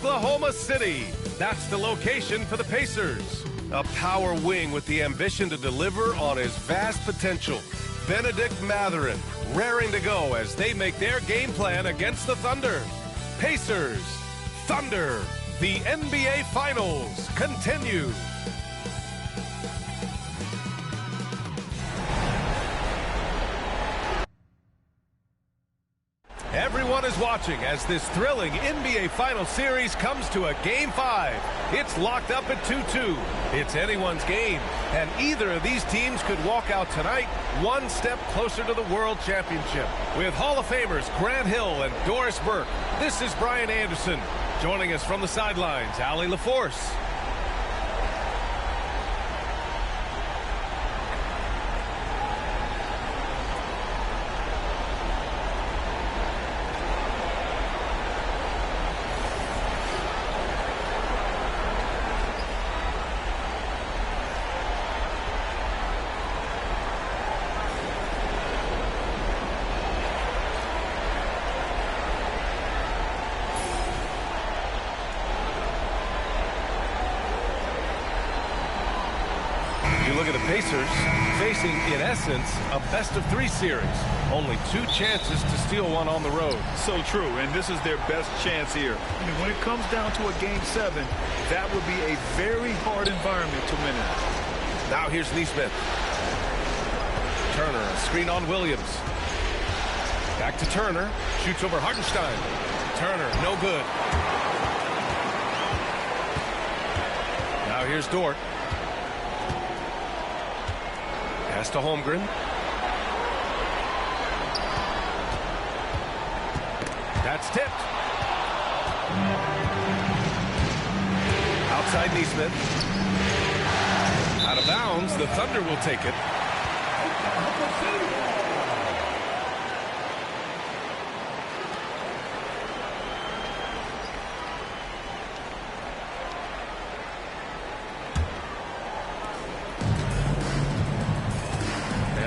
Oklahoma City. That's the location for the Pacers. A power wing with the ambition to deliver on his vast potential. Benedict Mathurin raring to go as they make their game plan against the Thunder. Pacers, Thunder, the NBA Finals continue. Everyone is watching as this thrilling NBA Finals series comes to a Game 5. It's locked up at 2-2. It's anyone's game, and either of these teams could walk out tonight one step closer to the World Championship. With Hall of Famers Grant Hill and Doris Burke, this is Brian Anderson. Joining us from the sidelines, Allie LaForce. Look at the Pacers facing, in essence, a best-of-3 series. Only 2 chances to steal one on the road. So true, and this is their best chance here. I mean, when it comes down to a Game 7, that would be a very hard environment to win in. Now here's Neesmith. Turner, a screen on Williams. Back to Turner. Shoots over Hartenstein. Turner, no good. Now here's Dort. Pass to Holmgren. That's tipped. Outside Neesmith. Out of bounds. The Thunder will take it.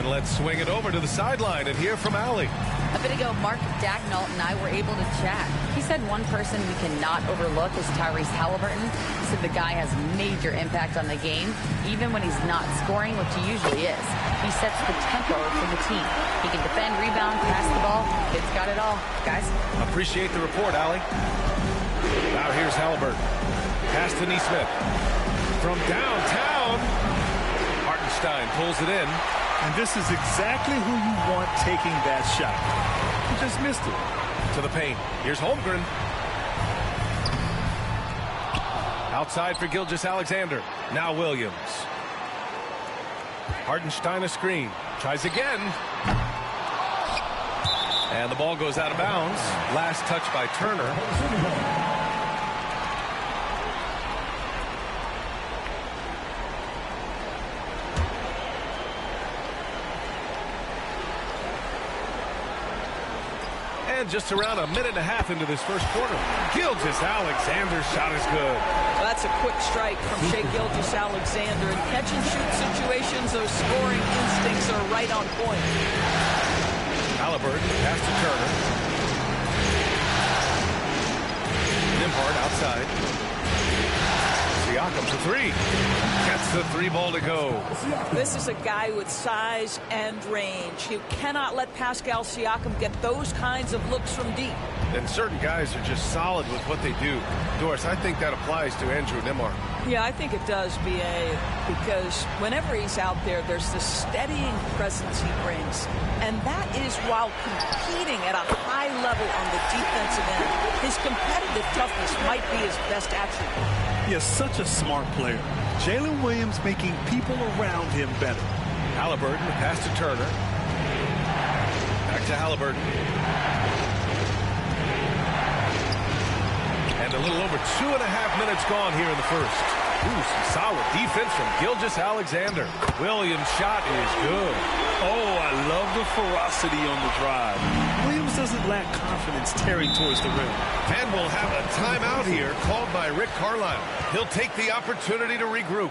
Let's swing it over to the sideline and hear from Allie. A bit ago, Mark Dagnall and I were able to chat. He said one person we cannot overlook is Tyrese Halliburton. He said the guy has major impact on the game, even when he's not scoring, which he usually is. He sets the tempo for the team. He can defend, rebound, pass the ball. Kid's got it all, guys. Appreciate the report, Allie. Now here's Halliburton. Pass to Neesmith. From downtown, Hartenstein pulls it in. And this is exactly who you want taking that shot. He just missed it. To the paint. Here's Holmgren. Outside for Gilgeous-Alexander. Now Williams. Hartenstein a screen. Tries again. And the ball goes out of bounds. Last touch by Turner. And just around a minute and a half into this first quarter, Gilgeous-Alexander's shot is good. Well, that's a quick strike from Shai Gilgeous-Alexander. In catch-and-shoot situations, those scoring instincts are right on point. Halliburton, pass to Turner. Nembhard outside. Siakam for 3. Gets the 3 ball to go. This is a guy with size and range. You cannot let Pascal Siakam get those kinds of looks from deep. And certain guys are just solid with what they do. Doris, I think that applies to Andrew Nembhard. Yeah, I think it does, B.A., because whenever he's out there, there's this steadying presence he brings. And that is while competing at a high level on the defensive end. His competitive toughness might be his best attribute. He is such a smart player. Jalen Williams making people around him better. Halliburton, pass to Turner. Back to Halliburton. And a little over 2.5 minutes gone here in the first. Ooh, some solid defense from Gilgeous-Alexander. Williams' shot is good. Oh, I love the ferocity on the drive. Williams doesn't lack confidence tearing towards the rim. And we'll have a timeout here called by Rick Carlisle. He'll take the opportunity to regroup.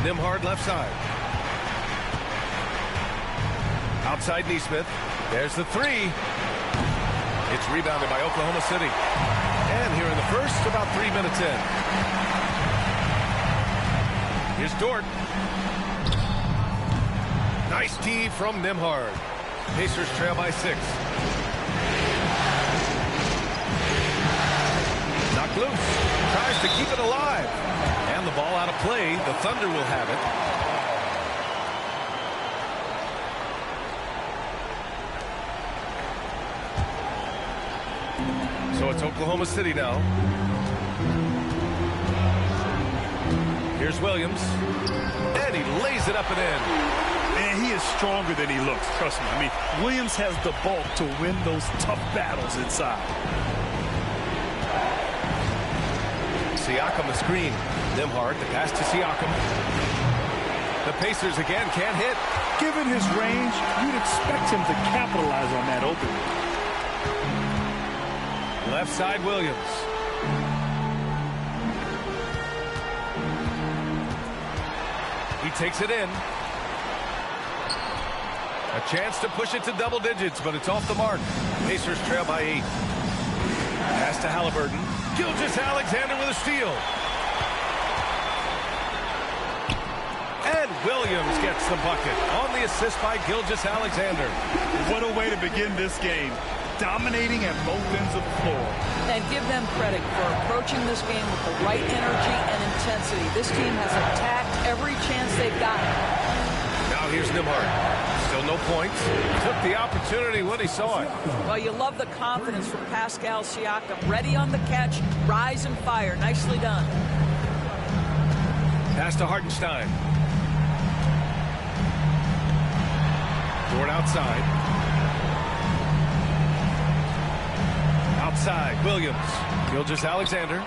Nembhard left side. Outside Neesmith. There's the three. It's rebounded by Oklahoma City. And here in the first, about 3 minutes in. Here's Dort. Nice D from Nembhard. Pacers trail by 6. Knocked loose. Tries to keep it alive. And the ball out of play. The Thunder will have it. So it's Oklahoma City now. Here's Williams. And he lays it up and in. Man, he is stronger than he looks, trust me. I mean, Williams has the bulk to win those tough battles inside. Siakam the screen. Nembhard, the pass to Siakam. The Pacers again can't hit. Given his range, you'd expect him to capitalize on that opening. Left side Williams. He takes it in. A chance to push it to double digits, but it's off the mark. Pacers trail by 8. Pass to Halliburton. Gilgeous-Alexander with a steal. And Williams gets the bucket on the assist by Gilgeous-Alexander. What a way to begin this game. Dominating at both ends of the floor. And give them credit for approaching this game with the right energy and intensity. This team has attacked every chance they've gotten. Now here's Nembhard. Still no points. Took the opportunity when he saw it. Well, you love the confidence from Pascal Siakam. Ready on the catch, rise and fire. Nicely done. Pass to Hartenstein. Dort outside. Outside, Williams. Gilgeous-Alexander.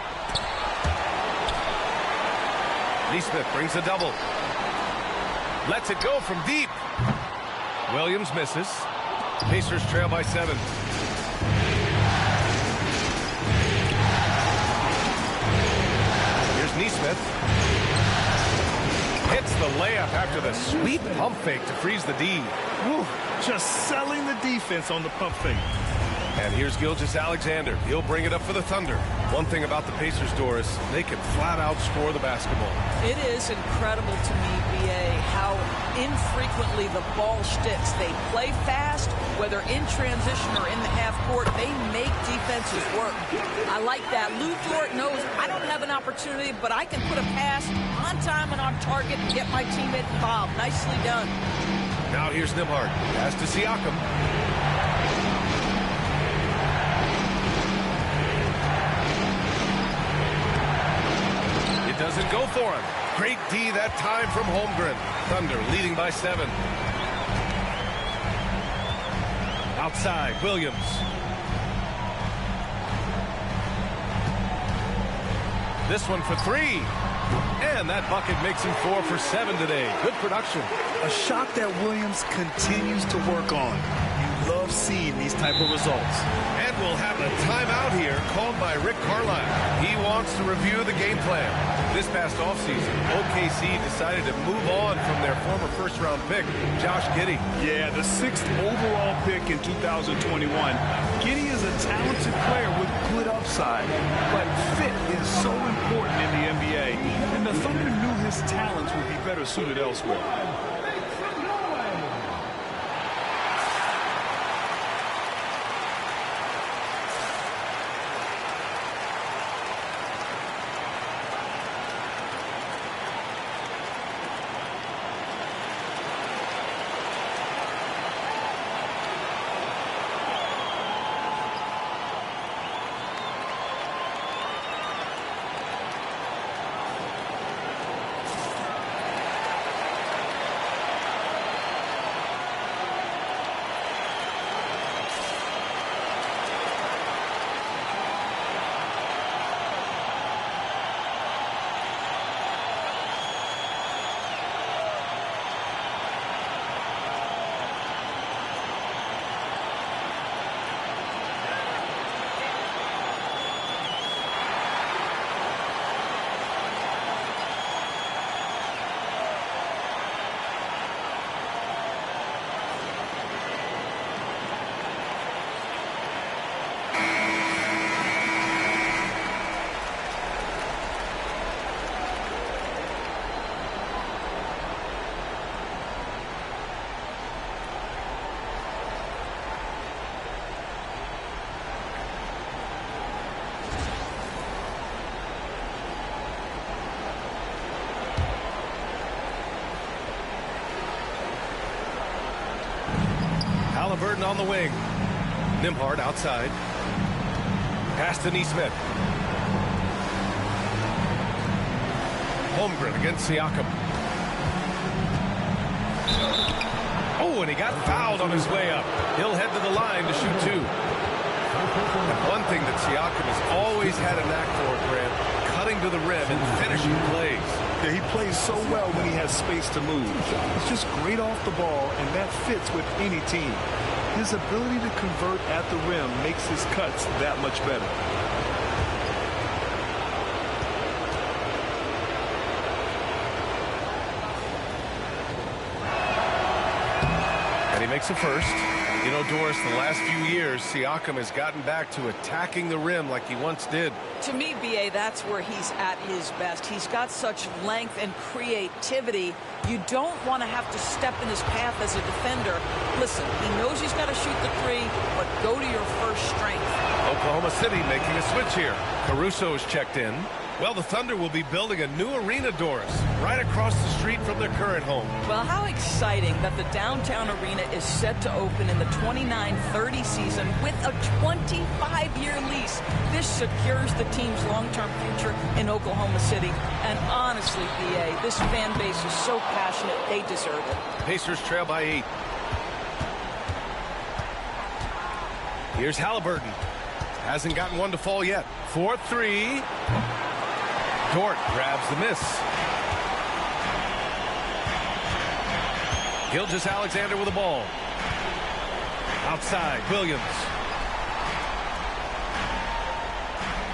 Neesmith brings a double. Lets it go from deep. Williams misses. Pacers trail by 7. Here's Neesmith. Hits the layup after the sweet pump fake to freeze the D. Whew, just selling the defense on the pump fake. And here's Gilgeous-Alexander. He'll bring it up for the Thunder. One thing about the Pacers, Doris, they can flat out score the basketball. It is incredible to me, B.A., how infrequently the ball sticks. They play fast, whether in transition or in the half court. They make defenses work. I like that. Lou Dort knows I don't have an opportunity, but I can put a pass on time and on target and get my teammate involved. Nicely done. Now here's Nembhard. Pass to Siakam. Does doesn't go for him. Great D that time from Holmgren. Thunder leading by 7. Outside, Williams. This one for 3. And that bucket makes him 4 for 7 today. Good production. A shot that Williams continues to work on. You love seeing these type of results. And we'll have a timeout here called by Rick Carlisle. He wants to review the game plan. This past offseason, OKC decided to move on from their former first-round pick, Josh Giddey. Yeah, the 6th overall pick in 2021. Giddey is a talented player with good upside, but fit is so important in the NBA, and the Thunder knew his talents would be better suited elsewhere. Halliburton on the wing. Nembhard outside. Pass to Neesmith. Holmgren against Siakam. Oh, and he got fouled on his way up. He'll head to the line to shoot 2. And one thing that Siakam has always had a knack for, Grant, cutting to the rim and finishing plays. Yeah, he plays so well when he has space to move. He's just great off the ball, and that fits with any team. His ability to convert at the rim makes his cuts that much better. And he makes a first. You know, Doris, the last few years, Siakam has gotten back to attacking the rim like he once did. To me, B.A., that's where he's at his best. He's got such length and creativity. You don't want to have to step in his path as a defender. Listen, he knows he's got to shoot the 3, but go to your first strength. Oklahoma City making a switch here. Caruso is checked in. Well, the Thunder will be building a new arena, Doris, right across the street from their current home. Well, how exciting that the downtown arena is set to open in the 29-30 season with a 25-year lease. This secures the team's long-term future in Oklahoma City. And honestly, B.A., this fan base is so passionate, they deserve it. Pacers trail by 8. Here's Halliburton. Hasn't gotten one to fall yet. 4-3. Dort grabs the miss. Gilgeous-Alexander with the ball. Outside, Williams.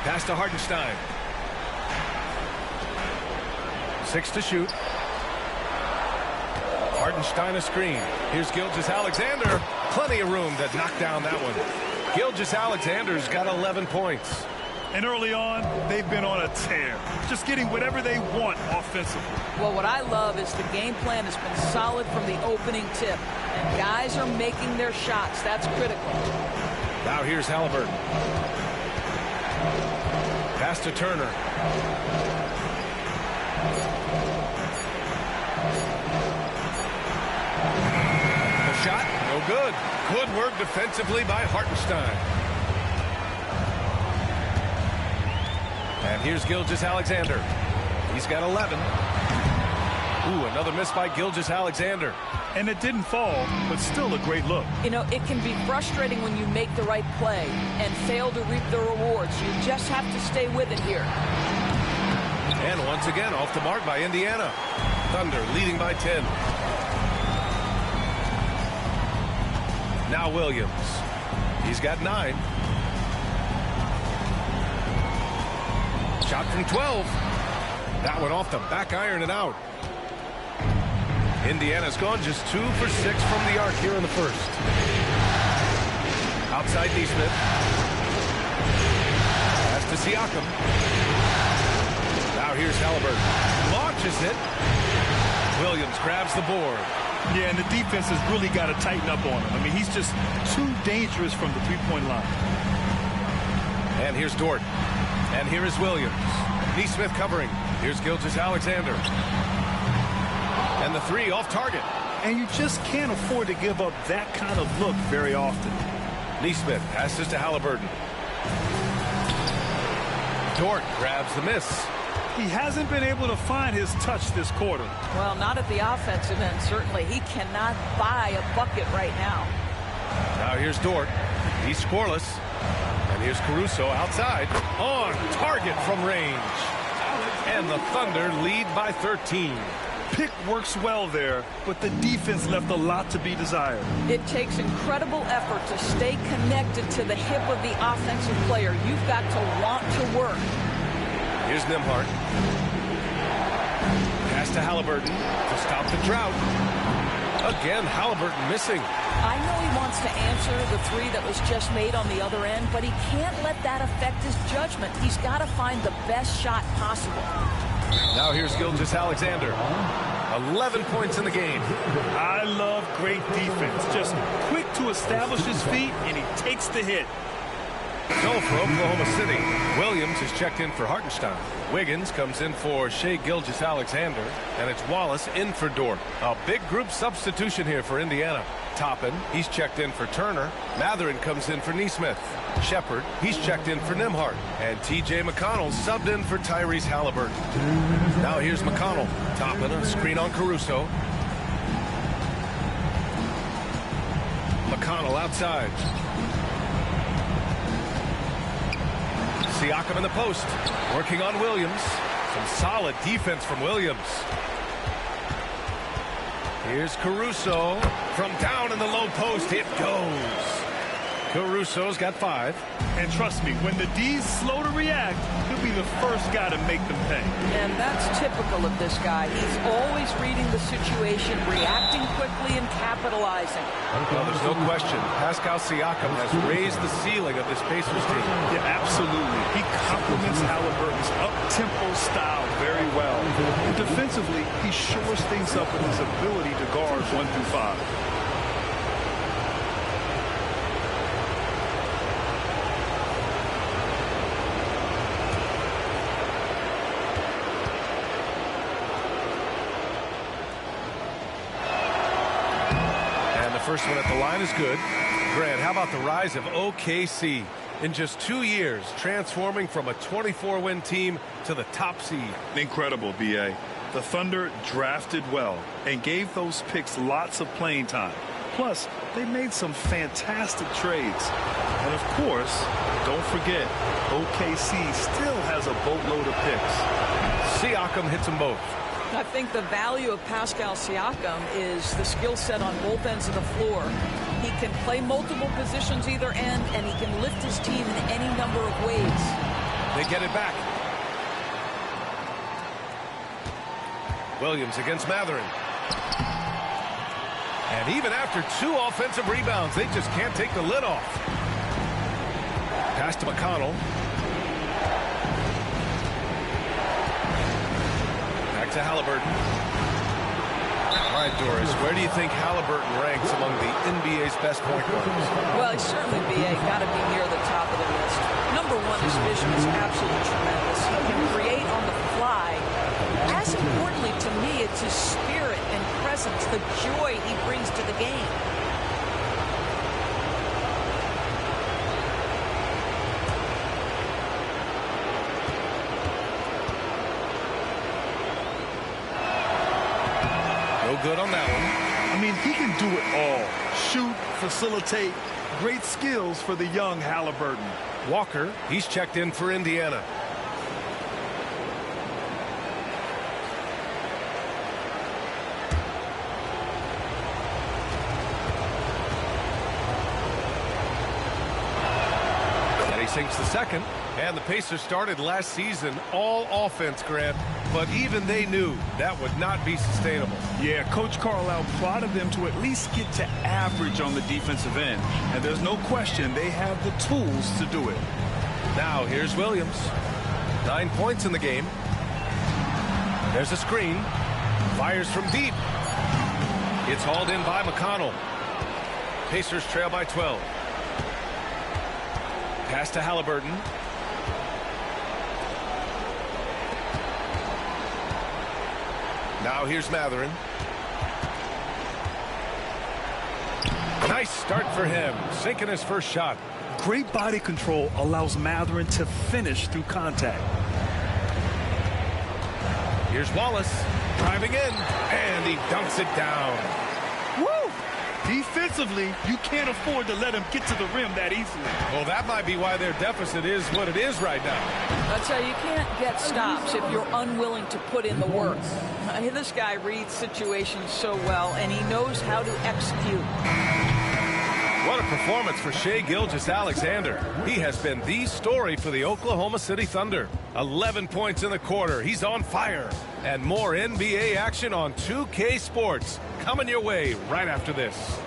Pass to Hartenstein. 6 to shoot. Hartenstein a screen. Here's Gilgeous-Alexander. Plenty of room to knock down that one. Gilgeous-Alexander's got 11 points. And early on, they've been on a tear, just getting whatever they want offensively. Well, what I love is the game plan has been solid from the opening tip. And guys are making their shots. That's critical. Now here's Halliburton. Pass to Turner. The shot, no good. Good work defensively by Hartenstein. And here's Gilgeous-Alexander. He's got 11. Ooh, another miss by Gilgeous-Alexander. And it didn't fall, but still a great look. You know, it can be frustrating when you make the right play and fail to reap the rewards. You just have to stay with it here. And once again, off the mark by Indiana. Thunder leading by 10. Now Williams. He's got 9. Shot from 12. That one off the back iron and out. Indiana's gone just 2 for 6 from the arc here in the first. Outside Neesmith. Pass to Siakam. Now here's Halliburton. Launches it. Williams grabs the board. Yeah, and the defense has really got to tighten up on him. I mean, he's just too dangerous from the three-point line. And here's Dort. And here is Williams. Neesmith covering. Here's Gilgeous-Alexander. And the 3 off target. And you just can't afford to give up that kind of look very often. Neesmith passes to Halliburton. Dort grabs the miss. He hasn't been able to find his touch this quarter. Well, not at the offensive end, certainly. He cannot buy a bucket right now. Now here's Dort. He's scoreless. And here's Caruso outside. On target from range. And the Thunder lead by 13. Pick works well there, but the defense left a lot to be desired. It takes incredible effort to stay connected to the hip of the offensive player. You've got to want to work. Here's Nembhard. Pass to Halliburton to stop the drought. Again, Halliburton missing. I know he wants to answer the 3 that was just made on the other end, but he can't let that affect his judgment. He's got to find the best shot possible. Now here's Gilgeous-Alexander. 11 points in the game. I love great defense. Just quick to establish his feet, and he takes the hit. So for Oklahoma City, Williams is checked in for Hartenstein. Wiggins comes in for Shai Gilgeous-Alexander, and it's Wallace in for Dort. A big group substitution here for Indiana. Toppin, he's checked in for Turner. Mathurin comes in for Neesmith. Shepard, he's checked in for Nembhard. And T.J. McConnell subbed in for Tyrese Halliburton. Now here's McConnell. Toppin, a screen on Caruso. McConnell outside. Siakam in the post. Working on Williams. Some solid defense from Williams. Here's Caruso. From down in the low post, it goes. Caruso's got 5. And trust me, when the D's slow to react, he'll be the first guy to make them pay. And that's typical of this guy. He's always reading the situation, reacting quickly, and capitalizing. Well, there's no question. Pascal Siakam has raised the ceiling of this Pacers team. Yeah, absolutely. He complements Halliburton's up-tempo style very well. And defensively, he shores things up with his ability to guard 1 through 5. First one at the line is good. Grant, how about the rise of OKC? In just 2 years, transforming from a 24-win team to the top seed. Incredible, B.A. The Thunder drafted well and gave those picks lots of playing time. Plus, they made some fantastic trades. And of course, don't forget, OKC still has a boatload of picks. Siakam hits them both. I think the value of Pascal Siakam is the skill set on both ends of the floor. He can play multiple positions either end, and he can lift his team in any number of ways. They get it back. Williams against Mathurin. And even after 2 offensive rebounds, they just can't take the lid off. Pass to McConnell. To Halliburton. All right, Doris, where do you think Halliburton ranks among the NBA's best point guards? Well, he's certainly, B.A., got to be near the top of the list. Number 1, his vision is absolutely tremendous. He can create on the fly. As importantly to me, it's his spirit and presence, the joy he brings to the game. good on that one. I mean, he can do it all. Shoot, facilitate. Great skills for the young Halliburton. Walker, he's checked in for Indiana. And he sinks the second. And the Pacers started last season all offense, Grant, but even they knew that would not be sustainable. Yeah, Coach Carlisle prodded them to at least get to average on the defensive end. And there's no question they have the tools to do it. Now here's Williams. 9 points in the game. There's a screen. Fires from deep. It's hauled in by McConnell. Pacers trail by 12. Pass to Halliburton. Now here's Mathurin. Nice start for him, sinking his first shot. Great body control allows Mathurin to finish through contact. Here's Wallace driving in, and he dunks it down. Woo! Defensively, you can't afford to let him get to the rim that easily. Well, that might be why their deficit is what it is right now. I'll tell you, you can't get stops if you're unwilling to put in the work. This guy reads situations so well, and he knows how to execute. What a performance for Shai Gilgeous-Alexander. He has been the story for the Oklahoma City Thunder. 11 points in the quarter. He's on fire. And more NBA action on 2K Sports coming your way right after this.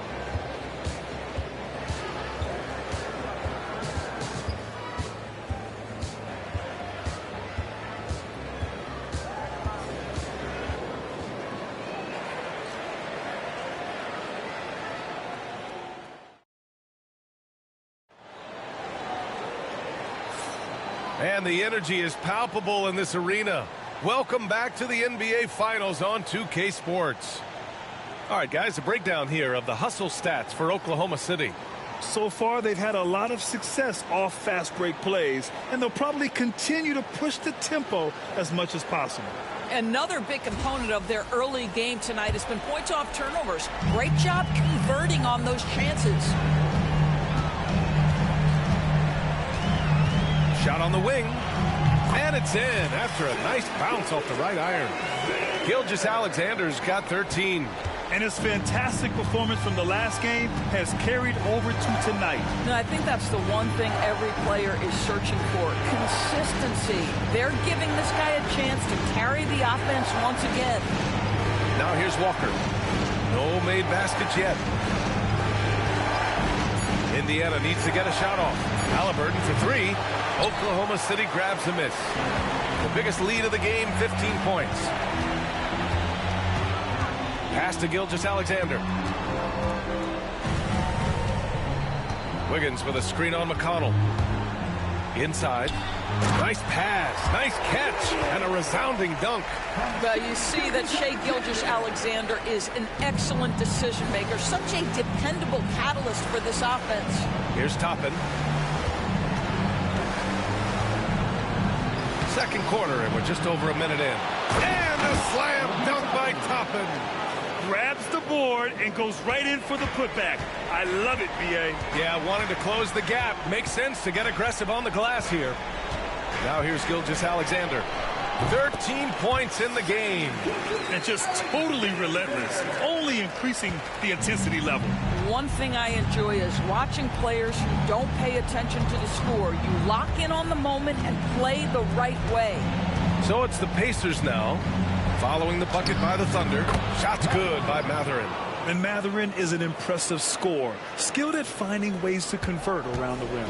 And the energy is palpable in this arena. Welcome back to the NBA Finals on 2K Sports. All right, guys, a breakdown here of the hustle stats for Oklahoma City. So far, they've had a lot of success off fast break plays, and they'll probably continue to push the tempo as much as possible. Another big component of their early game tonight has been points off turnovers. Great job converting on those chances. Shot on the wing, and it's in after a nice bounce off the right iron. Gilgeous-Alexander's got 13. And his fantastic performance from the last game has carried over to tonight. No, I think that's the one thing every player is searching for. Consistency. They're giving this guy a chance to carry the offense once again. Now here's Walker. No made baskets yet. Indiana needs to get a shot off. Halliburton for three. Oklahoma City grabs a miss. The biggest lead of the game, 15 points. Pass to Gilgeous-Alexander. Wiggins with a screen on McConnell. Inside. Nice pass, nice catch, and a resounding dunk. Well, you see that Shai Gilgeous-Alexander is an excellent decision maker, such a dependable catalyst for this offense. Here's Toppin. Second quarter, and we're just over a minute in. And a slam dunk by Toppin. Grabs the board and goes right in for the putback. I love it, B.A. Yeah, wanting to close the gap. Makes sense to get aggressive on the glass here. Now here's Gilgeous-Alexander. 13 points in the game. And just totally relentless, only increasing the intensity level. One thing I enjoy is watching players who don't pay attention to the score. You lock in on the moment and play the right way. So it's the Pacers now, following the bucket by the Thunder. Shot's good by Mathurin. And Mathurin is an impressive scorer, skilled at finding ways to convert around the rim.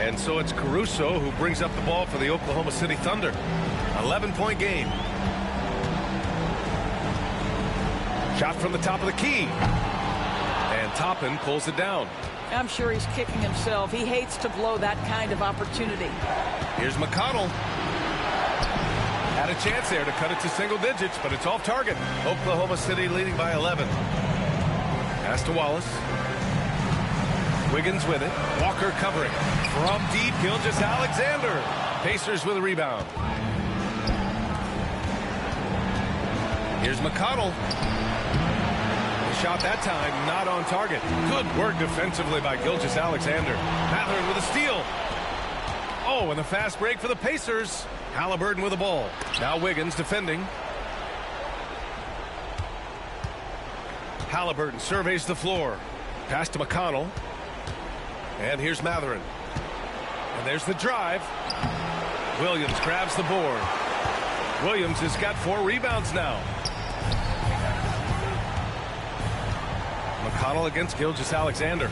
And so it's Caruso who brings up the ball for the Oklahoma City Thunder. 11-point game. Shot from the top of the key. And Toppin pulls it down. I'm sure he's kicking himself. He hates to blow that kind of opportunity. Here's McConnell. Had a chance there to cut it to single digits, but it's off target. Oklahoma City leading by 11. Pass to Wallace. Wiggins with it. Walker covering. From deep, Gilgeous-Alexander. Pacers with a rebound. Here's McConnell. The shot that time not on target. Good work defensively by Gilgeous-Alexander. Mathurin with a steal. Oh, and the fast break for the Pacers. Halliburton with the ball. Now Wiggins defending. Halliburton surveys the floor. Pass to McConnell. And here's Mathurin. And there's the drive. Williams grabs the board. Williams has got 4 rebounds now. McConnell against Gilgeous-Alexander.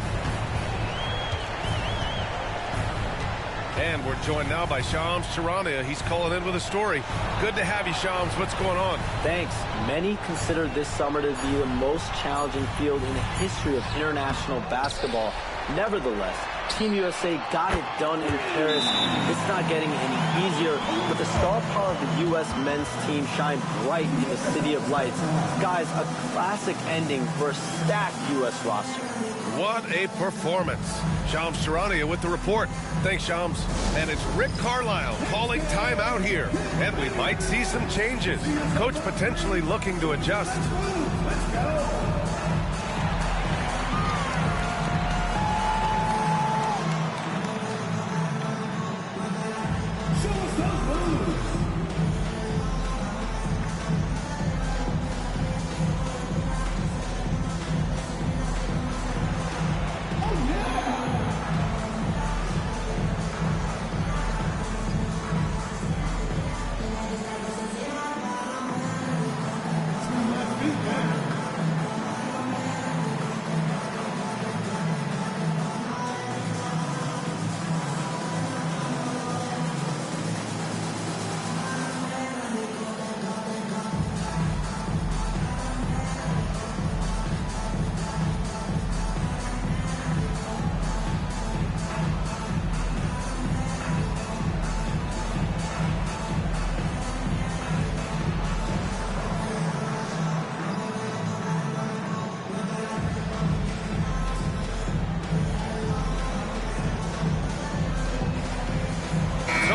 And we're joined now by Shams Charania. He's calling in with a story. Good to have you, Shams. What's going on? Thanks. Many consider this summer to be the most challenging field in the history of international basketball. Nevertheless, Team USA got it done in Paris. It's not getting any easier, but the star power of the U.S. men's team shined bright in the City of Lights. Guys, a classic ending for a stacked U.S. roster. What a performance. Shams Charania with the report. Thanks, Shams. And it's Rick Carlisle calling timeout here. And we might see some changes. Coach potentially looking to adjust. Let's go.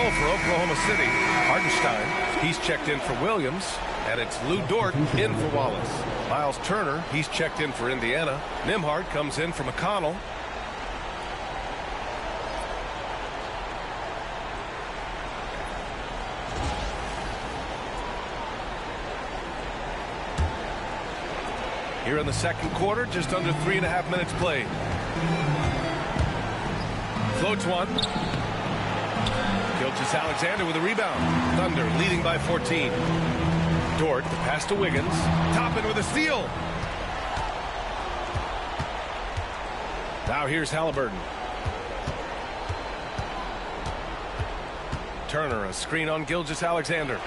For Oklahoma City, Hartenstein, he's checked in for Williams, and it's Lou Dort in for Wallace. Miles Turner, he's checked in for Indiana. Nembhard comes in for McConnell. Here in the second quarter, just under 3.5 minutes played. Floats one. Gilgeous-Alexander with a rebound. Thunder leading by 14. Dort, the pass to Wiggins. Toppin with a steal. Now here's Halliburton. Turner, a screen on Gilgeous-Alexander.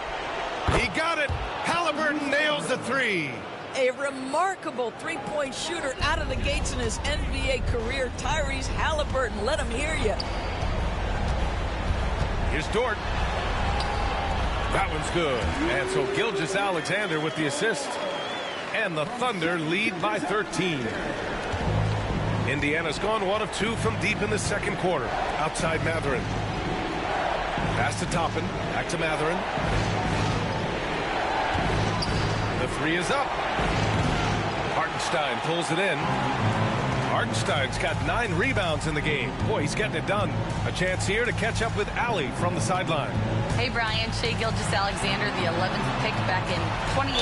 He got it. Halliburton nails the three. A remarkable three-point shooter out of the gates in his NBA career. Tyrese Halliburton, let him hear you. Here's Dort. That one's good. And so Gilgeous-Alexander with the assist. And the Thunder lead by 13. Indiana's gone 1 of 2 from deep in the second quarter. Outside Mathurin. Pass to Toppin. Back to Mathurin. The three is up. Hartenstein pulls it in. Hartenstein's got 9 rebounds in the game. Boy, he's getting it done. A chance here to catch up with Allie from the sideline. Hey, Brian. Shai Gilgeous-Alexander, the 11th pick back in 2018,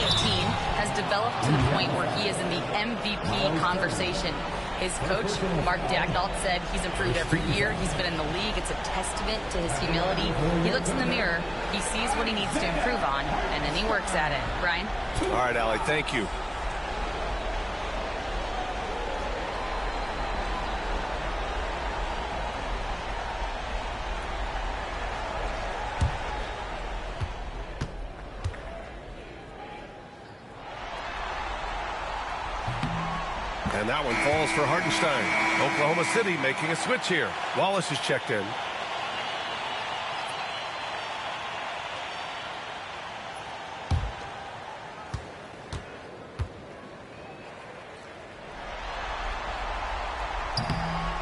has developed to the point where he is in the MVP conversation. His coach, Mark Daigneault, said he's improved every year. He's been in the league. It's a testament to his humility. He looks in the mirror, he sees what he needs to improve on, and then he works at it. Brian? All right, Allie, thank you. And that one falls for Hartenstein. Oklahoma City making a switch here. Wallace is checked in.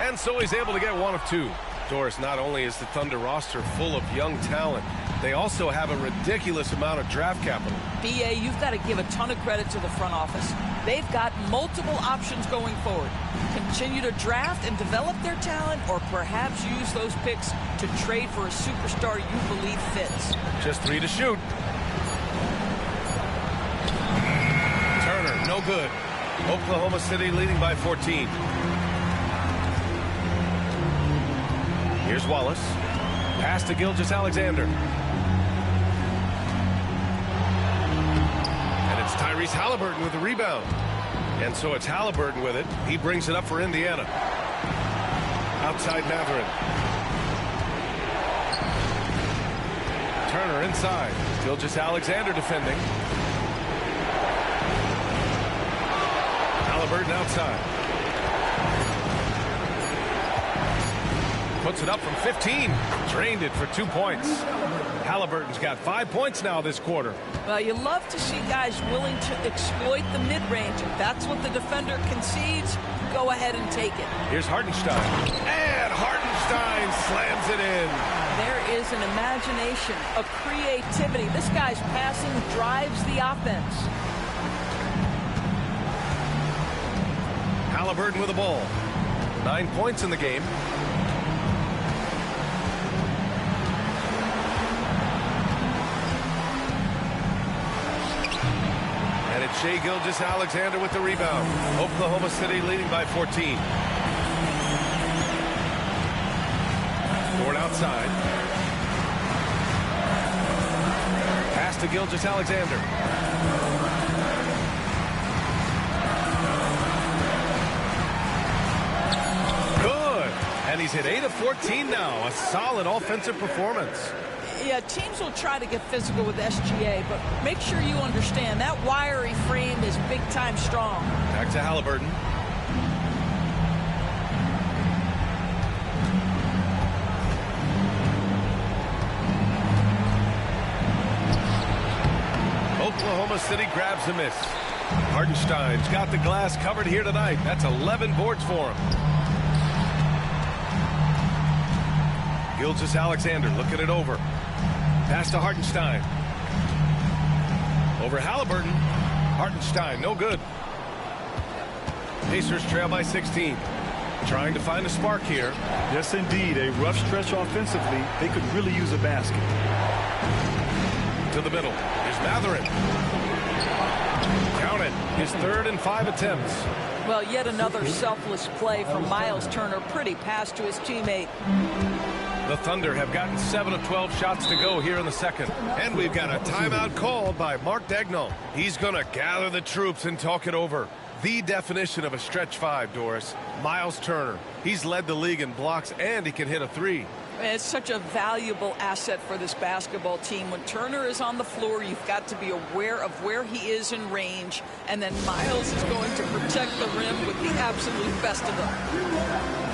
And so he's able to get 1 of 2. Doris, not only is the Thunder roster full of young talent, They also have a ridiculous amount of draft capital. BA, you've got to give a ton of credit to the front office. They've got multiple options going forward. Continue to draft and develop their talent, or perhaps use those picks to trade for a superstar you believe fits. Just 3 to shoot. Turner, no good. Oklahoma City leading by 14. Here's Wallace. Pass to Gilgeous-Alexander. And it's Tyrese Halliburton with the rebound. And so it's Halliburton with it. He brings it up for Indiana. Outside Mathurin. Turner inside. Gilgeous-Alexander defending. Halliburton outside. Puts it up from 15. Drained it for 2 points. Halliburton's got 5 points now this quarter. Well, you love to see guys willing to exploit the mid-range. If that's what the defender concedes, go ahead and take it. Here's Hartenstein. And Hartenstein slams it in. There is an imagination, a creativity. This guy's passing drives the offense. Halliburton with the ball. 9 points in the game. And it's Shai Gilgeous-Alexander with the rebound. Oklahoma City leading by 14. Ford outside. Pass to Gilgeous-Alexander. And he's hit 8 of 14 now. A solid offensive performance. Yeah, teams will try to get physical with SGA, but make sure you understand that wiry frame is big-time strong. Back to Halliburton. Oklahoma City grabs a miss. Hartenstein's got the glass covered here tonight. That's 11 boards for him. Gilgeous-Alexander looking it over. Pass to Hartenstein. Over Halliburton. Hartenstein, no good. Pacers trail by 16. Trying to find a spark here. Yes, indeed. A rough stretch offensively. They could really use a basket. To the middle. Here's Mathurin. Count it. His 3rd and 5 attempts. Well, yet another selfless play from Miles Turner. Pretty pass to his teammate. The Thunder have gotten 7 of 12 shots to go here in the second. And we've got a timeout called by Mark Daigneault. He's going to gather the troops and talk it over. The definition of a stretch 5, Doris. Miles Turner. He's led the league in blocks, and he can hit a 3. It's such a valuable asset for this basketball team. When Turner is on the floor, you've got to be aware of where he is in range. And then Miles is going to protect the rim with the absolute best of them.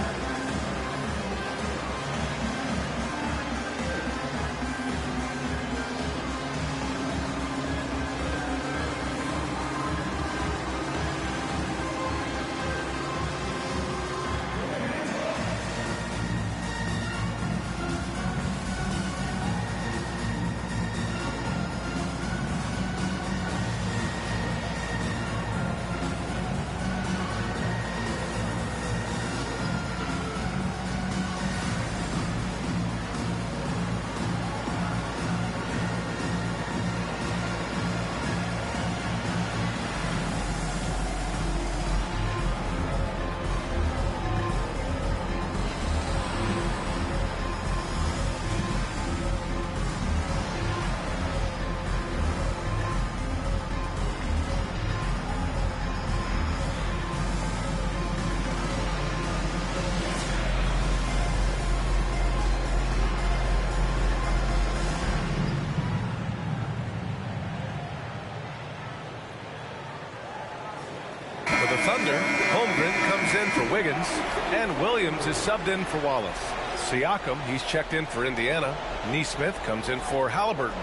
Thunder, Holmgren comes in for Wiggins, and Williams is subbed in for Wallace. Siakam, he's checked in for Indiana. Nesmith comes in for Halliburton.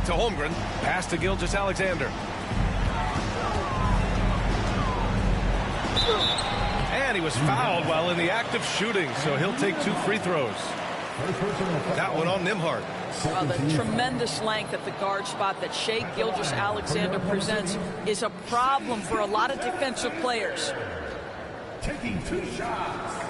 Back to Holmgren. Pass to Gilgeous-Alexander. And he was fouled while in the act of shooting, so he'll take 2 free throws. That one on Nembhard. Well, the tremendous length at the guard spot that Shai Gilgeous-Alexander presents is a problem for a lot of defensive players. Taking 2 shots.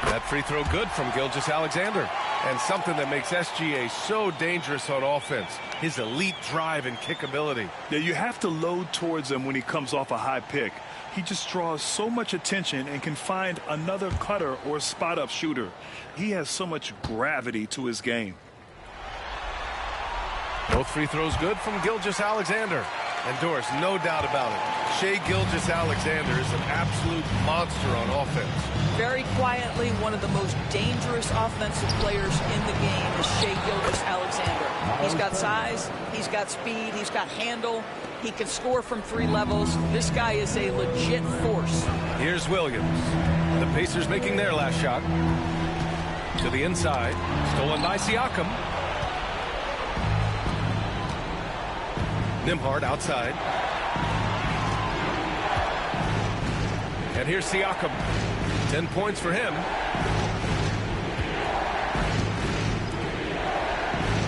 That free throw good from Gilgeous-Alexander. And something that makes SGA so dangerous on offense, his elite drive and kickability. Yeah, you have to load towards him when he comes off a high pick. He just draws so much attention and can find another cutter or spot-up shooter. He has so much gravity to his game. Both free throws good from Gilgeous-Alexander. And Doris, no doubt about it, Shai Gilgeous-Alexander is an absolute monster on offense. Very quietly, one of the most dangerous offensive players in the game is Shai Gilgeous-Alexander. He's got size, he's got speed, he's got handle. He can score from 3 levels. This guy is a legit force. Here's Williams. The Pacers making their last shot. To the inside. Stolen by Siakam. Nembhard outside. And here's Siakam. 10 points for him.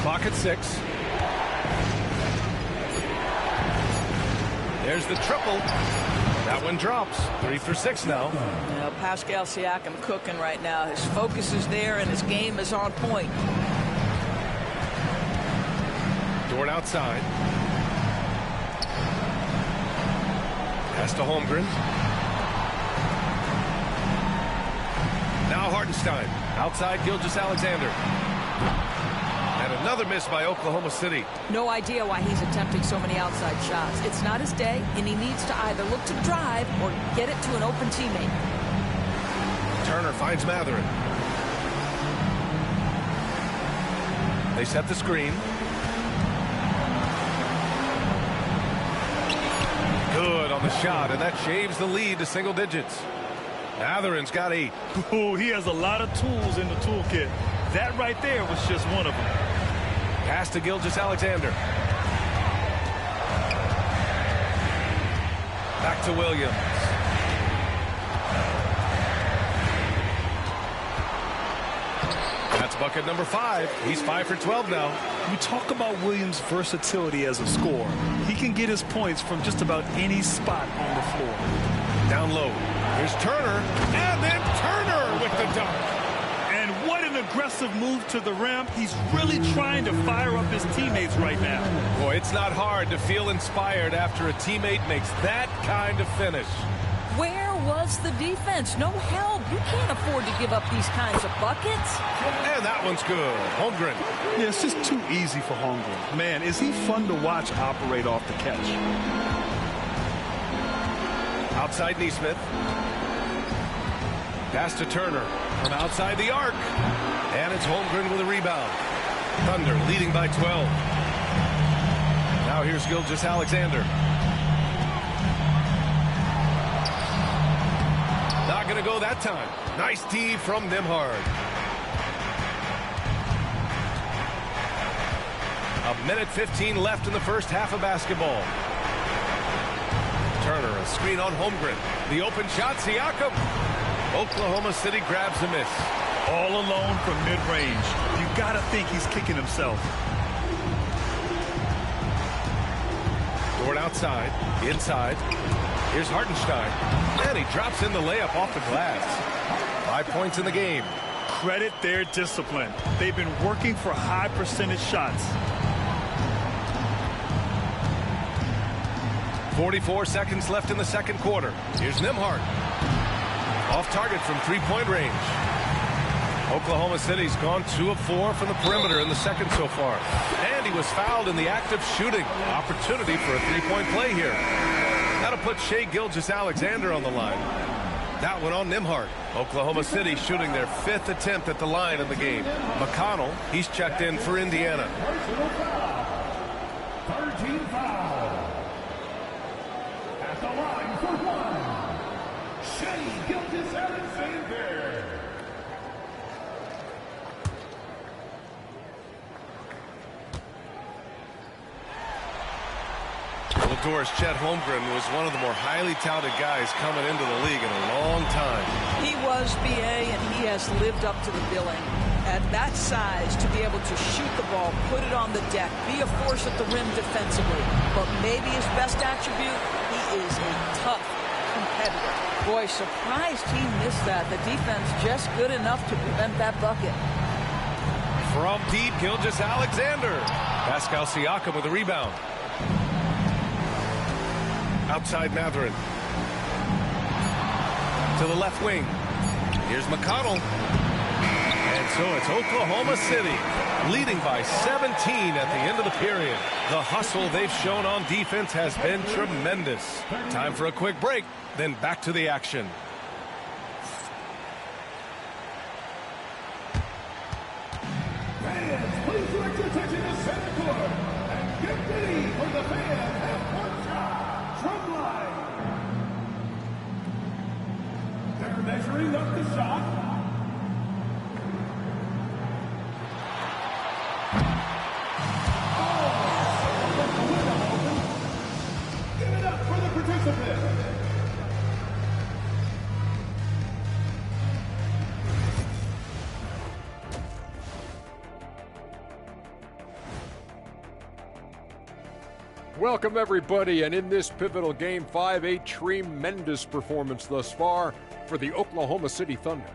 Clock at 6. There's the triple. That one drops. 3 for 6 now. Now Pascal Siakam cooking right now. His focus is there and his game is on point. Dort outside. Pass to Holmgren. Now Hartenstein. Outside Gilgeous-Alexander. And another miss by Oklahoma City. No idea why he's attempting so many outside shots. It's not his day, and he needs to either look to drive or get it to an open teammate. Turner finds Mathurin. They set the screen. Good on the shot, and that shaves the lead to single digits. Mathurin's got 8. Oh, he has a lot of tools in the toolkit. That right there was just one of them. Pass to Gilgeous-Alexander. Back to Williams. That's bucket number 5. He's 5 for 12 now. We talk about Williams' versatility as a scorer. He can get his points from just about any spot on the floor. Down low. Here's Turner. And then Turner with the dunk. And what an aggressive move to the rim. He's really trying to fire up his teammates right now. Boy, it's not hard to feel inspired after a teammate makes that kind of finish. Where was the defense? No help. You can't afford to give up these kinds of buckets. And that one's good. Holmgren. Yeah, it's just too easy for Holmgren. Man, is he fun to watch operate off the catch. Outside Nesmith. Pass to Turner from outside the arc. And it's Holmgren with a rebound. Thunder leading by 12. Now here's Gilgeous-Alexander. Not going to go that time. Nice D from Nembhard. 1:15 left in the first half of basketball. Turner, a screen on Holmgren. The open shot, Siakam. Oklahoma City grabs a miss. All alone from mid-range. You got to think he's kicking himself. Dort outside, inside. Here's Hartenstein. And he drops in the layup off the glass. 5 points in the game. Credit their discipline. They've been working for high percentage shots. 44 seconds left in the second quarter. Here's Nembhard. Off target from three-point range. Oklahoma City's gone 2 of 4 from the perimeter in the second so far. And he was fouled in the act of shooting. Opportunity for a three-point play here. That'll put Shai Gilgeous-Alexander on the line. That one on Nembhard. Oklahoma City shooting their 5th attempt at the line in the game. McConnell, he's checked in for Indiana. 13 foul. the line for one, Shea Gilgeous-Alexander. Doris Chet Holmgren was one of the more highly touted guys coming into the league in a long time. He was BA, and he has lived up to the billing. At that size, to be able to shoot the ball, put it on the deck, be a force at the rim defensively. But maybe his best attribute, he is a tough competitor. Boy, surprised he missed that. The defense just good enough to prevent that bucket. From deep, Gilgeous-Alexander. Pascal Siakam with a rebound. Outside Mathurin. To the left wing. Here's McConnell. And so it's Oklahoma City leading by 17 at the end of the period. The hustle they've shown on defense has been tremendous. Time for a quick break, then back to the action. Fans, please direct your attention to center court and get ready for the fan half-court shot from line. They're measuring up the shot. Give it up for the participants. Welcome, everybody, and in this pivotal Game 5, a tremendous performance thus far for the Oklahoma City Thunder.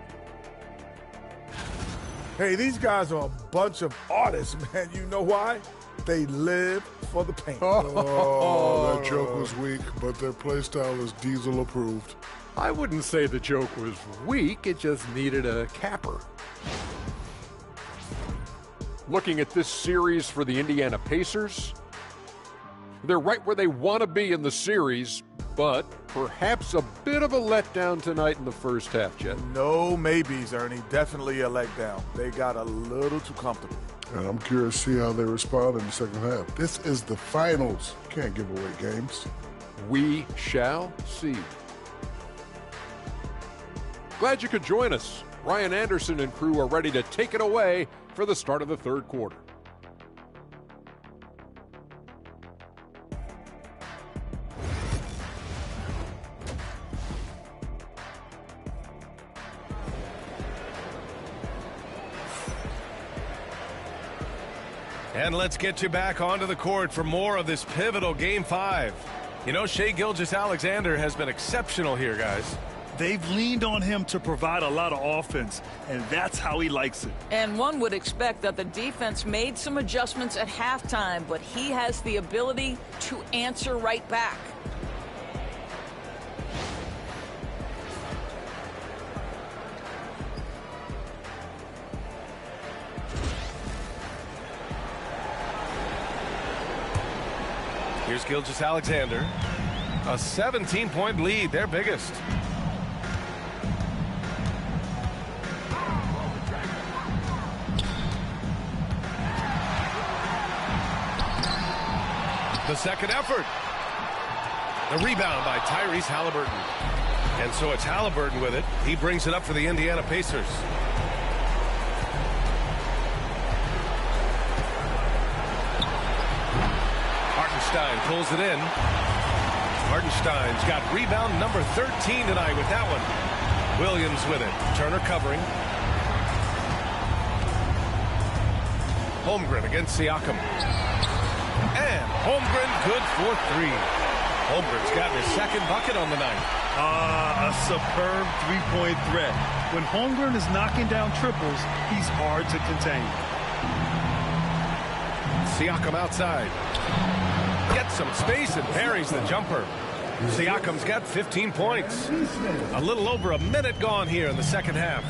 Hey, these guys are a bunch of artists, man. You know why? They live for the paint. Oh, that joke was weak, but their play style is Diesel approved. I wouldn't say the joke was weak, it just needed a capper. Looking at this series for the Indiana Pacers, they're right where they want to be in the series, but perhaps a bit of a letdown tonight in the first half, Jet. No maybes, Ernie. Definitely a letdown. They got a little too comfortable. And I'm curious to see how they respond in the second half. This is the finals. Can't give away games. We shall see. Glad you could join us. Ryan Anderson and crew are ready to take it away for the start of the third quarter. And let's get you back onto the court for more of this pivotal Game 5. You know, Shea Gilgeous-Alexander has been exceptional here, guys. They've leaned on him to provide a lot of offense, and that's how he likes it. And one would expect that the defense made some adjustments at halftime, but he has the ability to answer right back. Here's Gilgeous-Alexander. A 17-point lead, their biggest. The second effort. The rebound by Tyrese Halliburton. And so it's Halliburton with it. He brings it up for the Indiana Pacers. Hartenstein pulls it in. Hartenstein's got rebound number 13 tonight with that one. Williams with it. Turner covering. Holmgren against Siakam. And Holmgren good for three. Holmgren's gotten his second bucket on the night. A superb three-point threat. When Holmgren is knocking down triples, he's hard to contain. Siakam outside. Gets some space and parries the jumper. Siakam's got 15 points. A little over a minute gone here in the second half.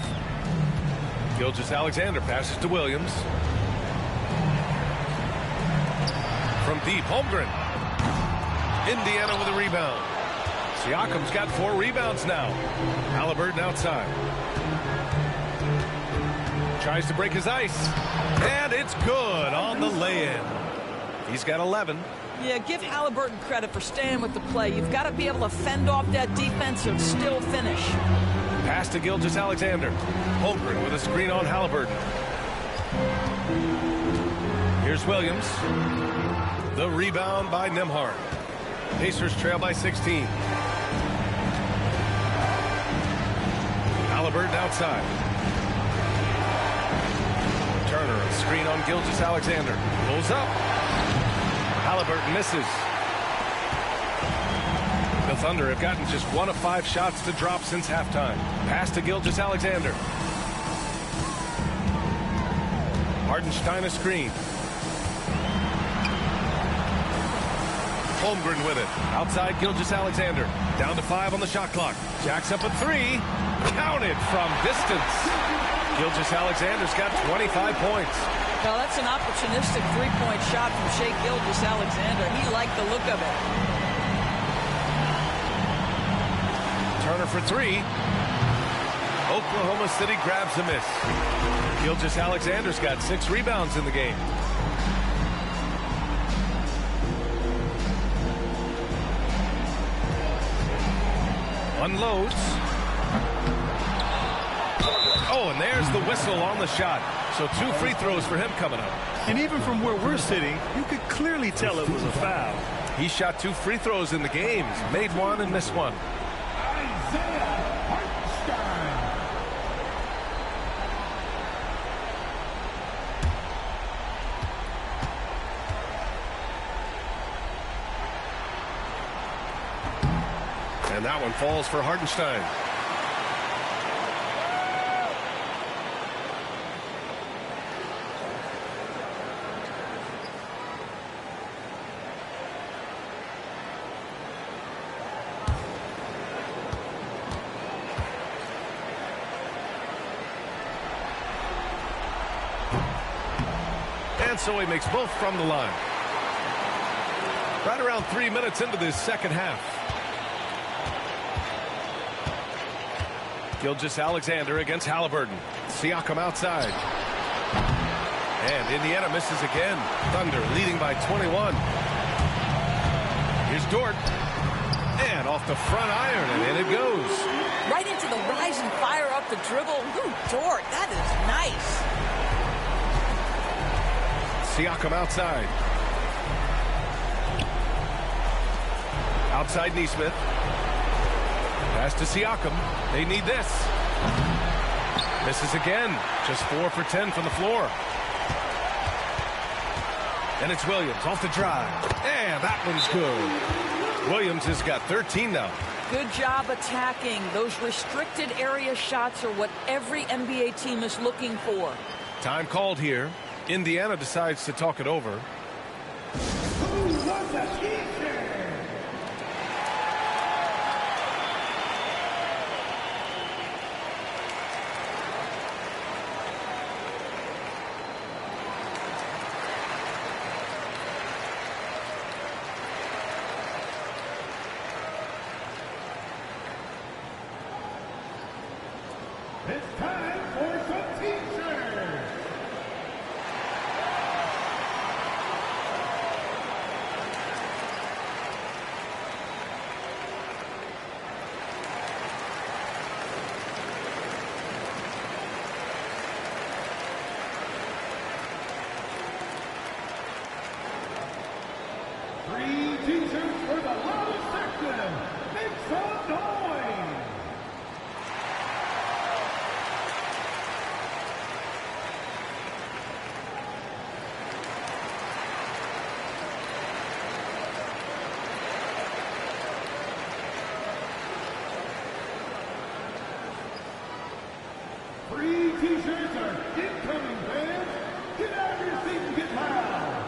Gilgeous-Alexander passes to Williams. From deep, Holmgren. Indiana with a rebound. Siakam's got 4 rebounds now. Halliburton outside. Tries to break his ice. And it's good on the lay-in. He's got 11. Yeah, give Halliburton credit for staying with the play. You've got to be able to fend off that defense and still finish. Pass to Gilgeous-Alexander. Holmgren with a screen on Halliburton. Here's Williams. The rebound by Nembhard. Pacers trail by 16. Halliburton outside. Turner, a screen on Gilgeous-Alexander. Pulls up. Halliburton misses. The Thunder have gotten just 1 of 5 shots to drop since halftime. Pass to Gilgeous-Alexander. Hartenstein a screen. Holmgren with it. Outside Gilgeous-Alexander. Down to 5 on the shot clock. Jacks up a 3. Counted from distance. Gilgeous-Alexander's got 25 points. Well, that's an opportunistic three-point shot from Shai Gilgeous-Alexander. He liked the look of it. Turner for 3. Oklahoma City grabs a miss. Gilgeous-Alexander's got 6 rebounds in the game. Unloads. Oh, and there's the whistle on the shot. So 2 free throws for him coming up. And even from where we're sitting, you could clearly tell it was a foul. He shot 2 free throws in the game. Made 1 and missed 1. And that one falls for Hartenstein. And so he makes both from the line. Right around 3 minutes into this second half. Gilgeous-Alexander against Halliburton. Siakam outside. And Indiana misses again. Thunder leading by 21. Here's Dort. And off the front iron, and in it goes. Right into the rise and fire up the dribble. Ooh, Dort, that is nice. Siakam outside. Outside Nesmith. Pass to Siakam. They need this. Misses again. Just 4 for 10 from the floor. And it's Williams off the drive. And that one's good. Williams has got 13 now. Good job attacking. Those restricted area shots are what every NBA team is looking for. Time called here. Indiana decides to talk it over. Who won the game? It's time for some T-shirts. Three T-shirts for the loudest section. Make some noise. Free T-shirts are incoming, fans. Get out of your seat and get loud.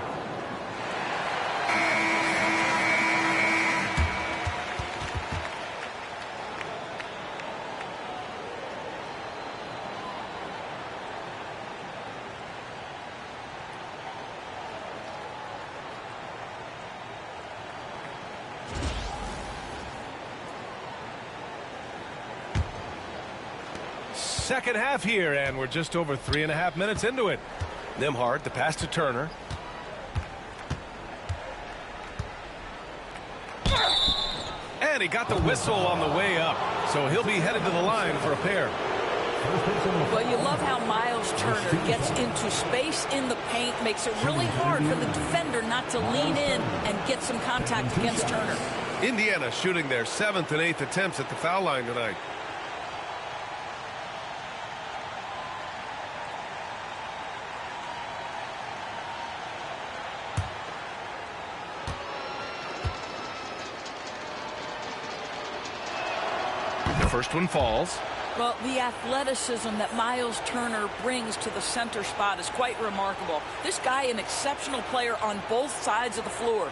Second half here, and we're just over 3.5 minutes into it. Nembhard, the pass to Turner. And he got the whistle on the way up, so he'll be headed to the line for a pair. Well, you love how Miles Turner gets into space in the paint, makes it really hard for the defender not to lean in and get some contact against Turner. Indiana shooting their 7th and 8th attempts at the foul line tonight. The first one falls. Well, the athleticism that Miles Turner brings to the center spot is quite remarkable. This guy, an exceptional player on both sides of the floor.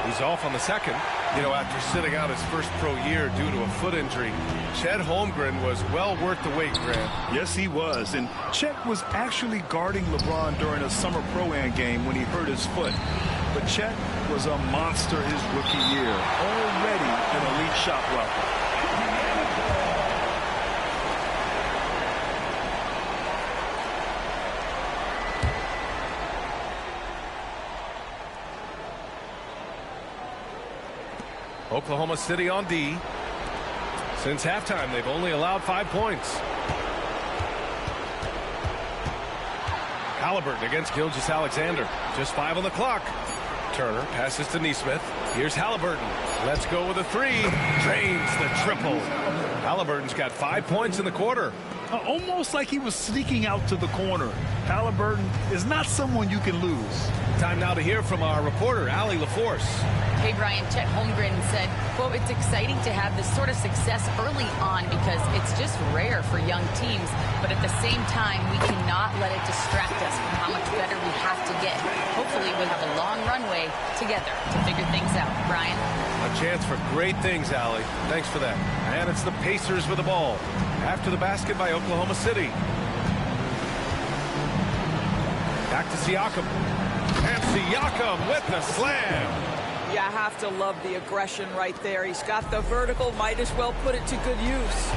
He's off on the second. You know, after sitting out his first pro year due to a foot injury, Chet Holmgren was well worth the wait, Grant. Yes, he was. And Chet was actually guarding LeBron during a summer pro-am game when he hurt his foot. But Chet was a monster his rookie year, already an elite shot blocker. Oklahoma City on D. Since halftime, they've only allowed 5 points. Halliburton against Gilgeous-Alexander. Just 5 on the clock. Turner passes to Nesmith. Here's Halliburton. Let's go with a 3. Drains the triple. Halliburton's got 5 points in the quarter. Almost like he was sneaking out to the corner. Halliburton is not someone you can lose. Time now to hear from our reporter, Allie LaForce. Hey, Brian, Chet Holmgren said, quote, "It's exciting to have this sort of success early on because it's just rare for young teams. But at the same time, we cannot let it distract us from how much better we have to get. Hopefully, we have a long runway together to figure things out." Brian? A chance for great things, Allie. Thanks for that. And it's the Pacers with the ball. After the basket by Oklahoma City. Back to Siakam. And Siakam with the slam. You have to love the aggression right there. He's got the vertical, might as well put it to good use.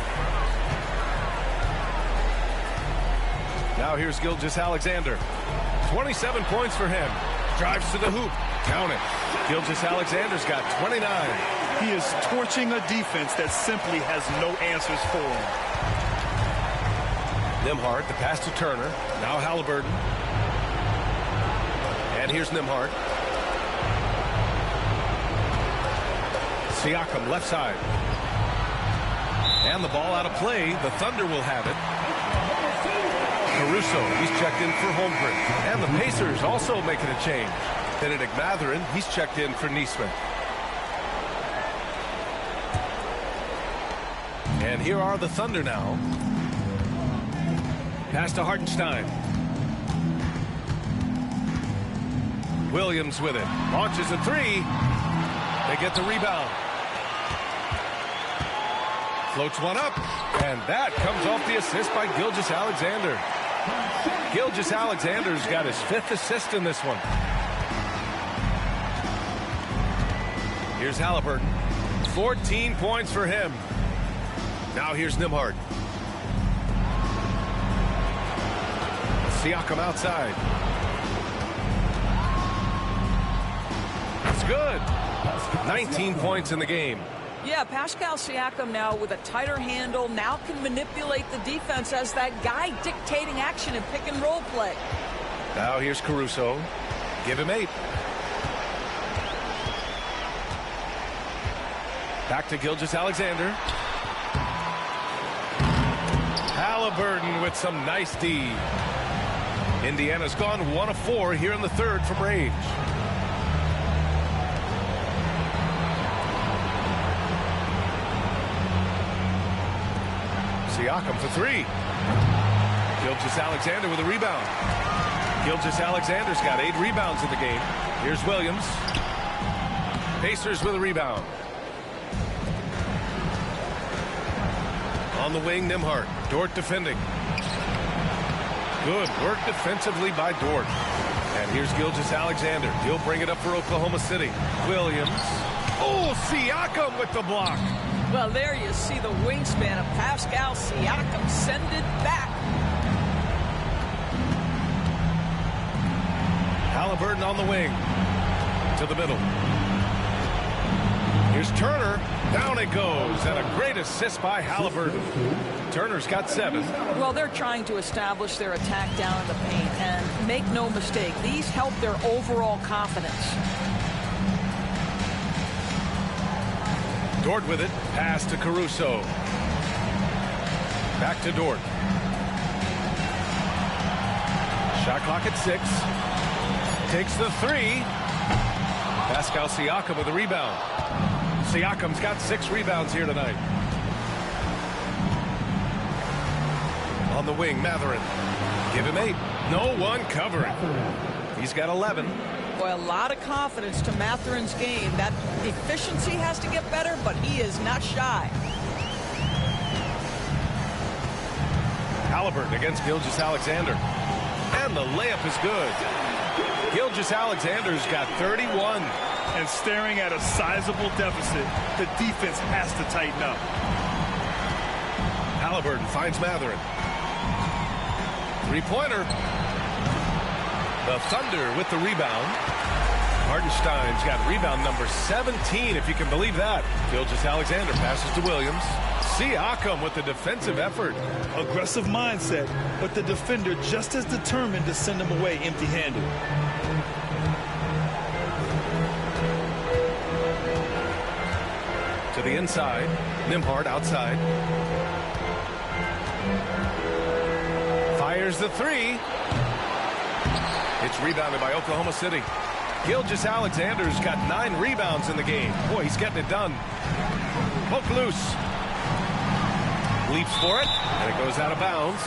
Now here's Gilgeous-Alexander. 27 points for him. Drives to the hoop. Count it. Gilgeous-Alexander's got 29. He is torching a defense that simply has no answers for him. Nembhard, the pass to Turner. Now Halliburton. And here's Nembhard. Siakam left side. And the ball out of play. The Thunder will have it. Caruso, he's checked in for Holmgren. And the Pacers also making a change. Benedict Mathurin, he's checked in for Nesmith. And here are the Thunder now. Pass to Hartenstein. Williams with it. Launches a 3. They get the rebound. Floats one up. And that comes off the assist by Gilgeous-Alexander. Gilgeous-Alexander's got his 5th assist in this one. Here's Halliburton. 14 points for him. Now here's Nembhard. Siakam outside. It's good. 19 points in the game. Yeah, Pascal Siakam now with a tighter handle, now can manipulate the defense as that guy dictating action in pick and roll play. Now here's Caruso. Give him 8. Back to Gilgeous-Alexander. Halliburton with some nice D. Indiana's gone 1 of 4 here in the third from range. Siakam for 3. Gilgeous-Alexander with a rebound. Gilgeous-Alexander's got 8 rebounds in the game. Here's Williams. Pacers with a rebound. On the wing, Nembhard. Dort defending. Good work defensively by Dort. And here's Gilgeous-Alexander. He'll bring it up for Oklahoma City. Williams. Oh, Siakam with the block. Well, there you see the wingspan of Pascal Siakam. Send it back. Halliburton on the wing. To the middle. Here's Turner. Down it goes. And a great assist by Halliburton. Turner's got 7. Well, they're trying to establish their attack down in the paint. And make no mistake, these help their overall confidence. Dort with it. Pass to Caruso. Back to Dort. Shot clock at 6. Takes the 3. Pascal Siakam with the rebound. Siakam's got 6 rebounds here tonight. On the wing, Mathurin. Give him 8. No one covering. He's got 11. Boy, a lot of confidence to Mathurin's game. That efficiency has to get better, but he is not shy. Halliburton against Gilgeous-Alexander. And the layup is good. Gilgeous-Alexander's got 31. And staring at a sizable deficit, the defense has to tighten up. Halliburton finds Mathurin. Three-pointer. The Thunder with the rebound. Hartenstein's got rebound number 17, if you can believe that. Gilgeous-Alexander passes to Williams. Siakam with the defensive effort. Aggressive mindset, but the defender just as determined to send him away empty-handed. To the inside. Nembhard outside. Fires the 3. It's rebounded by Oklahoma City. Gilgeous-Alexander's got 9 rebounds in the game. Boy, he's getting it done. Poke loose. Leaps for it, and it goes out of bounds.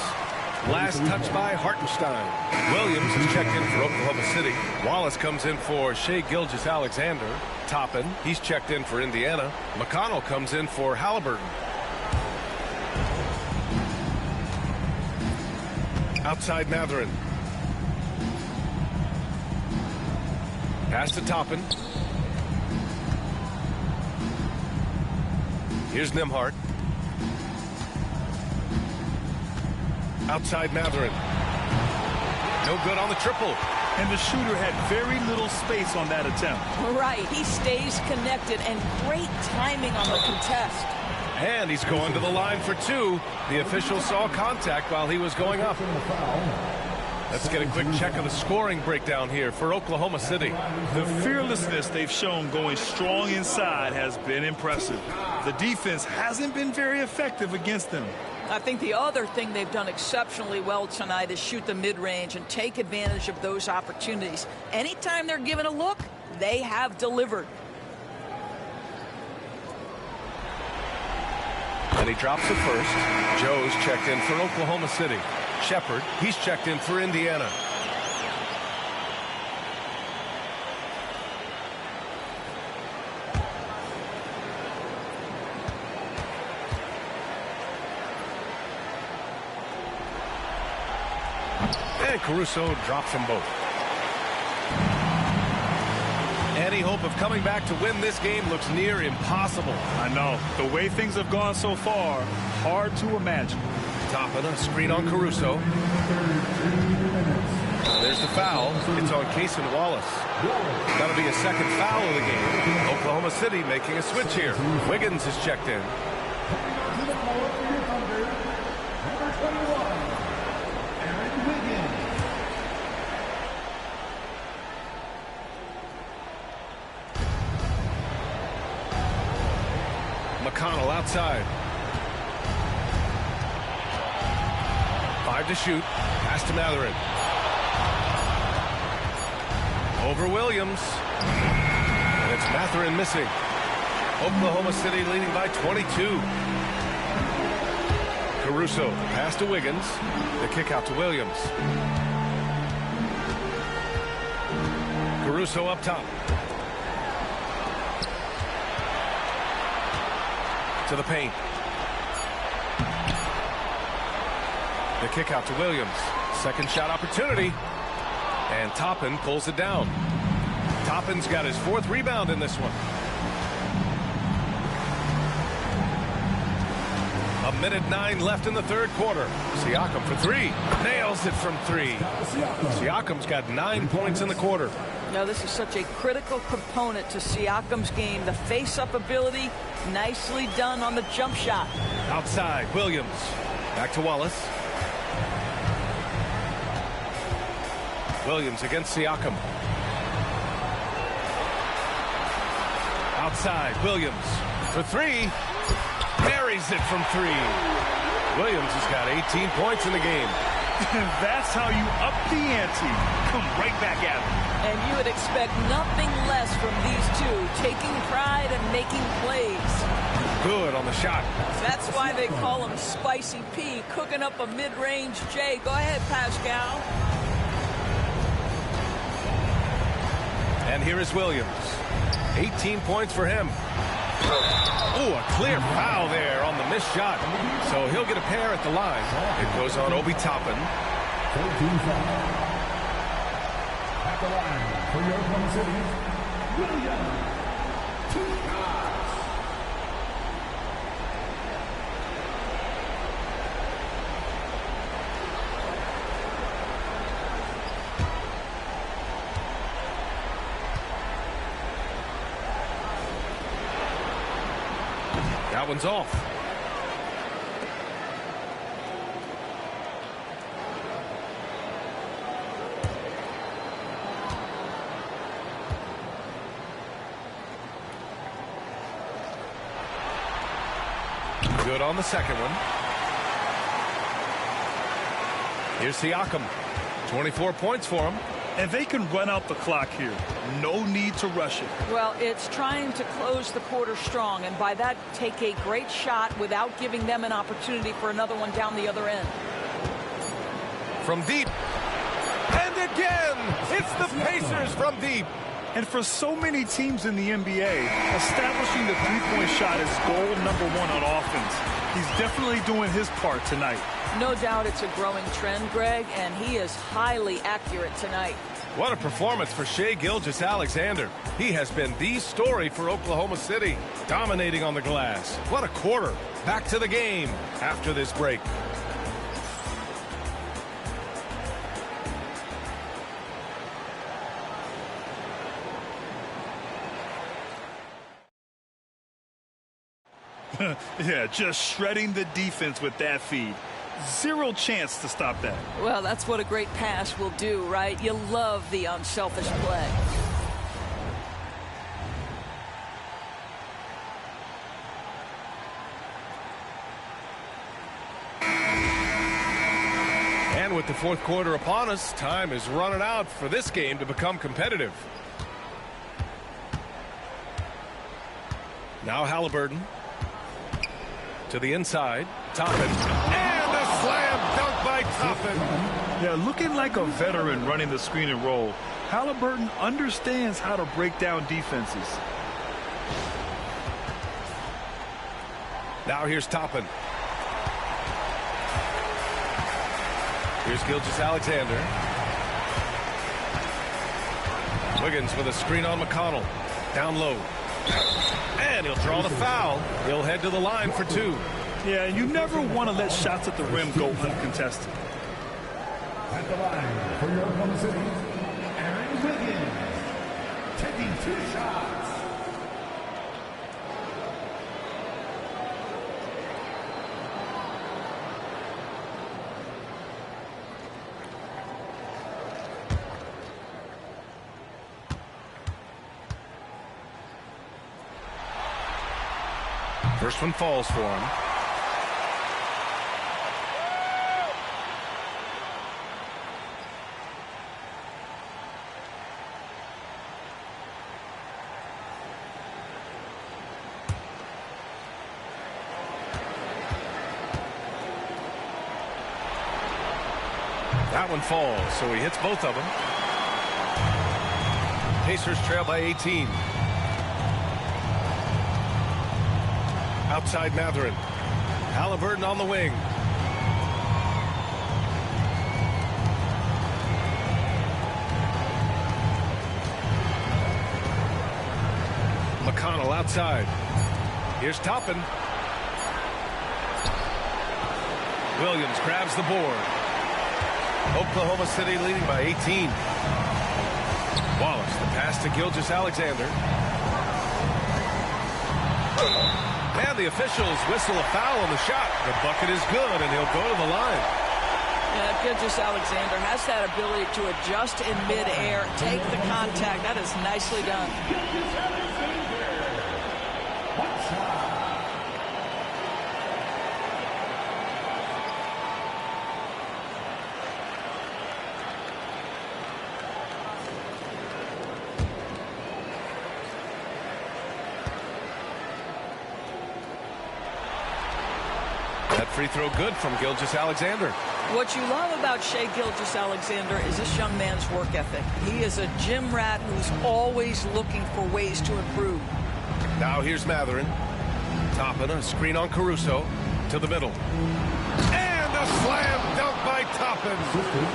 Last touch by Hartenstein. Williams is checked in for Oklahoma City. Wallace comes in for Shai Gilgeous-Alexander. Toppin, he's checked in for Indiana. McConnell comes in for Halliburton. Outside Mathurin. Pass to Toppin. Here's Nembhard. Outside Mathurin. No good on the triple. And the shooter had very little space on that attempt. Right, he stays connected and great timing on the contest. And he's going to the line for 2. The official saw contact while he was going up. Let's get a quick check of the scoring breakdown here for Oklahoma City. The fearlessness they've shown going strong inside has been impressive. The defense hasn't been very effective against them. I think the other thing they've done exceptionally well tonight is shoot the mid-range and take advantage of those opportunities. Anytime they're given a look, they have delivered. And he drops it first. Joe's checked in for Oklahoma City. Shepard, he's checked in for Indiana. And Caruso drops them both. Any hope of coming back to win this game looks near impossible. I know. The way things have gone so far, hard to imagine. Toppin, a screen on Caruso. There's the foul. It's on Cason Wallace. That'll be a second foul of the game. Oklahoma City making a switch here. Wiggins is checked in. McConnell outside. 5 to shoot. Pass to Mathurin. Over Williams. And it's Mathurin missing. Oklahoma City leading by 22. Caruso. Pass to Wiggins. The kick out to Williams. Caruso up top. To the paint. The kick out to Williams. Second shot opportunity. And Toppin pulls it down. Toppin's got his 4th rebound in this one. 1:09 left in the third quarter. Siakam for three. Nails it from three. Siakam's got 9 points in the quarter. Now, this is such a critical component to Siakam's game. The face-up ability, nicely done on the jump shot. Outside, Williams. Back to Wallace. Williams against Siakam. Outside, Williams for three. Buries it from three. Williams has got 18 points in the game. That's how you up the ante. Come right back at him. And you would expect nothing less from these two, taking pride and making plays. Good on the shot. That's why they call him Spicy P, cooking up a mid-range J. Go ahead, Pascal. And here is Williams. 18 points for him. Ooh, a clear foul there on the missed shot. So he'll get a pair at the line. It goes on Obi Toppin. 14 fouls. At the line for your Oklahoma City, Williams. 2 shots. That one's off. Good on the second one. Here's Siakam. 24 points for him. And they can run out the clock here. No need to rush it. Well, it's trying to close the quarter strong, and by that, take a great shot without giving them an opportunity for another one down the other end. From deep. And again, it's the Pacers from deep. And for so many teams in the NBA, establishing the three-point shot is goal number 1 on offense. He's definitely doing his part tonight. No doubt it's a growing trend, Greg, and he is highly accurate tonight. What a performance for Shai Gilgeous-Alexander. He has been the story for Oklahoma City, dominating on the glass. What a quarter. Back to the game after this break. Yeah, just shredding the defense with that feed. Zero chance to stop that. Well, that's what a great pass will do, right? You love the unselfish play. And with the fourth quarter upon us, time is running out for this game to become competitive. Now Halliburton. To the inside. Toppin. And a slam dunk by Toppin. Yeah, looking like a veteran running the screen and roll. Halliburton understands how to break down defenses. Now here's Toppin. Here's Gilgeous-Alexander. Wiggins with a screen on McConnell. Down low. And he'll draw the foul. He'll head to the line for 2. Yeah, you never want to let shots at the rim go uncontested. At the line for your Oklahoma City, Aaron Wiggins. Taking 2 shots. First one falls for him. That one falls, so he hits both of them. Pacers trail by 18. Outside Mathurin. Halliburton on the wing. McConnell outside. Here's Toppin. Williams grabs the board. Oklahoma City leading by 18. Wallace, the pass to Gilgeous-Alexander. And the officials whistle a foul on the shot. The bucket is good, and he'll go to the line. Yeah, Gilgeous-Alexander has that ability to adjust in midair, take the contact. That is nicely done. That free throw good from Gilgeous-Alexander. What you love about Shai Gilgeous-Alexander is this young man's work ethic. He is a gym rat who's always looking for ways to improve. Now here's Matherin. Toppin, a screen on Caruso. To the middle. And a slam dunk by Toppin.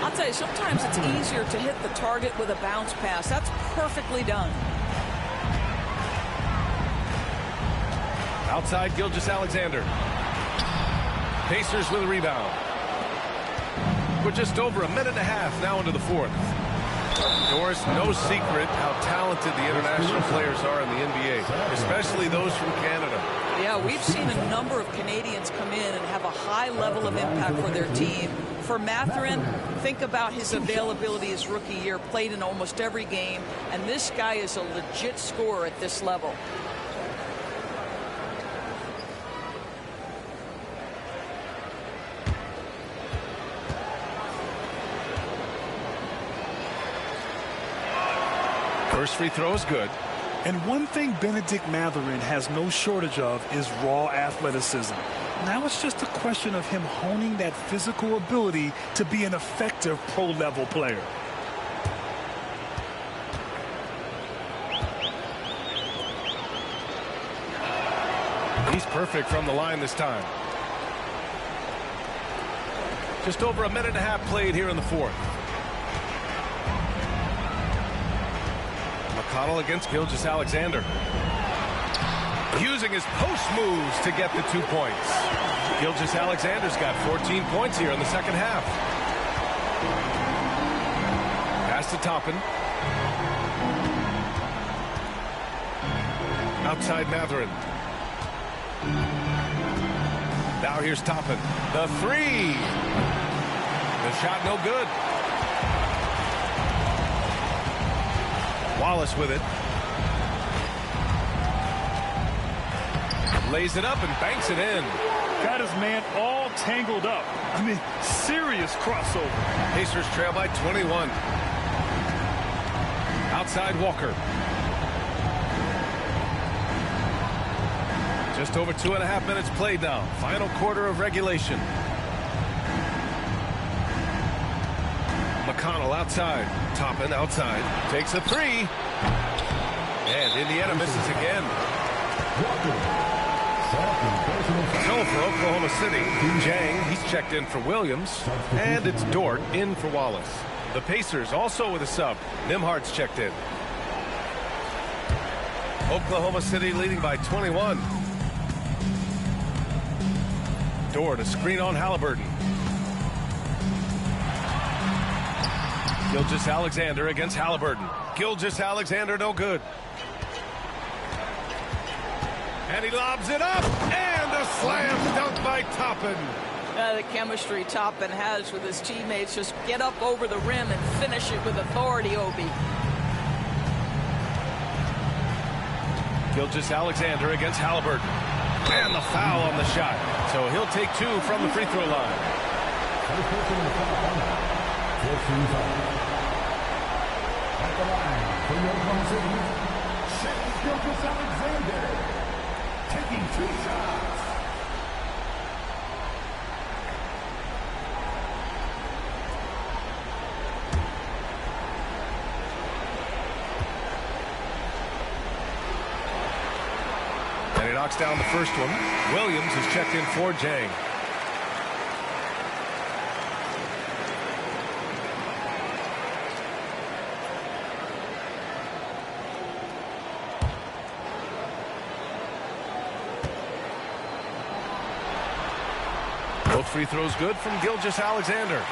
I'll tell you, sometimes it's easier to hit the target with a bounce pass. That's perfectly done. Outside Gilgeous-Alexander. Pacers with a rebound. We're just over a minute and a half now into the fourth. Doris, no secret how talented the international players are in the NBA, especially those from Canada. Yeah, we've seen a number of Canadians come in and have a high level of impact for their team. For Matherin, think about his availability his rookie year, played in almost every game, and this guy is a legit scorer at this level. First free throw is good. And one thing Benedict Matherin has no shortage of is raw athleticism. Now it's just a question of him honing that physical ability to be an effective pro-level player. He's perfect from the line this time. Just over a minute and a half played here in the fourth. McConnell against Gilgeous-Alexander. Using his post moves to get the 2 points. Gilgeous-Alexander's got 14 points here in the second half. Pass to Toppin. Outside Matherin. Now here's Toppin. The three. The shot no good. Wallace with it. Lays it up and banks it in. Got his man all tangled up. I mean, serious crossover. Pacers trail by 21. Outside Walker. Just over 2.5 minutes played now. Final quarter of regulation. McConnell outside. Toppin outside. Takes a three. And Indiana misses again. So for Oklahoma City, Jang, he's checked in for Williams. And it's Dort in for Wallace. The Pacers also with a sub. Nimhardt's checked in. Oklahoma City leading by 21. Dort, a screen on Halliburton. Gilgeous-Alexander against Halliburton. Gilgeous-Alexander no good. And he lobs it up. And a slam dunk by Toppin. The chemistry Toppin has with his teammates. Just get up over the rim and finish it with authority, Obi. Gilgeous-Alexander against Halliburton. And the foul on the shot. So he'll take two from the free throw line. At the line for your Oklahoma City, Shai Gilgeous-Alexander taking 2 shots. And he knocks down the first one. Williams is checked in for Jang. Both free throws good from Gilgeous-Alexander.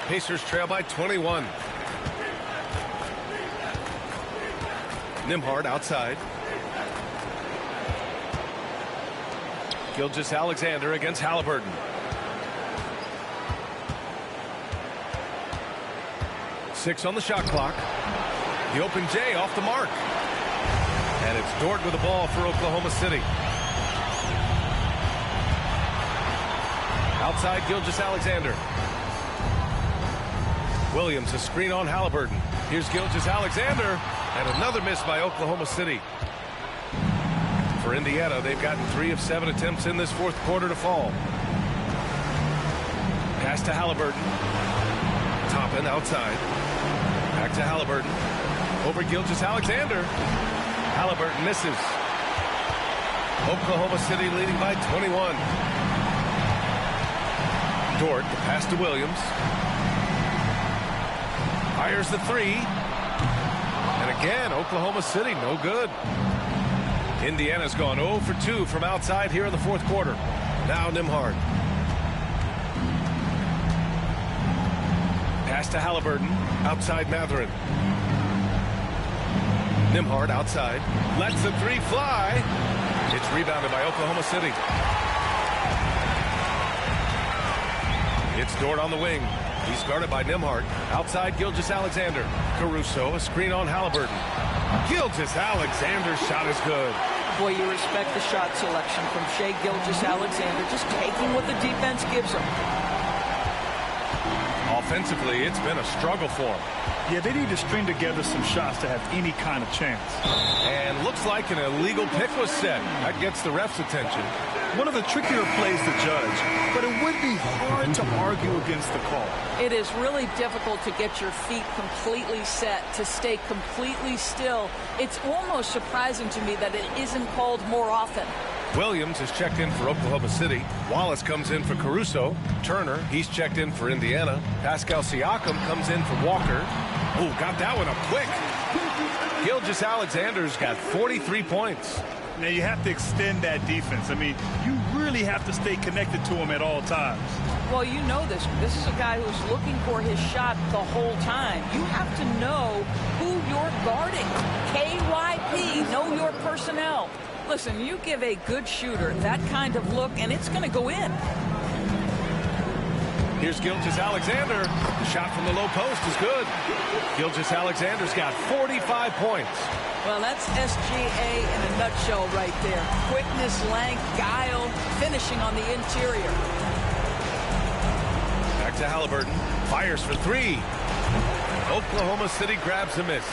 Pacers trail by 21. Nembhard outside. Gilgeous-Alexander against Halliburton. Six on the shot clock. The open J off the mark. And it's Dort with the ball for Oklahoma City. Outside Gilgeous-Alexander. Williams, a screen on Halliburton. Here's Gilgeous-Alexander, and another miss by Oklahoma City. For Indiana, they've gotten 3 of 7 attempts in this fourth quarter to fall. Pass to Halliburton. Toppin outside. Back to Halliburton. Over Gilgeous-Alexander. Halliburton misses. Oklahoma City leading by 21. Dort, the pass to Williams. Fires the three. And again, Oklahoma City, no good. Indiana's gone 0 for 2 from outside here in the fourth quarter. Now Nembhard. Pass to Halliburton. Outside Mathurin. Nembhard outside. Lets the three fly. It's rebounded by Oklahoma City. It's Dort on the wing. He's guarded by Nembhard. Outside Gilgeous-Alexander. Caruso, a screen on Halliburton. Gilgeous-Alexander's shot is good. Boy, you respect the shot selection from Shai Gilgeous-Alexander, just taking what the defense gives him. Offensively, it's been a struggle for him. Yeah, they need to string together some shots to have any kind of chance. And looks like an illegal pick was set. That gets the ref's attention. One of the trickier plays to judge, but it would be hard to argue against the call. It is really difficult to get your feet completely set, to stay completely still. It's almost surprising to me that it isn't called more often. Williams is checked in for Oklahoma City. Wallace comes in for Caruso. Turner, he's checked in for Indiana. Pascal Siakam comes in for Walker. Oh, got that one up quick. Gilgeous-Alexander's got 43 points. Now, you have to extend that defense. I mean, you really have to stay connected to him at all times. Well, you know this. This is a guy who's looking for his shot the whole time. You have to know who you're guarding. KYP, know your personnel. Listen, you give a good shooter that kind of look, and it's going to go in. Here's Gilgeous-Alexander. The shot from the low post is good. Gilgeous-Alexander's got 45 points. Well, that's SGA in a nutshell right there. Quickness, length, guile, finishing on the interior. Back to Halliburton. Fires for three. Oklahoma City grabs a miss.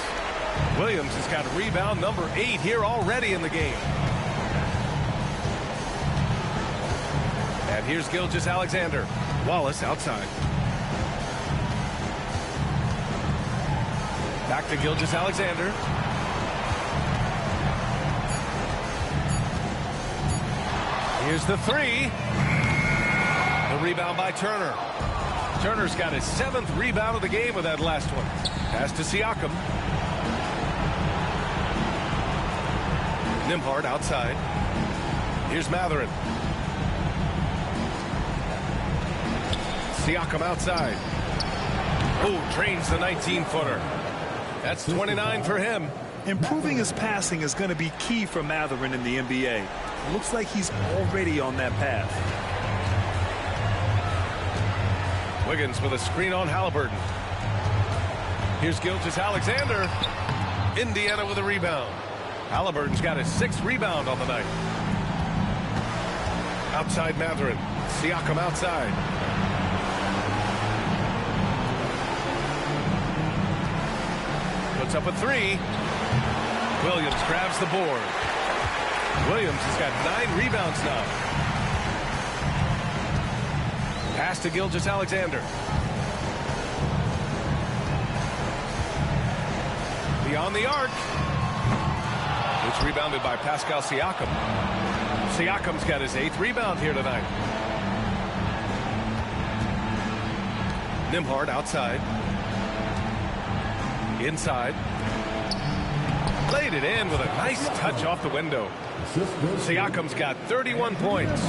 Williams has got rebound number 8 here already in the game. And here's Gilgeous-Alexander. Wallace outside. Back to Gilgeous-Alexander. Here's the three. The rebound by Turner. Turner's got his 7th rebound of the game with that last one. Pass to Siakam. Nembhard outside. Here's Mathurin. Siakam outside. Oh, drains the 19-footer. That's 29 for him. Improving his passing is going to be key for Mathurin in the NBA. Looks like he's already on that path. Wiggins with a screen on Halliburton. Here's Gilgeous-Alexander. Indiana with a rebound. Halliburton's got his 6th rebound on the night. Outside Mathurin. Siakam outside. Puts up a 3. Williams grabs the board. Williams has got 9 rebounds now. Pass to Gilgeous-Alexander. Beyond the arc. It's rebounded by Pascal Siakam. Siakam's got his 8th rebound here tonight. Nembhard outside. Inside. Laid it in with a nice touch off the window. Siakam's got 31 points.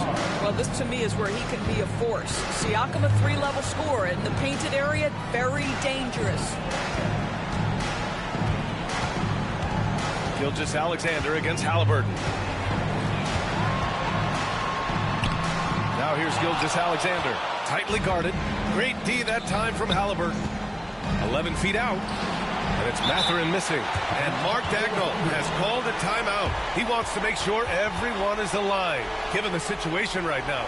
Well, this to me is where he can be a force. Siakam, a 3-level scorer in the painted area, very dangerous. Gilgeous-Alexander against Halliburton. Now here's Gilgeous-Alexander. Tightly guarded. Great D that time from Halliburton. 11 feet out. And it's Mathurin missing. And Mark Daigneault has called a timeout. He wants to make sure everyone is aligned, given the situation right now.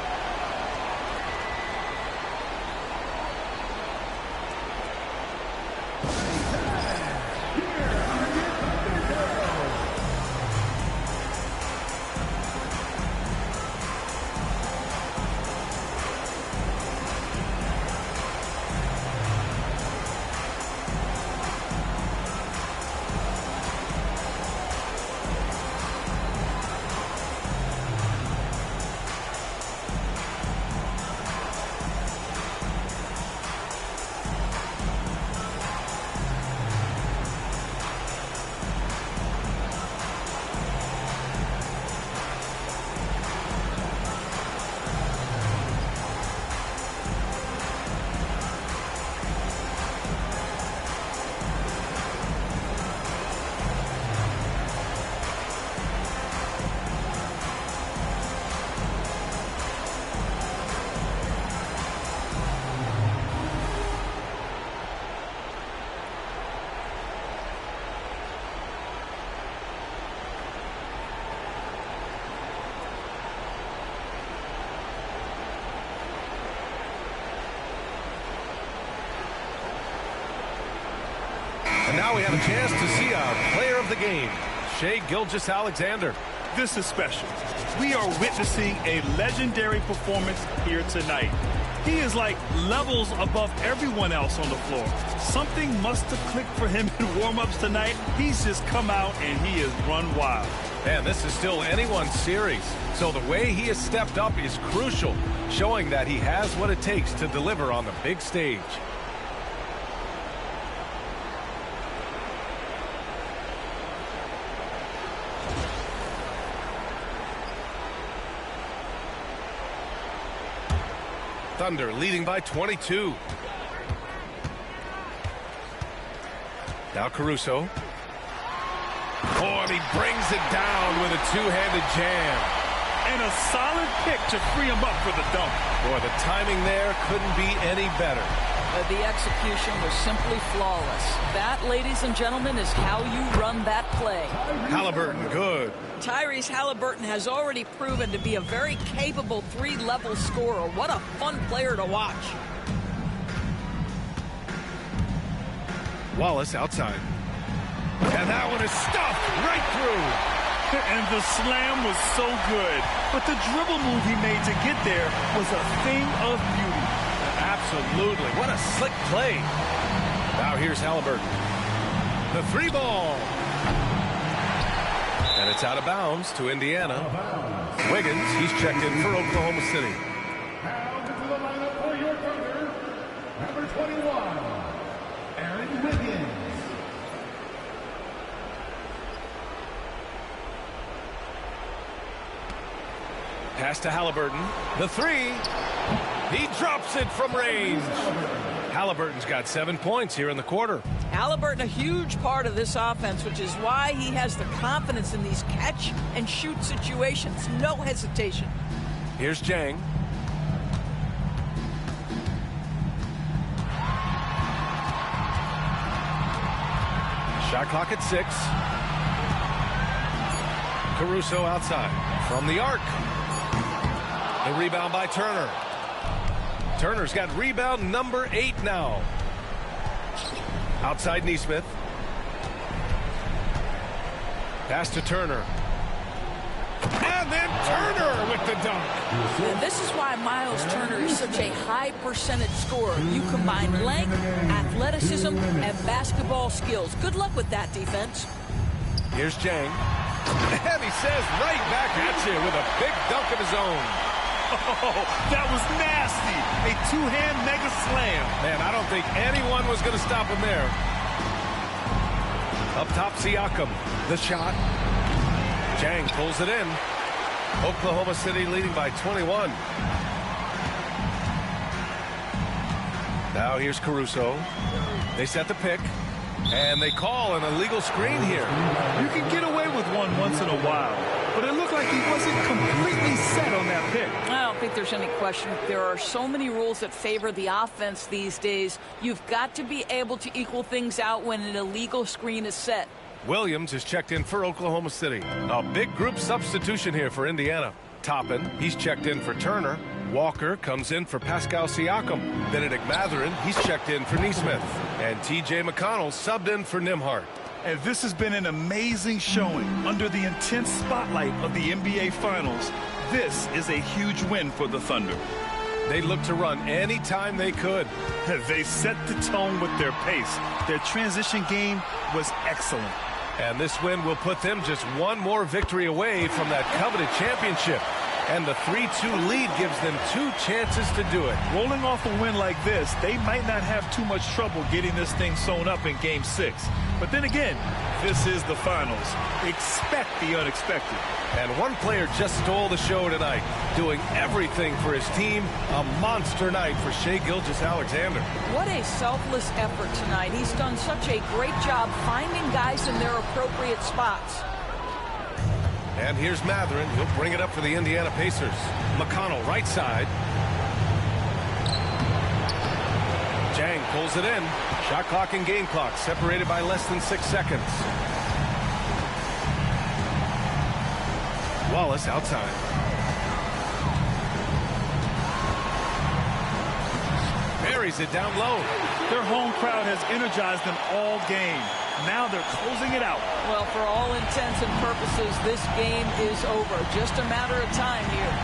And now we have a chance to see our player of the game, Shai Gilgeous-Alexander. This is special. We are witnessing a legendary performance here tonight. He is like levels above everyone else on the floor. Something must have clicked for him in warm-ups tonight. He's just come out and he has run wild. And this is still anyone's series, so the way he has stepped up is crucial, showing that he has what it takes to deliver on the big stage. Thunder leading by 22. Now Caruso. Oh, and he brings it down with a two-handed jam. And a solid pick to free him up for the dunk. Boy, the timing there couldn't be any better. The execution was simply flawless. That, ladies and gentlemen, is how you run that play. Halliburton, good. Tyrese Halliburton has already proven to be a very capable 3-level scorer. What a fun player to watch. Wallace outside. And that one is stuffed right through. And the slam was so good. But the dribble move he made to get there was a thing of beauty. Absolutely. What a slick play. Now here's Halliburton. The 3-ball. And it's out of bounds to Indiana. Wiggins, he's checked in for Oklahoma City. Now into the lineup for your Thunder, number 21, Aaron Wiggins. Pass to Halliburton. The 3. He drops it from range. Halliburton's got 7 points here in the quarter. Halliburton, a huge part of this offense, which is why he has the confidence in these catch-and-shoot situations. No hesitation. Here's Jang. Shot clock at 6. Caruso outside from the arc. The rebound by Turner. Turner's got rebound number 8 now. Outside Nesmith. Pass to Turner. And then Turner with the dunk. And this is why Miles Turner is such a high percentage scorer. You combine length, athleticism, and basketball skills. Good luck with that defense. Here's Jang. And he says right back at you with a big dunk of his own. Oh, that was nasty. A two-hand mega slam. Man, I don't think anyone was going to stop him there. Up top, Siakam. The shot. Jang pulls it in. Oklahoma City leading by 21. Now here's Caruso. They set the pick. And they call an illegal screen here. You can get away with one once in a while, but it looked like he wasn't completely set on that pick. I don't think there's any question. There are so many rules that favor the offense these days. You've got to be able to equal things out when an illegal screen is set. Williams is checked in for Oklahoma City. A big group substitution here for Indiana. Toppin, he's checked in for Turner. Walker comes in for Pascal Siakam. Benedict Mathurin, he's checked in for Nesmith. And T.J. McConnell subbed in for Nembhard. And this has been an amazing showing under the intense spotlight of the NBA Finals. This is a huge win for the Thunder. They looked to run anytime they could. They set the tone with their pace. Their transition game was excellent. And this win will put them just one more victory away from that coveted championship. And the 3-2 lead gives them 2 chances to do it. Rolling off a win like this, they might not have too much trouble getting this thing sewn up in Game 6. But then again, this is the finals. Expect the unexpected. And one player just stole the show tonight, doing everything for his team. A monster night for Shai Gilgeous-Alexander. What a selfless effort tonight. He's done such a great job finding guys in their appropriate spots. And here's Mathurin. He'll bring it up for the Indiana Pacers. McConnell, right side. Jang pulls it in. Shot clock and game clock separated by less than 6 seconds. Wallace outside. Buries it down low. Their home crowd has energized them all game. Now they're closing it out. Well, for all intents and purposes, this game is over. Just a matter of time here.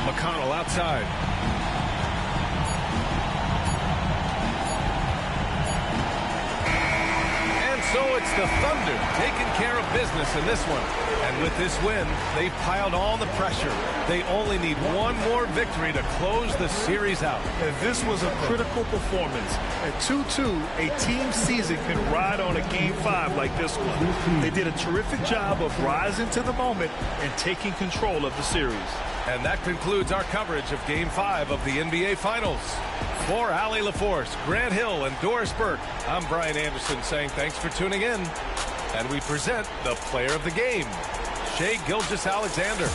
McConnell outside. And so it's the Thunder taking care of business in this one. And with this win, they've piled on the pressure. They only need one more victory to close the series out. And this was a critical performance. At 2-2, a team season can ride on a Game 5 like this one. They did a terrific job of rising to the moment and taking control of the series. And that concludes our coverage of Game 5 of the NBA Finals. For Allie LaForce, Grant Hill, and Doris Burke, I'm Brian Anderson saying thanks for tuning in. And we present the player of the game, Shai Gilgeous-Alexander.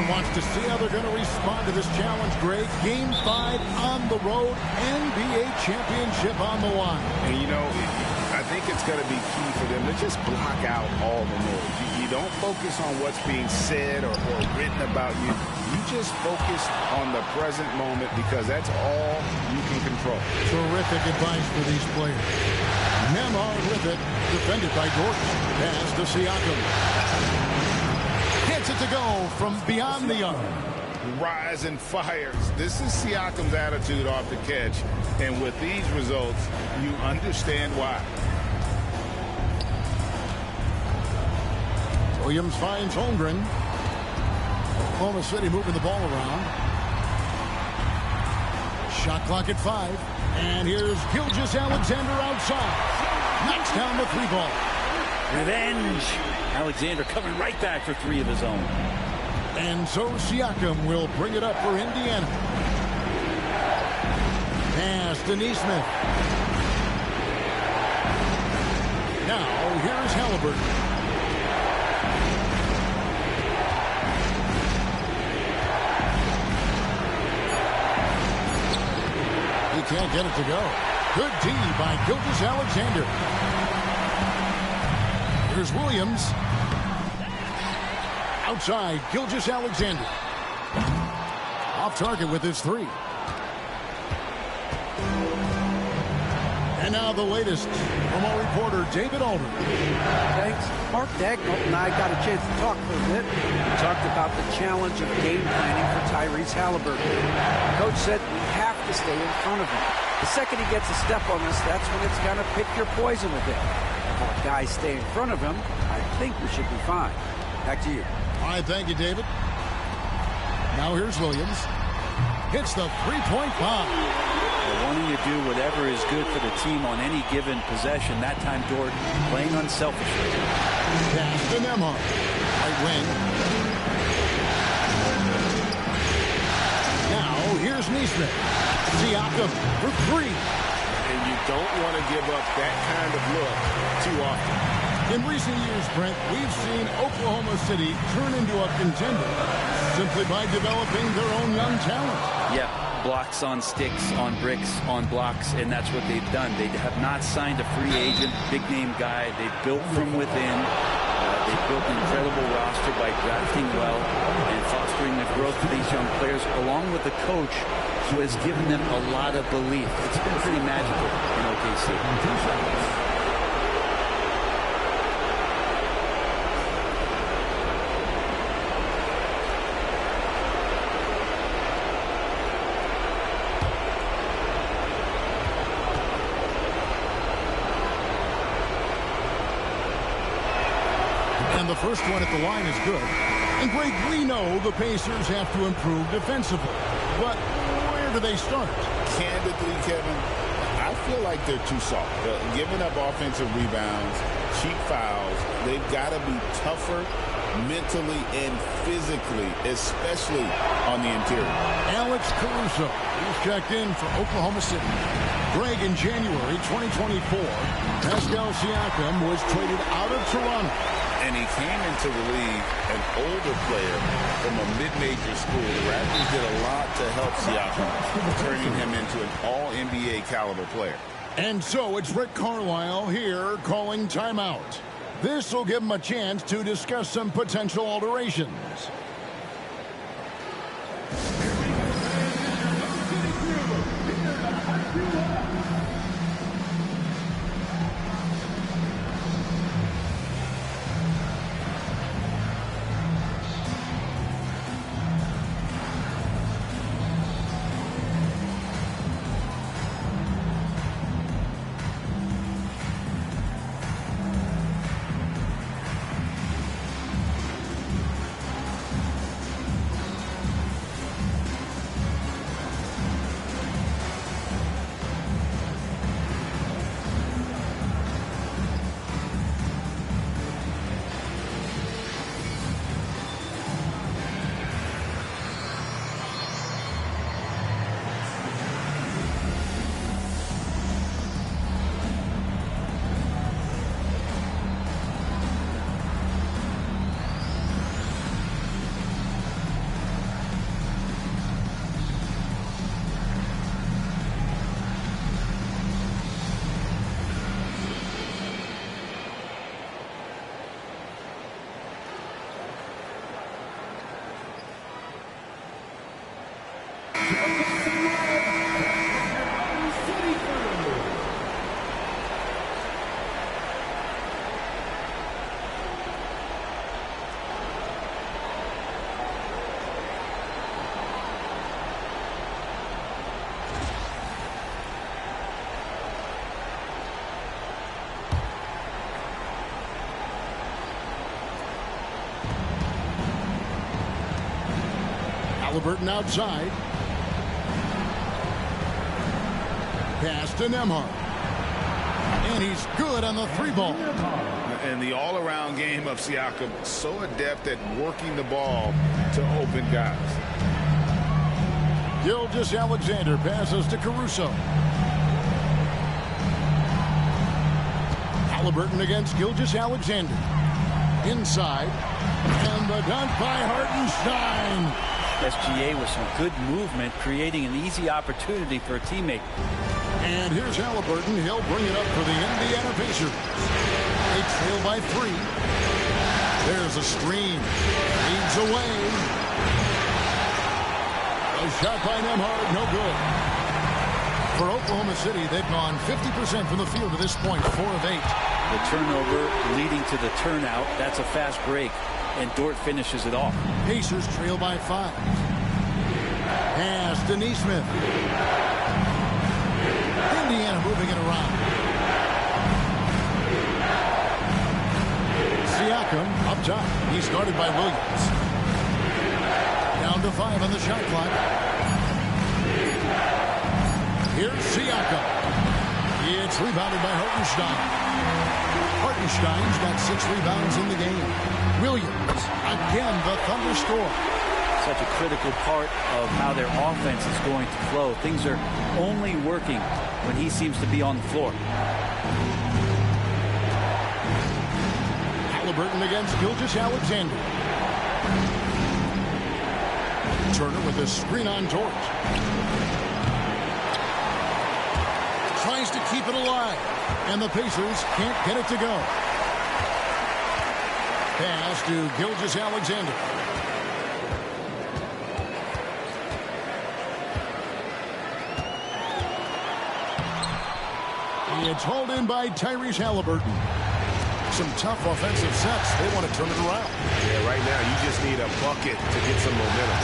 Everyone wants to see how they're going to respond to this challenge, Greg. Game 5 on the road, NBA championship on the line. And, you know, I think it's going to be key for them to just block out all the noise. You don't focus on what's being said or written about you. You just focus on the present moment because that's all you can control. Terrific advice for these players. Nembhard with it, defended by Dort. Pass to Siakam. Gets it to go from beyond the arc. Rise and fires. This is Siakam's attitude off the catch. And with these results, you understand why. Williams finds Holmgren. Oklahoma City moving the ball around. Shot clock at 5. And here's Gilgeous-Alexander outside. Knocks down the 3-ball. Revenge. Alexander coming right back for 3 of his own. And so Siakam will bring it up for Indiana. Pass to Neesmith. Now here's Halliburton. He can't get it to go. Good D by Gilgeous-Alexander. Here's Williams. Outside, Gilgeous-Alexander. Off target with his 3. And now the latest from our reporter, David Aldridge. Thanks. Mark Dagnall and I got a chance to talk for a bit. We talked about the challenge of game planning for Tyrese Halliburton. Coach said we have to stay in front of him. The second he gets a step on us, that's when it's going to pick your poison a bit. If our guys stay in front of him, I think we should be fine. Back to you. All right, thank you, David. Now here's Williams. Hits the three-point bomb. They're wanting to do whatever is good for the team on any given possession. That time, Dort playing unselfishly. Pass to Nembhard. Right wing. Now here's Neesmith. Siakam for 3. And you don't want to give up that kind of look too often. In recent years, Brent, we've seen Oklahoma City turn into a contender simply by developing their own young talent. Yeah, blocks on sticks, on bricks, on blocks, and that's what they've done. They have not signed a free agent, big-name guy. They've built from within. They've built an incredible roster by drafting well and fostering the growth of these young players, along with a coach who has given them a lot of belief. It's been pretty magical in OKC. And the first one at the line is good. And Greg, we know the Pacers have to improve defensively. But where do they start? Candidly, Kevin, I feel like they're too soft. Giving up offensive rebounds, cheap fouls, they've got to be tougher mentally and physically, especially on the interior. Alex Caruso, he's checked in for Oklahoma City. Greg, in January 2024, Pascal Siakam was traded out of Toronto. And he came into the league an older player from a mid-major school. The Raptors did a lot to help Siakam, turning him into an all-NBA caliber player. And so it's Rick Carlisle here calling timeout. This will give him a chance to discuss some potential alterations. Halliburton outside. Pass to Nembhard. And he's good on the three ball. And the all-around game of Siakam, so adept at working the ball to open guys. Gilgeous-Alexander passes to Caruso. Halliburton against Gilgeous-Alexander. Inside. And the dunk by Hartenstein. SGA with some good movement, creating an easy opportunity for a teammate. And here's Halliburton. He'll bring it up for the Indiana Pacers. They trail by 3. There's a screen. Leads away. A shot by Nembhard, no good. For Oklahoma City, they've gone 50% from the field to this point, 4 of 8. The turnover leading to the turnout. That's a fast break, and Dort finishes it off. Pacers trail by 5. Pass to Nesmith. Indiana moving it around. Siakam up top. He's guarded by Williams. Down to 5 on the shot clock. Here's Siakam. It's rebounded by Hartenstein. Hartenstein's got 6 rebounds in the game. Williams, again, the Thunder score. Such a critical part of how their offense is going to flow. Things are only working when he seems to be on the floor. Halliburton against Gilgeous-Alexander. Turner with a screen on Dort. Tries to keep it alive. And the Pacers can't get it to go. Pass to Gilgeous-Alexander. It's hauled in by Tyrese Halliburton. Some tough offensive sets. They want to turn it around. Yeah, right now you just need a bucket to get some momentum.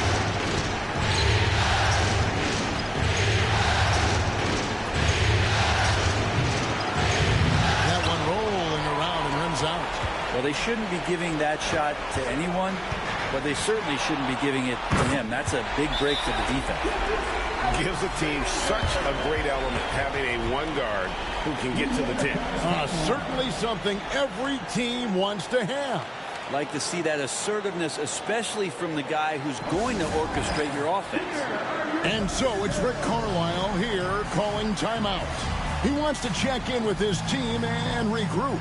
That one rolling around and rims out. Well, they shouldn't be giving that shot to anyone, but they certainly shouldn't be giving it to him. That's a big break for the defense. Gives the team such a great element having a one guard who can get to the tip. Certainly something every team wants to have. Like to see that assertiveness, especially from the guy who's going to orchestrate your offense. And so it's Rick Carlisle here calling timeout. He wants to check in with his team and regroup.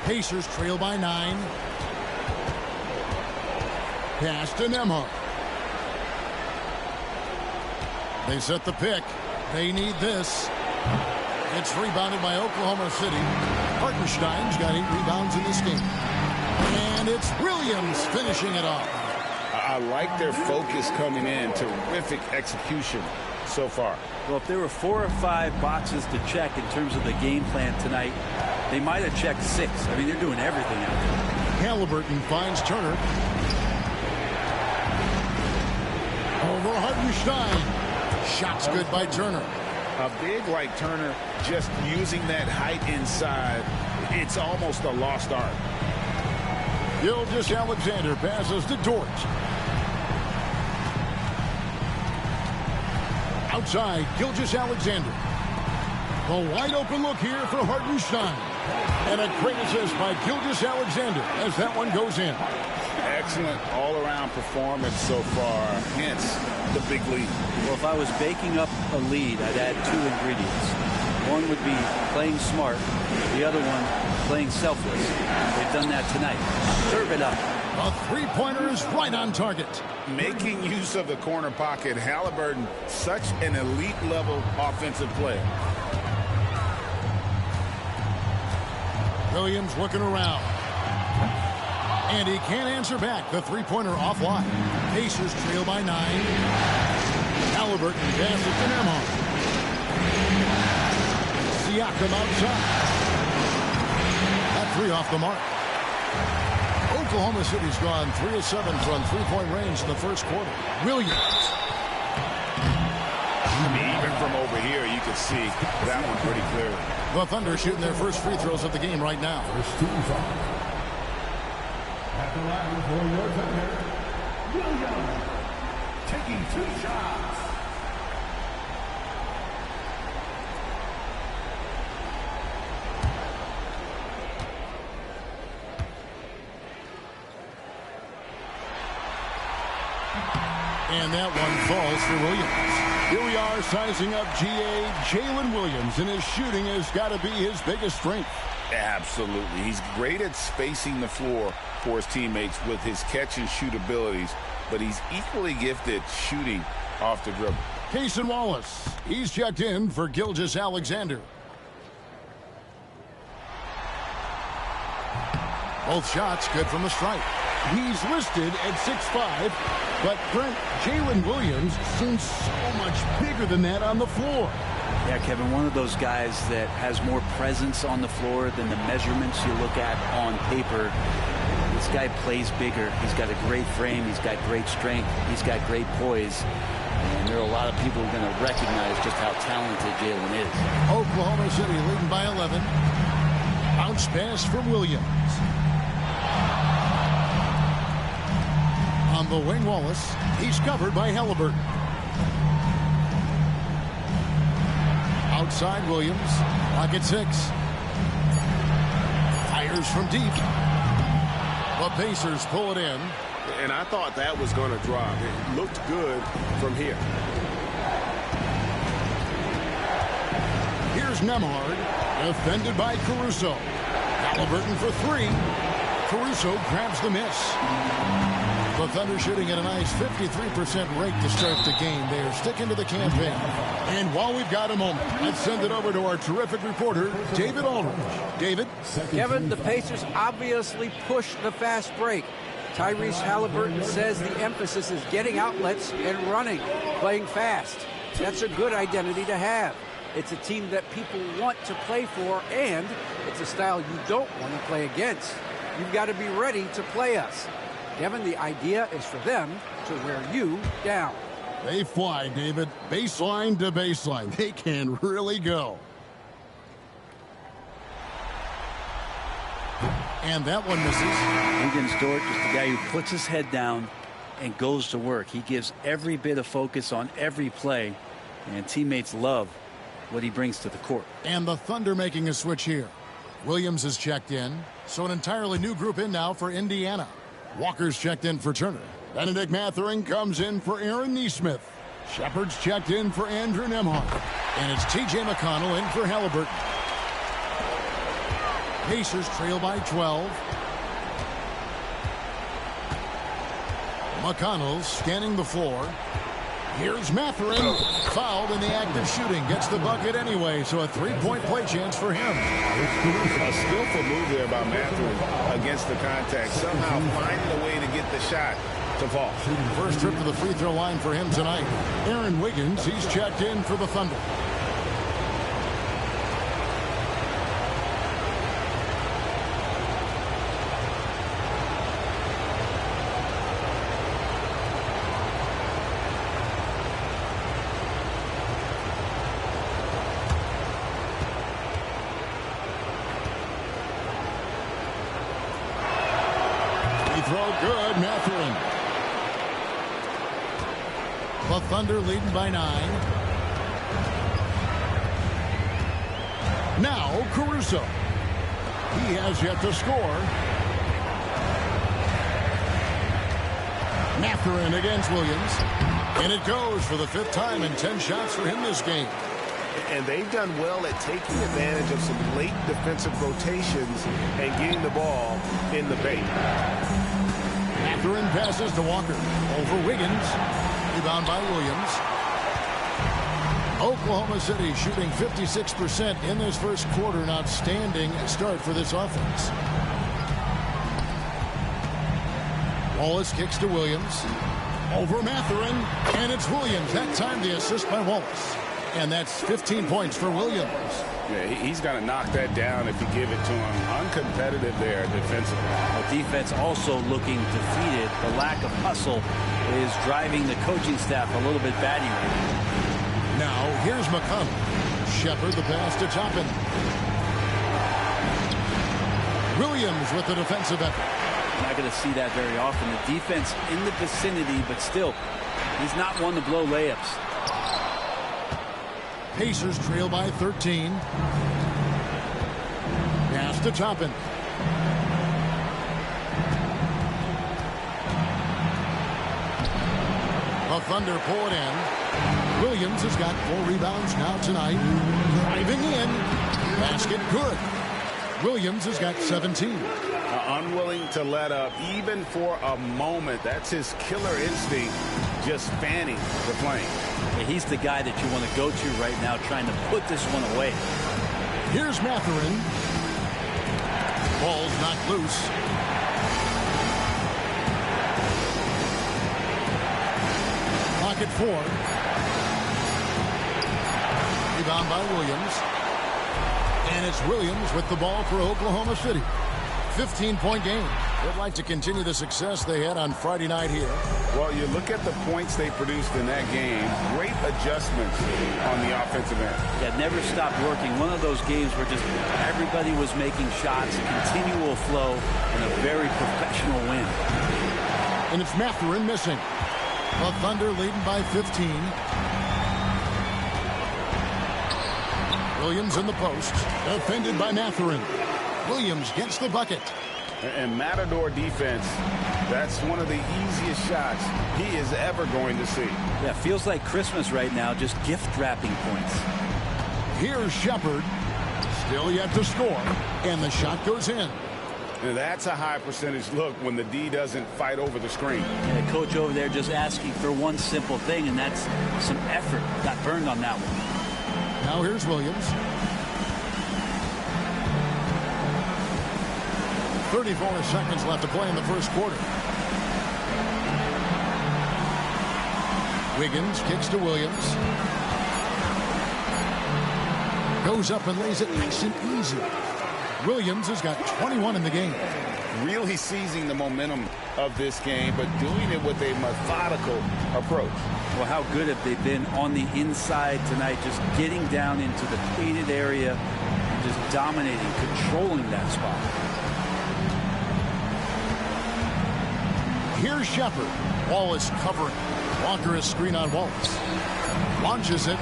Pacers trail by 9. Pass to Nembhard. They set the pick. They need this. It's rebounded by Oklahoma City. Hartenstein's got 8 rebounds in this game. And it's Williams finishing it off. I like their focus coming in. Terrific execution so far. Well, if there were 4 or 5 boxes to check in terms of the game plan tonight, they might have checked 6. I mean, they're doing everything out there. Halliburton finds Turner. Over Hartenstein. Shot's good by Turner. A big like Turner just using that height inside, it's almost a lost art. Gilgeous-Alexander passes to Dort. Outside, Gilgeous-Alexander. The wide open look here for Hartenstein. And a great assist by Gilgeous-Alexander as that one goes in. Excellent all-around performance so far, hence the big lead. Well, if I was baking up a lead, I'd add 2 ingredients. One would be playing smart, the other one playing selfless. They've done that tonight. Serve it up. A three-pointer is right on target. Making use of the corner pocket, Halliburton, such an elite-level offensive player. Williams looking around. And he can't answer back. The three-pointer offline. Pacers trail by 9. Halliburton passes to Nembhard. Siakam outside. That 3 off the mark. Oklahoma City's gone 3 of 7 from three-point range in the first quarter. Williams. Even from over here, you can see that one pretty clearly. The Thunder shooting their first free throws of the game right now. At the line for your Thunder, Williams taking 2 shots. And that one falls for Williams. Here we are sizing up GA Jalen Williams, and his shooting has got to be his biggest strength. Absolutely. He's great at spacing the floor for his teammates with his catch and shoot abilities, but he's equally gifted shooting off the dribble. Cason Wallace, he's checked in for Gilgeous-Alexander. Both shots good from the stripe. He's listed at 6'5", but Brent, Jalen Williams seems so much bigger than that on the floor. Yeah, Kevin, one of those guys that has more presence on the floor than the measurements you look at on paper. This guy plays bigger. He's got a great frame. He's got great strength. He's got great poise. And there are a lot of people who are going to recognize just how talented Jalen is. Oklahoma City leading by 11. Bounce pass from Williams. On the wing, Wallace. He's covered by Halliburton. Outside Williams. Clock at 6. Fires from deep. The Pacers pull it in. And I thought that was going to drop. It looked good from here. Here's Nembhard. Defended by Caruso. Halliburton for 3. Caruso grabs the miss. The Thunder shooting at a nice 53% rate to start the game. They're sticking to the campaign. And while we've got a moment, let's send it over to our terrific reporter, David Aldridge. David? Kevin, the Pacers obviously push the fast break. Tyrese Halliburton says the emphasis is getting outlets and running, playing fast. That's a good identity to have. It's a team that people want to play for, and it's a style you don't want to play against. You've got to be ready to play us. Kevin, the idea is for them to wear you down. They fly, David. Baseline to baseline. They can really go. And that one misses. Wiggins Dort is the guy who puts his head down and goes to work. He gives every bit of focus on every play, and teammates love what he brings to the court. And the Thunder making a switch here. Williams is checked in, so an entirely new group in now for Indiana. Walker's checked in for Turner. Benedict Mathurin comes in for Aaron Nesmith. Shepard's checked in for Andrew Nembhard. And it's T.J. McConnell in for Halliburton. Pacers trail by 12. McConnell scanning the floor. Here's Mathurin. Fouled in the act of shooting. Gets the bucket anyway, so a three-point play chance for him. A skillful move there by Mathurin against the contact. Somehow finding a way to get the shot to fall. First trip to the free throw line for him tonight. Aaron Wiggins, he's checked in for the Thunder. no good. Mathurin. The Thunder leading by 9. Now Caruso. He has yet to score. Mathurin against Williams. And it goes for the 5th time in 10 shots for him this game. And they've done well at taking advantage of some late defensive rotations and getting the ball in the paint. Mathurin passes to Walker. Over Wiggins. Rebound by Williams. Oklahoma City shooting 56% in this first quarter. An outstanding start for this offense. Wallace kicks to Williams. Over Mathurin. And it's Williams. That time the assist by Wallace. And that's 15 points for Williams. Yeah, he's going to knock that down if you give it to him. Uncompetitive there defensively. Well, defense also looking defeated. The lack of hustle is driving the coaching staff a little bit batty right now. Now, here's McConnell. Shepard the pass to Toppin. Williams with the defensive effort. You're not going to see that very often. The defense in the vicinity, but still, he's not one to blow layups. Pacers trail by 13. Pass to Toppin. The Thunder pull it in. Williams has got 4 rebounds now tonight. Driving in. Basket good. Williams has got 17. Unwilling to let up even for a moment. That's his killer instinct, just fanning the flame. Yeah, he's the guy that you want to go to right now, trying to put this one away. Here's Mathurin. Ball's knocked loose. Clock at 4. Rebound by Williams. And it's Williams with the ball for Oklahoma City. 15-point game. They'd like to continue the success they had on Friday night here. Well, you look at the points they produced in that game. Great adjustments on the offensive end. Yeah, never stopped working. One of those games where just everybody was making shots, continual flow, and a very professional win. And it's Mathurin missing. The Thunder leading by 15. Williams in the post. Defended by Mathurin. Williams gets the bucket. And Matador defense, that's one of the easiest shots he is ever going to see. Yeah, feels like Christmas right now, just gift wrapping points. Here's Shepard. Still yet to score. And the shot goes in. And that's a high percentage look when the D doesn't fight over the screen. Yeah, coach over there just asking for one simple thing, and that's some effort. Got burned on that one. Now here's Williams. 34 seconds left to play in the first quarter. Wiggins kicks to Williams. Goes up and lays it nice and easy. Williams has got 21 in the game. Really seizing the momentum of this game, but doing it with a methodical approach. Well, how good have they been on the inside tonight, just getting down into the painted area and just dominating, controlling that spot. Here's Shepard. Wallace covering. Walker is screen on Wallace. Launches it.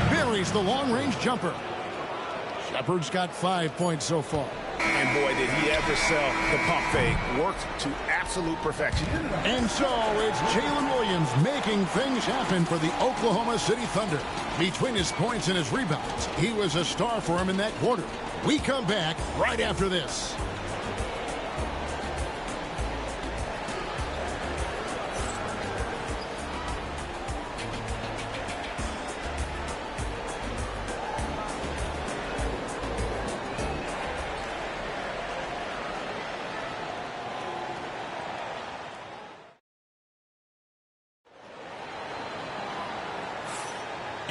Buries the long-range jumper. Shepard's got 5 points so far. And boy, did he ever sell the pump fake. Worked to absolute perfection. And so it's Jalen Williams making things happen for the Oklahoma City Thunder. Between his points and his rebounds, he was a star for him in that quarter. We come back right after this.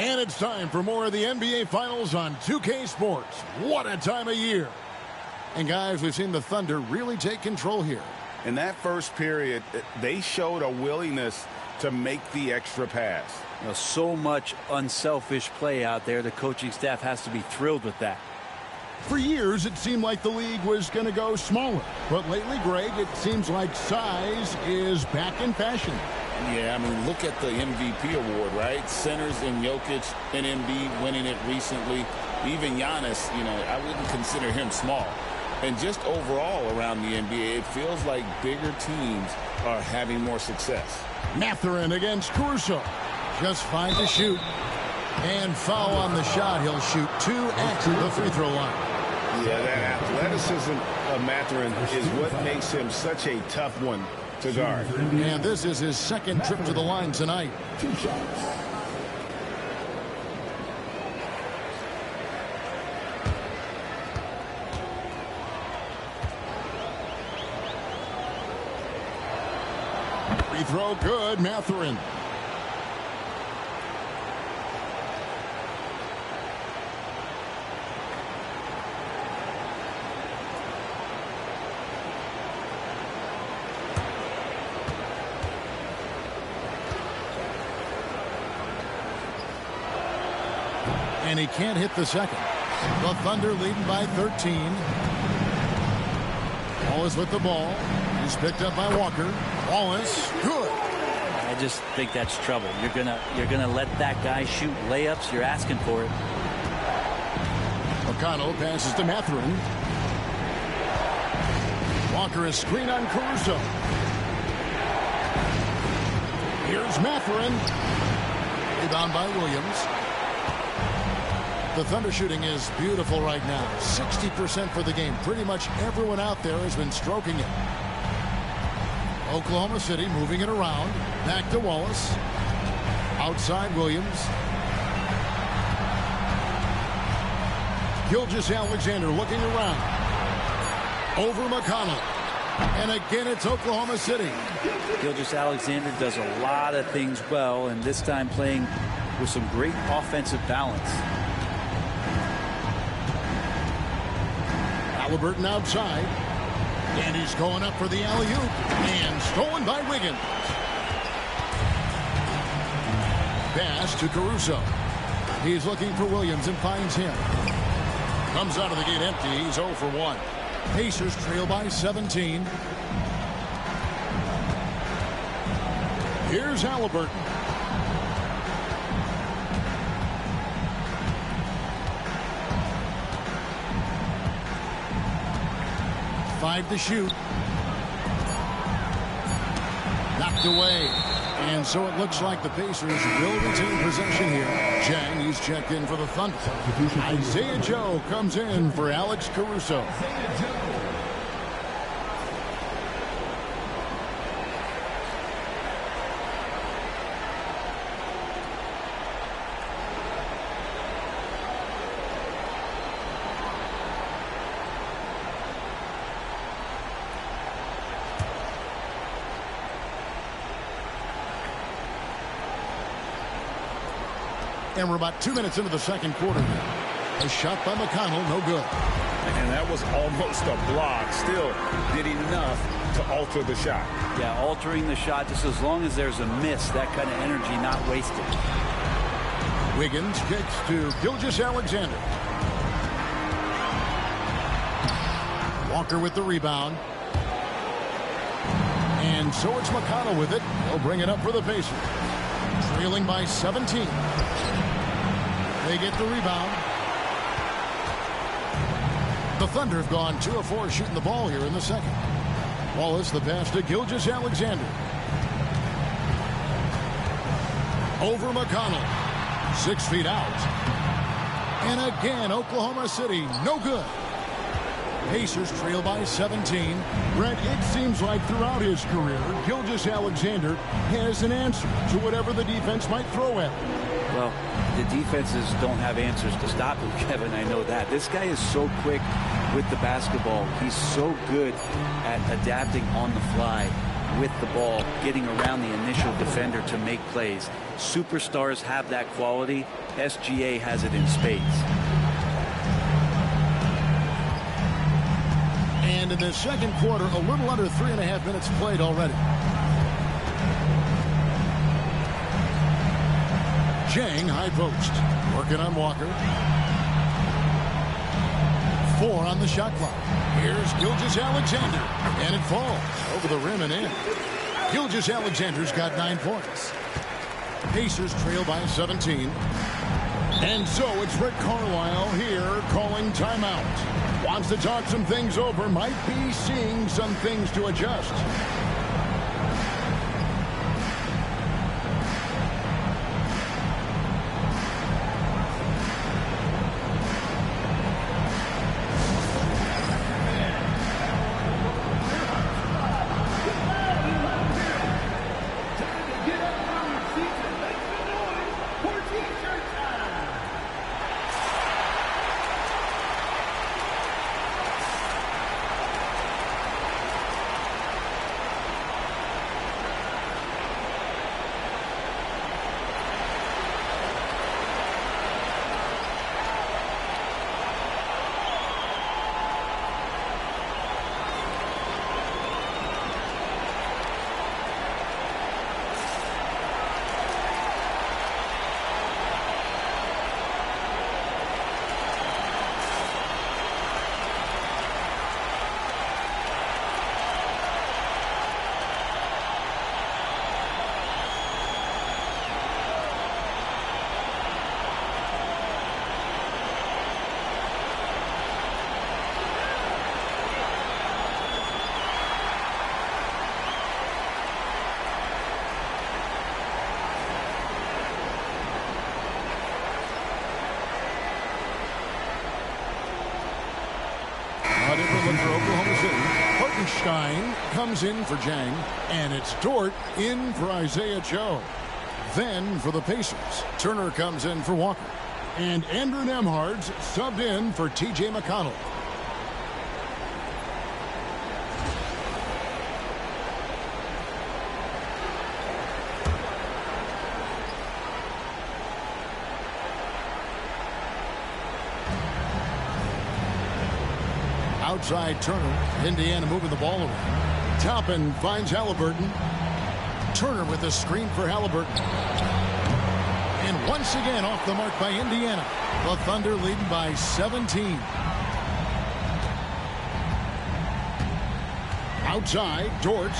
And it's time for more of the NBA Finals on 2K Sports. What a time of year. And guys, we've seen the Thunder really take control here. In that first period, they showed a willingness to make the extra pass. You know, so much unselfish play out there. The coaching staff has to be thrilled with that. For years, it seemed like the league was going to go smaller. But lately, Greg, it seems like size is back in fashion. Yeah, I mean, look at the MVP award, right? Centers and Jokic and Embiid winning it recently. Even Giannis, I wouldn't consider him small. And just overall around the NBA, it feels like bigger teams are having more success. Mathurin against Caruso. Just 5 to shoot. And foul on the shot. He'll shoot 2 at the free throw line. Yeah, that athleticism of Mathurin is what makes him such a tough one to guard. And this is his second trip to the line tonight. 2 shots. Free throw good, Mathurin. And he can't hit the second. The Thunder leading by 13. Wallace with the ball. He's picked up by Walker. Wallace, good. I just think that's trouble. You're gonna let that guy shoot layups. You're asking for it. McConnell passes to Mathurin. Walker is screen on Caruso. Here's Mathurin. Rebound by Williams. The Thunder shooting is beautiful right now. 60% for the game. Pretty much everyone out there has been stroking it. Oklahoma City moving it around. Back to Wallace. Outside Williams. Gilgeous-Alexander looking around. Over McConnell. And again, it's Oklahoma City. Gilgeous-Alexander does a lot of things well, and this time playing with some great offensive balance. Halliburton outside. And he's going up for the alley-oop. And stolen by Wiggins. Pass to Caruso. He's looking for Williams and finds him. Comes out of the gate empty. He's 0 for 1. Pacers trail by 17. Here's Halliburton. Five to shoot. Knocked away. And so it looks like the Pacers will retain possession here. Chang, he's checked in for the Thunder. Isaiah Joe comes in for Alex Caruso. And we're about 2 minutes into the second quarter now. A shot by McConnell, no good. And that was almost a block. Still did enough to alter the shot. Yeah, altering the shot, just as long as there's a miss, that kind of energy not wasted. Wiggins kicks to Gilgeous-Alexander. Walker with the rebound. And so it's McConnell with it. He'll bring it up for the Pacers. Trailing by 17. They get the rebound. The Thunder have gone 2 of 4 shooting the ball here in the second. Wallace, the pass to Gilgeous-Alexander. Over McConnell. 6 feet out. And again, Oklahoma City, no good. Pacers trail by 17. Brent, it seems like throughout his career, Gilgeous-Alexander has an answer to whatever the defense might throw at him. Well, the defenses don't have answers to stop him, Kevin. I know that. This guy is so quick with the basketball. He's so good at adapting on the fly with the ball, getting around the initial defender to make plays. Superstars have that quality. SGA has it in spades. And in the second quarter, a little under 3.5 minutes played already. Chang, high post. Working on Walker. 4 on the shot clock. Here's Gilgeous-Alexander, and it falls over the rim and in. Gilgeous-Alexander's got 9 points. Pacers trail by 17. And so it's Rick Carlisle here calling timeout. Wants to talk some things over, might be seeing some things to adjust. For Oklahoma City, Hartenstein comes in for Jang, and it's Dort in for Isaiah Joe. Then for the Pacers, Turner comes in for Walker, and Andrew Nembhard's subbed in for T.J. McConnell. Outside Turner, Indiana moving the ball around. Toppin finds Halliburton. Turner with a screen for Halliburton. And once again off the mark by Indiana. The Thunder leading by 17. Outside, Dort.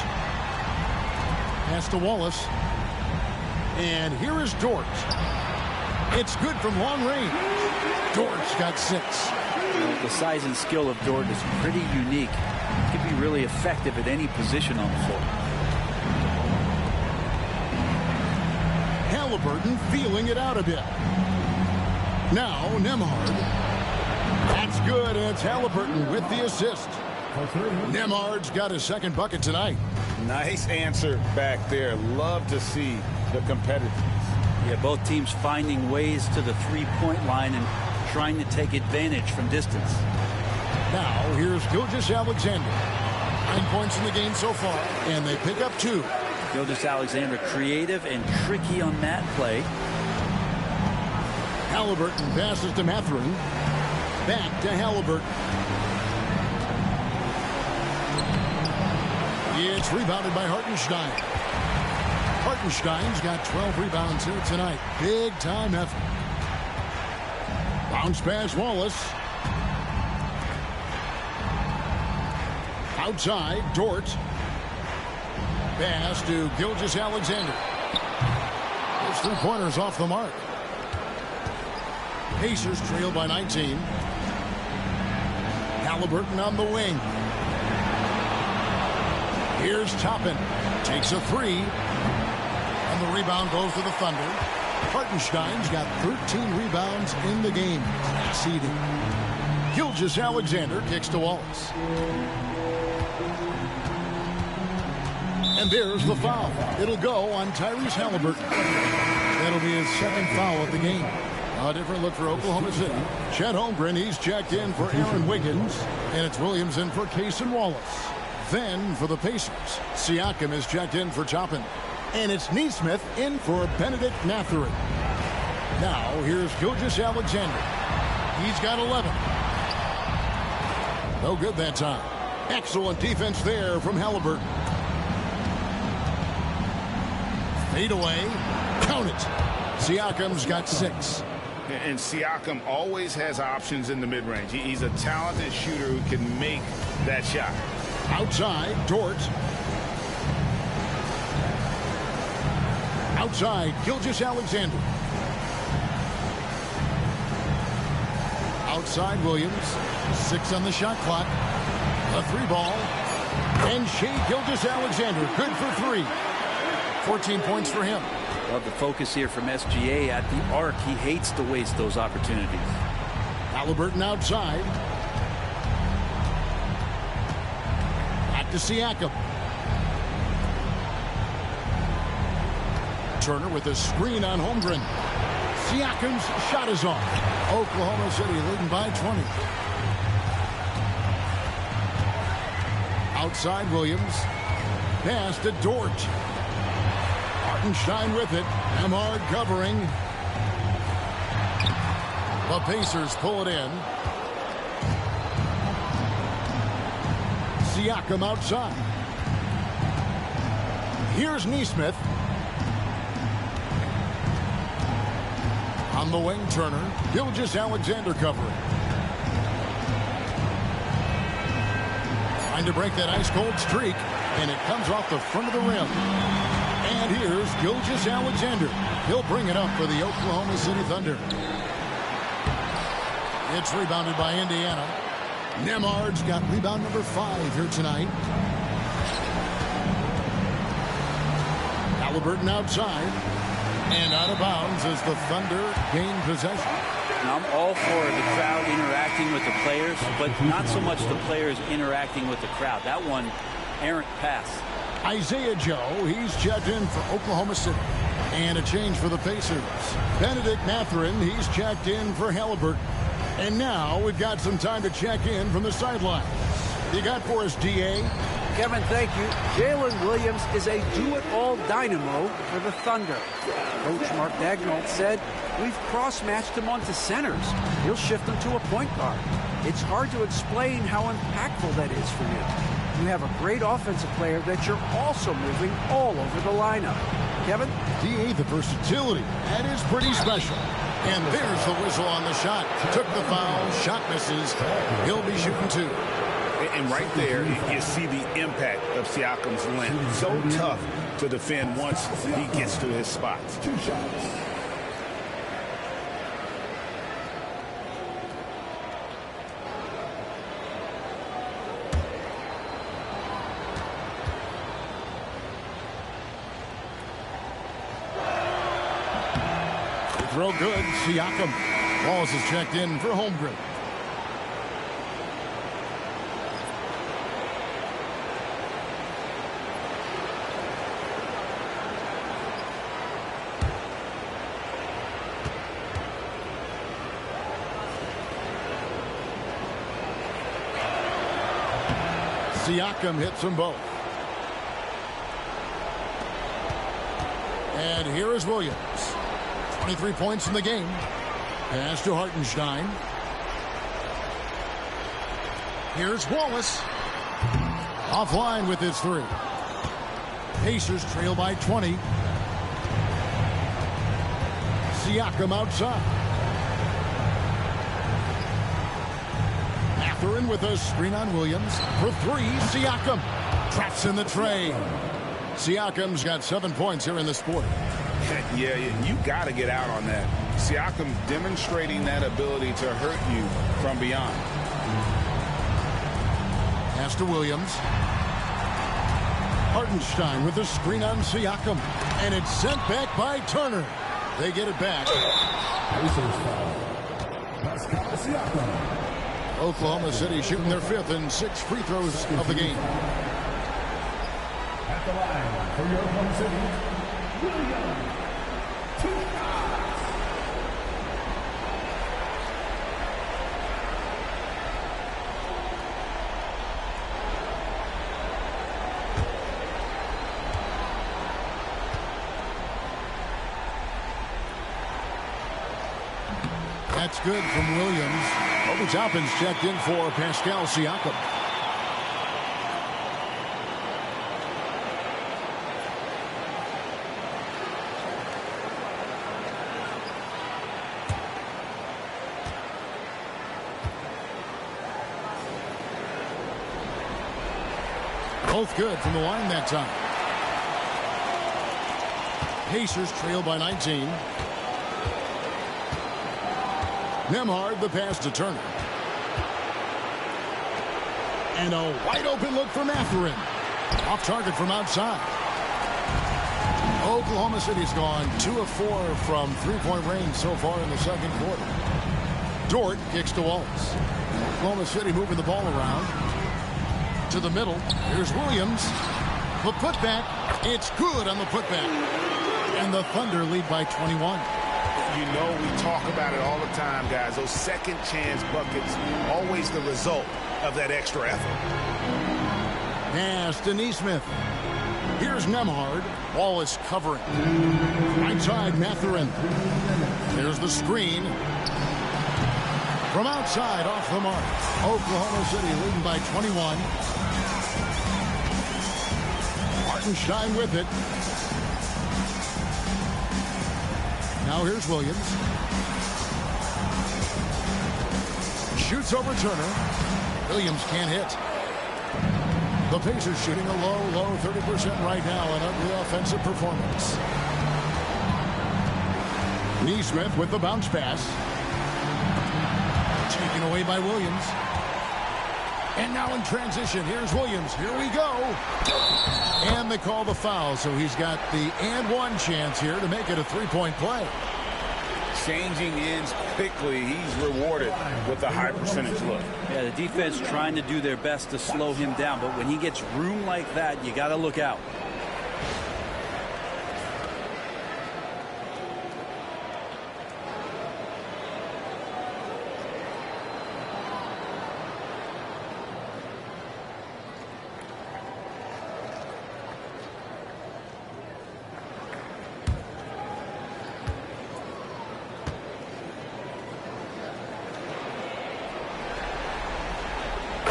Pass to Wallace. And here is Dort. It's good from long range. Dort's got 6. The size and skill of Dort is pretty unique. He can be really effective at any position on the floor. Halliburton feeling it out a bit. Now Nembhard. That's good, and it's Halliburton with the assist. Nembhard's got his second bucket tonight. Nice answer back there. Love to see the competitiveness. Yeah, both teams finding ways to the three-point line and trying to take advantage from distance. Now here's Gilgeous-Alexander. 9 points in the game so far, and they pick up 2. Gilgeous-Alexander creative and tricky on that play. Halliburton passes to Mathurin. Back to Halliburton. It's rebounded by Hartenstein. Hartenstein's got 12 rebounds here tonight. Big time effort. Bounce pass Wallace. Outside, Dort. Pass to Gilgeous-Alexander. Those 3-pointers off the mark. Pacers trail by 19. Halliburton on the wing. Here's Toppin. Takes a 3. And the rebound goes to the Thunder. Hartenstein's got 13 rebounds in the game. Exceeding. Gilgeous-Alexander kicks to Wallace. And there's the foul. It'll go on Tyrese Halliburton. That'll be his second foul of the game. A different look for Oklahoma City. Chet Holmgren, he's checked in for Aaron Wiggins. And it's Williams in for Cason Wallace. Then for the Pacers, Siakam is checked in for Toppin. And it's Neesmith in for Benedict Mathurin. Now here's Gilgeous-Alexander. He's got 11. No good that time. Excellent defense there from Halliburton. Fade away. Count it. Siakam's got 6. And Siakam always has options in the mid-range. He's a talented shooter who can make that shot. Outside, Dort. Outside, Gilgeous-Alexander. Outside, Williams. 6 on the shot clock. A 3-ball. And Shai Gilgeous-Alexander, good for 3. 14 points for him. Love the focus here from SGA at the arc. He hates to waste those opportunities. Halliburton outside. Back to Siakam. Turner with a screen on Holmgren. Siakam's shot is off. Oklahoma City leading by 20. Outside Williams. Pass to Dort. Hartenstein with it. Amard covering. The Pacers pull it in. Siakam outside. Here's Nesmith. On the wing, Turner. Gilgeous-Alexander covering. Trying to break that ice-cold streak, and it comes off the front of the rim. And here's Gilgeous-Alexander. He'll bring it up for the Oklahoma City Thunder. It's rebounded by Indiana. Nemard's got rebound number 5 here tonight. Halliburton outside. And out of bounds as the Thunder gain possession. Now, I'm all for the crowd interacting with the players, but not so much the players interacting with the crowd. That one, errant pass. Isaiah Joe, he's checked in for Oklahoma City. And a change for the Pacers. Benedict Mathurin, he's checked in for Halliburton. And now we've got some time to check in from the sidelines. You got for us, D.A.? Kevin, thank you. Jalen Williams is a do-it-all dynamo for the Thunder. Coach Mark Daigneault said, we've cross-matched him onto centers. He'll shift him to a point guard. It's hard to explain how impactful that is for you. You have a great offensive player that you're also moving all over the lineup. Kevin? D.A., the versatility. That is pretty special. And there's the whistle on the shot. Took the foul. Shot misses. He'll be shooting 2. And right there, you see the impact of Siakam's length. So tough to defend once he gets to his spots. 2 shots. Throw good. Siakam. Walls is checked in for Holmgren. Siakam hits them both. And here is Williams. 23 points in the game. Pass to Hartenstein. Here's Wallace. Offline with his 3. Pacers trail by 20. Siakam outside. Mathurin with a screen on Williams. For 3, Siakam. Traps in the tray. Siakam's got 7 points here in this quarter. Yeah, you got to get out on that. Siakam demonstrating that ability to hurt you from beyond. Pass to Williams. Hartenstein with a screen on Siakam. And it's sent back by Turner. They get it back. Oklahoma City shooting their 5th and 6th free throws of the game. At the line for your Oklahoma City, Williams. 2 shots. That's good from Williams. Obi Toppin's checked in for Pascal Siakam. Both good from the line that time. Pacers trail by 19. Nembhard, the pass to Turner. And a wide open look for Mathurin. Off target from outside. Oklahoma City's gone 2 of 4 from three-point range so far in the second quarter. Dort kicks to Wallace. Oklahoma City moving the ball around. To the middle. Here's Williams. The putback. It's good on the putback. And the Thunder lead by 21. You know we talk about it all the time, guys. Those second chance buckets, always the result of that extra effort. Pass to Nesmith. Here's Nembhard. Wallace covering. Right side, Mathurin. There's the screen. From outside, off the mark. Oklahoma City leading by 21. Hartenstein with it. Now here's Williams. Shoots over Turner. Williams can't hit. The Pacers shooting a low 30% right now, an ugly offensive performance. Nesmith with the bounce pass. Taken away by Williams. And now in transition, here's Williams. Here we go. And they call the foul, so he's got the and one chance here to make it a three-point play. Changing ends quickly. He's rewarded with a high percentage look. Yeah, the defense trying to do their best to slow him down, but when he gets room like that, you got to look out.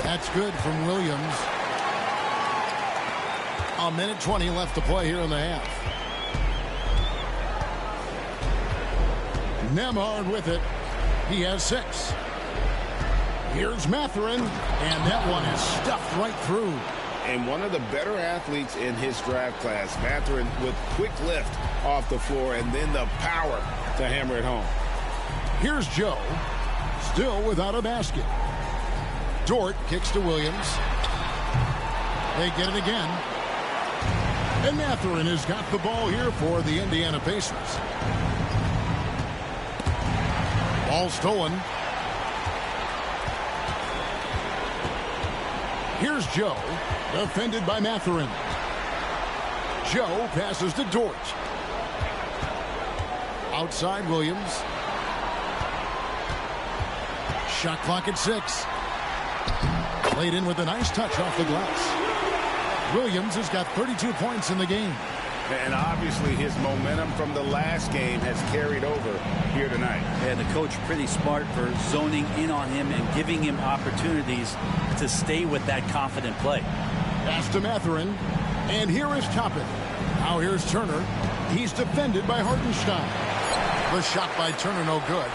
That's good from Williams. A minute 20 left to play here in the half. Nembhard with it. He has 6. Here's Mathurin, and that one is stuffed right through. And one of the better athletes in his draft class, Mathurin, with quick lift off the floor and then the power to hammer it home. Here's Joe, still without a basket. Dort kicks to Williams. They get it again. And Mathurin has got the ball here for the Indiana Pacers. Ball stolen. Here's Joe, defended by Mathurin. Joe passes to Dort. Outside Williams. Shot clock at 6. Played in with a nice touch off the glass. Williams has got 32 points in the game. And obviously his momentum from the last game has carried over here tonight. And the coach pretty smart for zoning in on him and giving him opportunities to stay with that confident play. Pass to Mathurin. And here is Toppin. Now here's Turner. He's defended by Hartenstein. The shot by Turner no good.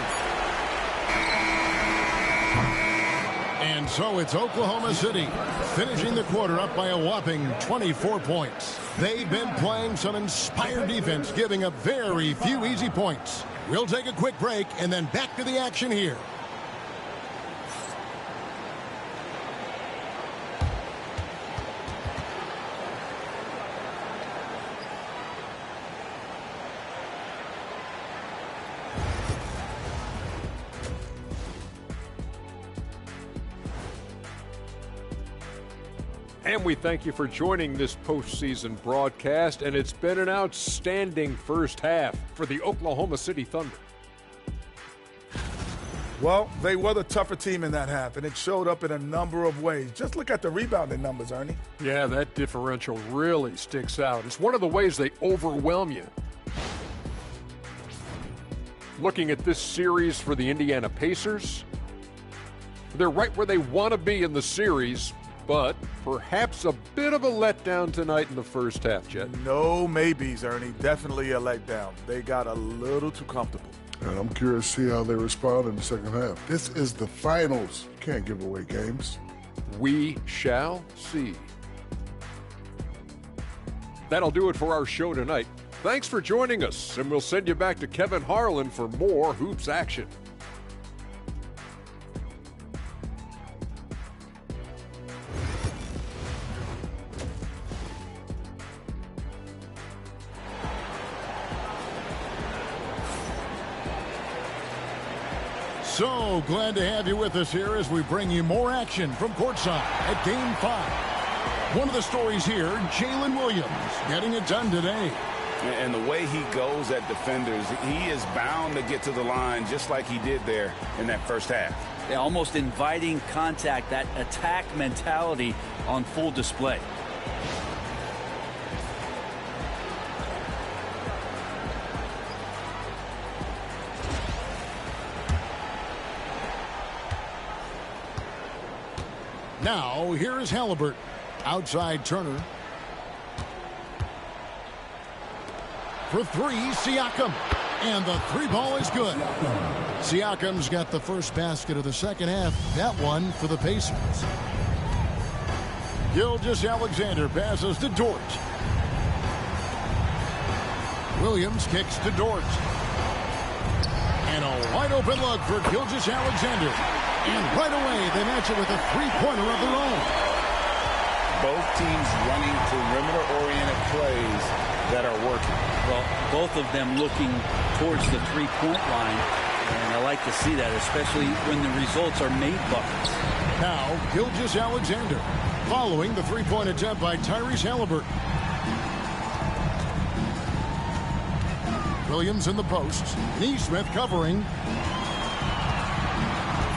And so it's Oklahoma City finishing the quarter up by a whopping 24 points. They've been playing some inspired defense, giving up very few easy points. We'll take a quick break and then back to the action here. And we thank you for joining this postseason broadcast, and it's been an outstanding first half for the Oklahoma City Thunder. Well, they were the tougher team in that half, and it showed up in a number of ways. Just look at the rebounding numbers, Ernie. Yeah, that differential really sticks out. It's one of the ways they overwhelm you. Looking at this series for the Indiana Pacers, they're right where they want to be in the series, but perhaps a bit of a letdown tonight in the first half, Jet. No maybes, Ernie. Definitely a letdown. They got a little too comfortable. And I'm curious to see how they respond in the second half. This is the finals. Can't give away games. We shall see. That'll do it for our show tonight. Thanks for joining us, and we'll send you back to Kevin Harlan for more hoops action. So glad to have you with us here as we bring you more action from courtside at Game 5. One of the stories here, Jalen Williams getting it done today. And the way he goes at defenders, he is bound to get to the line just like he did there in that first half. Yeah, almost inviting contact, that attack mentality on full display. Now, here is Halliburton. Outside Turner. For three, Siakam. And the three ball is good. Siakam's got the first basket of the second half. That one for the Pacers. Gilgeous-Alexander passes to Dort. Williams kicks to Dort. And a wide open look for Gilgeous-Alexander. And right away, they match it with a three-pointer of their own. Both teams running perimeter-oriented plays that are working. Well, both of them looking towards the three-point line. And I like to see that, especially when the results are made buckets. Now, Gilgeous-Alexander following the three-point attempt by Tyrese Halliburton. Williams in the post. Neesmith covering.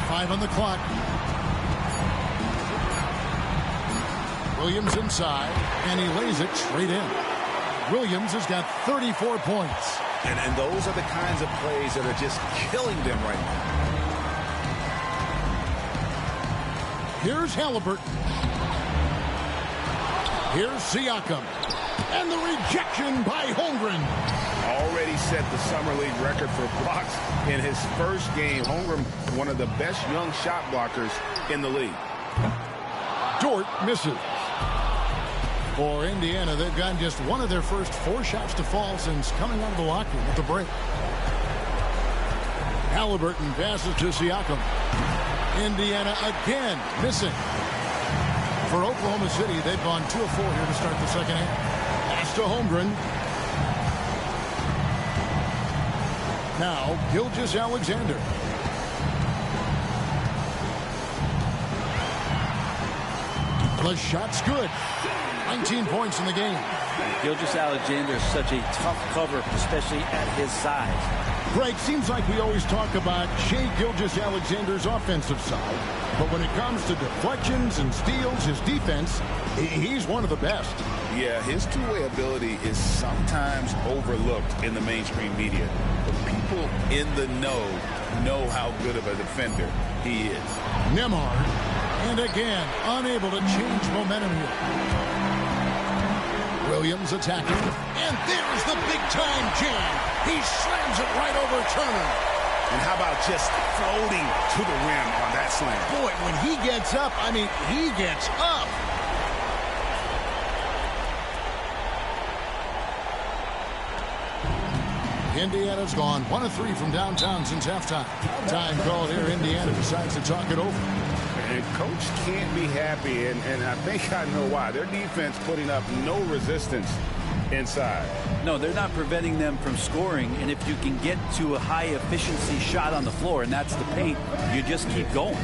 5 on the clock. Williams inside, and he lays it straight in. Williams has got 34 points. And those are the kinds of plays that are just killing them right now. Here's Halliburton. Here's Siakam. And the rejection by Holmgren. Already set the Summer League record for blocks in his first game. Holmgren, one of the best young shot blockers in the league. Dort misses. For Indiana, they've gotten just one of their first 4 shots to fall since coming out of the locker room at the break. Halliburton passes to Siakam. Indiana again missing. For Oklahoma City, they've gone 2 of 4 here to start the second half. Pass to Holmgren. Now, Gilgeous-Alexander. The shot's good. 19 points in the game. Gilgeous-Alexander is such a tough cover, especially at his size. Greg, seems like we always talk about Shai Gilgeous-Alexander's offensive side. But when it comes to deflections and steals, his defense, he's one of the best. Yeah, his two-way ability is sometimes overlooked in the mainstream media. But people in the know how good of a defender he is. Nembhard, and again, unable to change momentum here. Williams attacking, and there's the big-time jam. He slams it right over Turner. And how about just floating to the rim on that slam? Boy, when he gets up, I mean, he gets up. Indiana's gone 1 of 3 from downtown since halftime. Time call here. Indiana decides to talk it over. And coach can't be happy, and I think I know why. Their defense putting up no resistance inside. No, they're not preventing them from scoring, and if you can get to a high-efficiency shot on the floor, and that's the paint, you just keep going.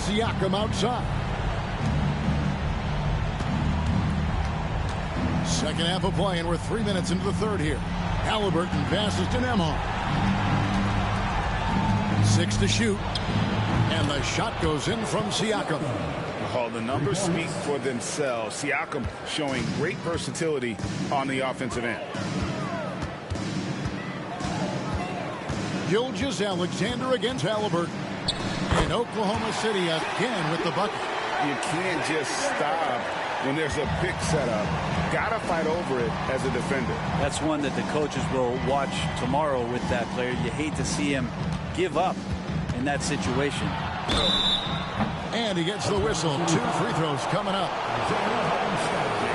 Siakam outside. Second half of play, and we're 3 minutes into the third here. Halliburton passes to Nembhard. 6 to shoot. And the shot goes in from Siakam. Well, the numbers speak for themselves. Siakam showing great versatility on the offensive end. Gilgeous-Alexander against Halliburton. And Oklahoma City again with the bucket. You can't just stop when there's a pick set up. Gotta fight over it as a defender. That's one that the coaches will watch tomorrow with that player. You hate to see him give up in that situation. And he gets the whistle. 2 free throws coming up.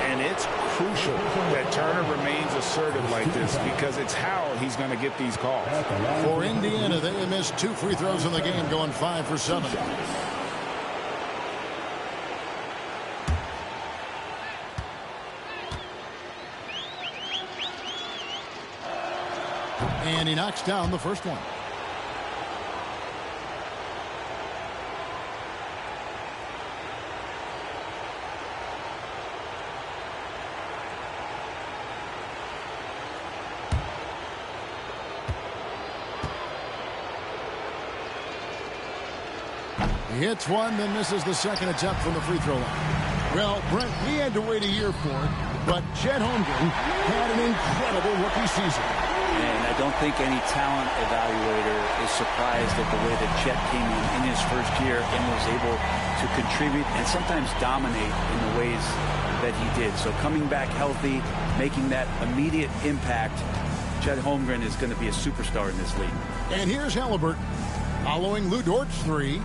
And it's crucial that Turner remains assertive like this because it's how he's going to get these calls. For Indiana, they missed 2 free throws in the game, going 5 for 7. And he knocks down the first one. He hits one, then misses the second attempt from the free throw line. Well, Brent, we had to wait a year for it, but Chet Holmgren had an incredible rookie season. And I don't think any talent evaluator is surprised at the way that Chet came in his first year and was able to contribute and sometimes dominate in the ways that he did. So coming back healthy, making that immediate impact, Chet Holmgren is going to be a superstar in this league. And here's Halliburton following Lou Dort's 3.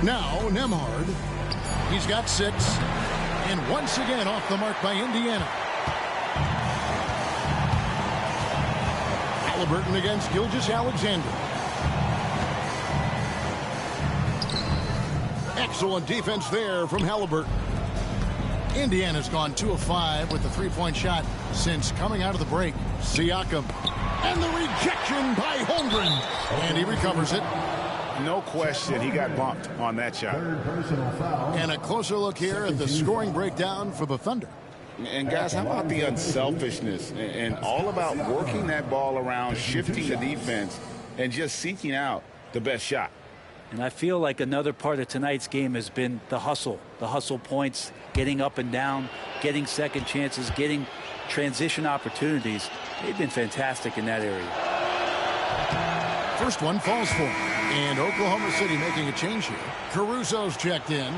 Now Nembhard. He's got 6. And once again off the mark by Indiana. Halliburton against Gilgeous-Alexander. Excellent defense there from Halliburton. Indiana's gone 2 of 5 with the three-point shot since coming out of the break. Siakam. And the rejection by Holmgren. And he recovers it. No question, he got bumped on that shot. And a closer look here at the scoring breakdown for the Thunder. And guys, how about the unselfishness and all about working that ball around, shifting the defense, and just seeking out the best shot. And I feel like another part of tonight's game has been the hustle points, getting up and down, getting second chances, getting transition opportunities. They've been fantastic in that area. First one falls for him. And Oklahoma City making a change here. Caruso's checked in.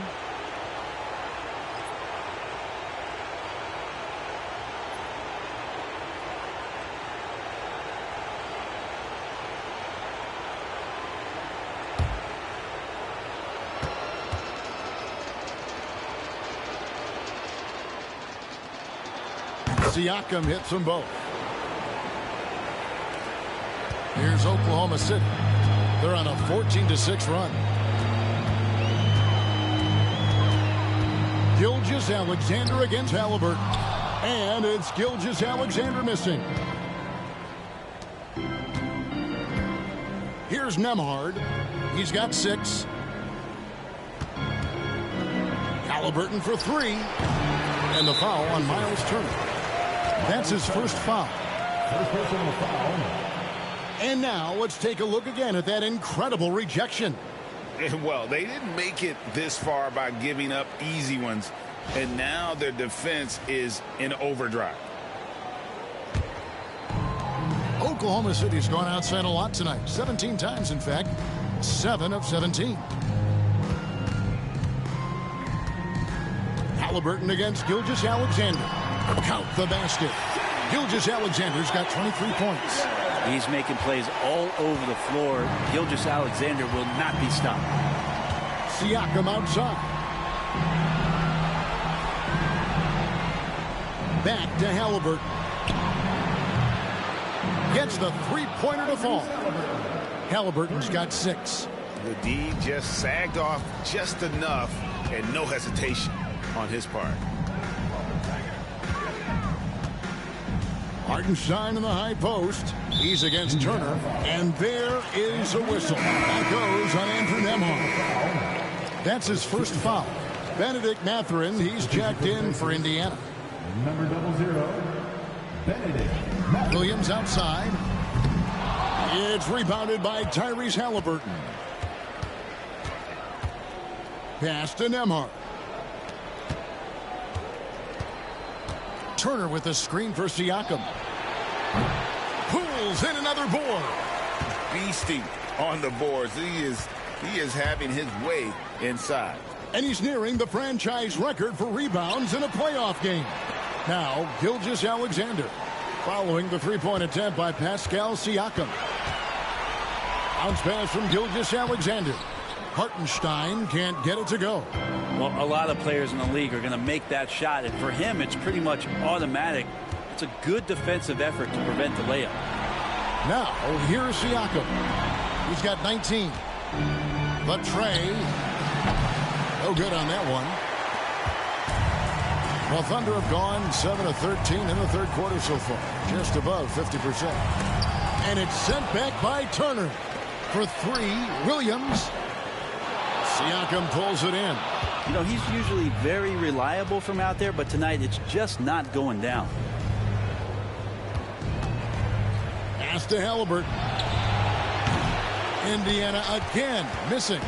Siakam hits them both. Here's Oklahoma City. They're on a 14-6 run. Gilgeous-Alexander against Halliburton. And it's Gilgeous-Alexander missing. Here's Nembhard. He's got 6. Halliburton for 3. And the foul on Miles Turner. That's his first foul. First personal foul. And now let's take a look again at that incredible rejection. Well, they didn't make it this far by giving up easy ones. And now their defense is in overdrive. Oklahoma City's gone outside a lot tonight. 17 times, in fact. 7 of 17. Halliburton against Gilgeous-Alexander. Count the basket. Gilgeous-Alexander's got 23 points. He's making plays all over the floor. Gilgeous-Alexander will not be stopped. Siakam outside. Back to Halliburton. Gets the three-pointer to fall. Halliburton's got 6. The D just sagged off just enough and no hesitation on his part. Hartenstein in the high post. He's against Turner, and there is a whistle. That goes on Andrew Nembhard. That's his first foul. Benedict Mathurin, he's checked in for Indiana. Number 00, Benedict. Williams outside. It's rebounded by Tyrese Halliburton. Pass to Nembhard. Turner with a screen for Siakam. Pulls in another board. Beastie on the boards. He is having his way inside. And he's nearing the franchise record for rebounds in a playoff game. Now, Gilgeous-Alexander following the three-point attempt by Pascal Siakam. Bounce pass from Gilgeous-Alexander. Hartenstein can't get it to go. Well, a lot of players in the league are going to make that shot, and for him, it's pretty much automatic. It's a good defensive effort to prevent the layup. Now, here's Siakam. He's got 19. The tray. No good on that one. Well, Thunder have gone 7 of 13 in the third quarter so far. Just above 50%. And it's sent back by Turner. For three, Williams. Siakam pulls it in. You know, he's usually very reliable from out there, but tonight it's just not going down. Pass to Halliburton. Indiana again missing.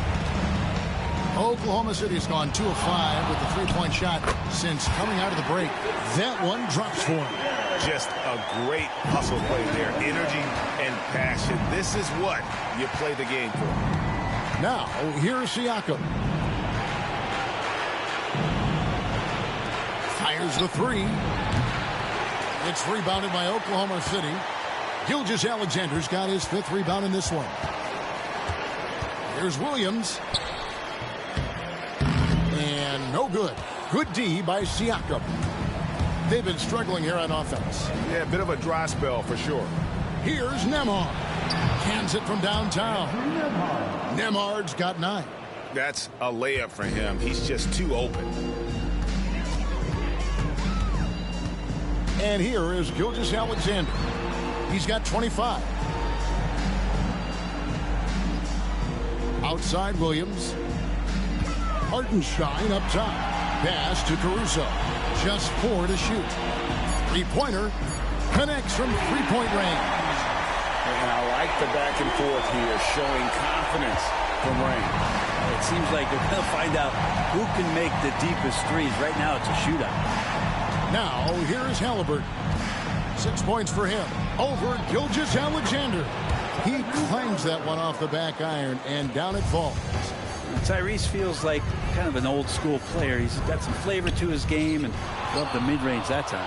Oklahoma City's gone 2 of 5 with the three-point shot since coming out of the break. That one drops for him. Just a great hustle play there. Energy and passion. This is what you play the game for. Now, here's Siakam. Fires the three. It's rebounded by Oklahoma City. Gilgeous-Alexander's got his 5th rebound in this one. Here's Williams. And no good. Good D by Siakam. They've been struggling here on offense. Yeah, a bit of a dry spell for sure. Here's Nembhard. Cans it from downtown. Nembhard's got 9. That's a layup for him. He's just too open. And here is Gilgeous-Alexander. He's got 25. Outside Williams. Hartenstein up top. Pass to Caruso. Just 4 to shoot. Three-pointer. Connects from three-point range. And I like the back and forth here, showing confidence from Rain. It seems like they're going to find out who can make the deepest threes. Right now, it's a shootout. Now, here's Halliburton. 6 points for him. Over Gilgeous-Alexander. He clangs that one off the back iron, and down it falls. Tyrese feels like kind of an old school player. He's got some flavor to his game and loved the mid-range that time.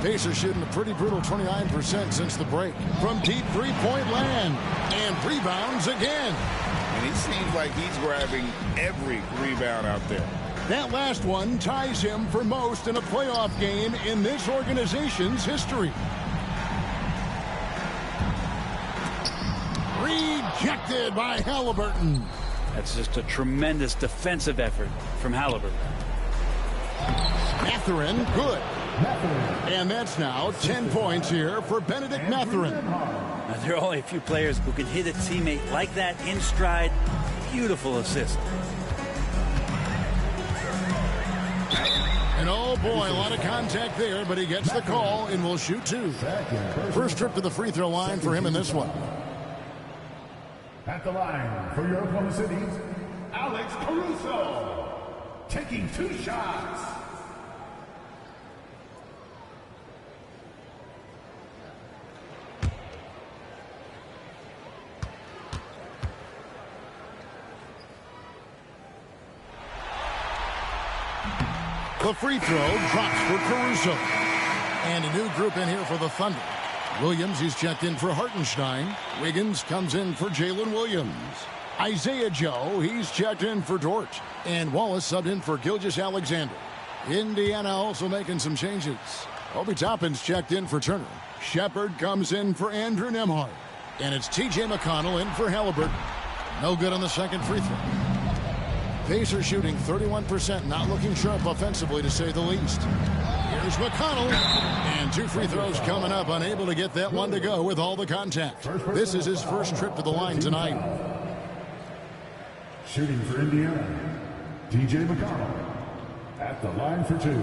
Pacers shooting a pretty brutal 29% since the break. From deep three-point land. And rebounds again. And he seems like he's grabbing every rebound out there. That last one ties him for most in a playoff game in this organization's history. Rejected by Halliburton. That's just a tremendous defensive effort from Halliburton. Mathurin, good. And that's now 10 points here for Benedict Mathurin. Now, there are only a few players who can hit a teammate like that in stride. Beautiful assist. And oh boy, a lot of contact there, but he gets the call and will shoot 2. First trip to the free throw line for him in this one. At the line for your Oklahoma City's Alex Caruso, taking 2 shots. The free throw drops for Caruso. And a new group in here for the Thunder. Williams, he's checked in for Hartenstein. Wiggins comes in for Jalen Williams. Isaiah Joe, he's checked in for Dort. And Wallace subbed in for Gilgeous-Alexander. Indiana also making some changes. Obi Toppin's checked in for Turner. Shepard comes in for Andrew Nembhard. And it's T.J. McConnell in for Halliburton. No good on the second free throw. Pacers shooting 31%, not looking sharp offensively to say the least. Here's McConnell. And 2 free throws coming up. Unable to get that one to go with all the contact. This is his first trip to the line tonight. Shooting for Indiana, DJ McConnell at the line for 2.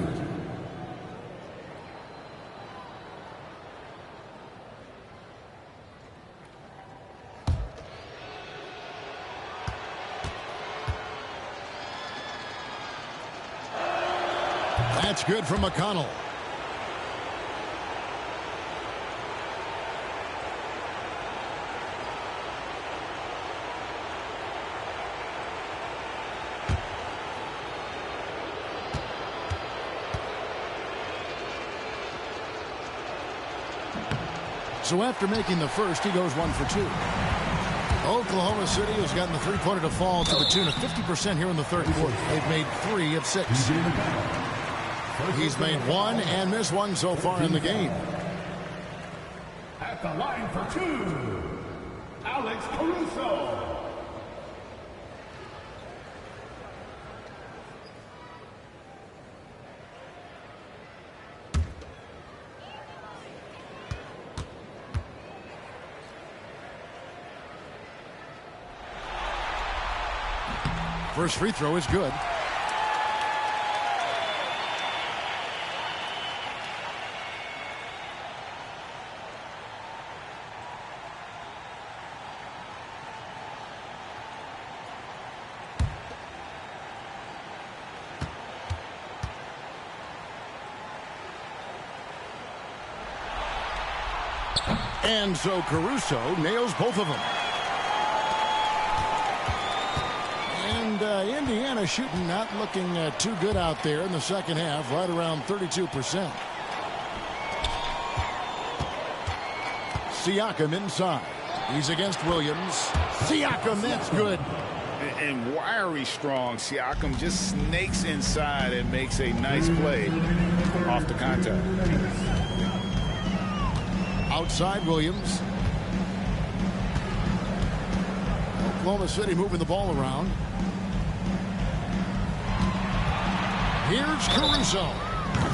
That's good from McConnell. So after making the first, he goes 1 for 2. Oklahoma City has gotten the three-pointer to fall to the tune of 50% here in the third quarter. They've made 3 of 6. He's made 1 and missed 1 so far in the game. At the line for 2, Alex Caruso. First free throw is good. And so Caruso nails both of them. Indiana shooting not looking too good out there in the second half, right around 32%. Siakam inside. He's against Williams. Siakam, that's good. And wiry strong. Siakam just snakes inside and makes a nice play off the contact. Outside Williams. Oklahoma City moving the ball around. Here's Caruso.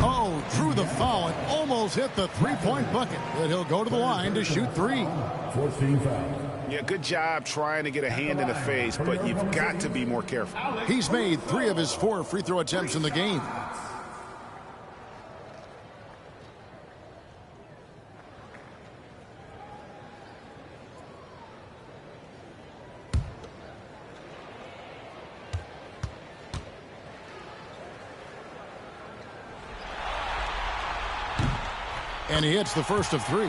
Oh, drew the foul and almost hit the three-point bucket. But he'll go to the line to shoot 3. 14 fouls. Yeah, good job trying to get a hand in the face, but you've got to be more careful. He's made 3 of his 4 free throw attempts in the game. And he hits the first of 3.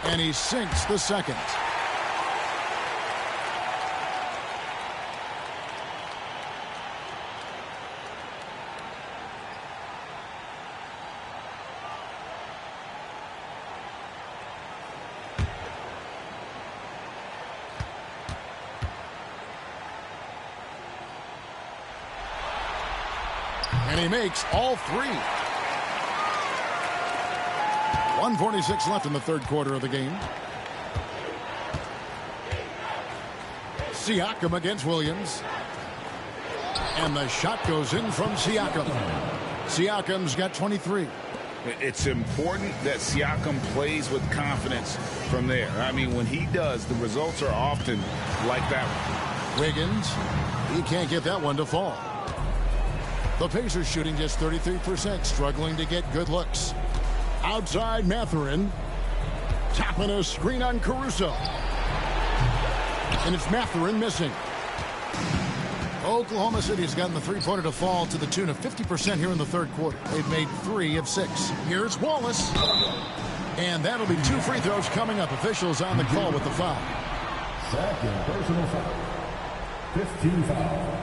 And he sinks the second. And he makes all 3. 1:46 left in the third quarter of the game. Siakam against Williams. And the shot goes in from Siakam. Siakam's got 23. It's important that Siakam plays with confidence from there. I mean, when he does, the results are often like that one. Wiggins, he can't get that one to fall. The Pacers shooting just 33%, struggling to get good looks. Outside Mathurin. Tapping a screen on Caruso. And it's Mathurin missing. Oklahoma City's gotten the three-pointer to fall to the tune of 50% here in the third quarter. They've made 3 of 6. Here's Wallace. And that'll be 2 free throws coming up. Officials on the call with the foul. Second personal foul. 15 foul.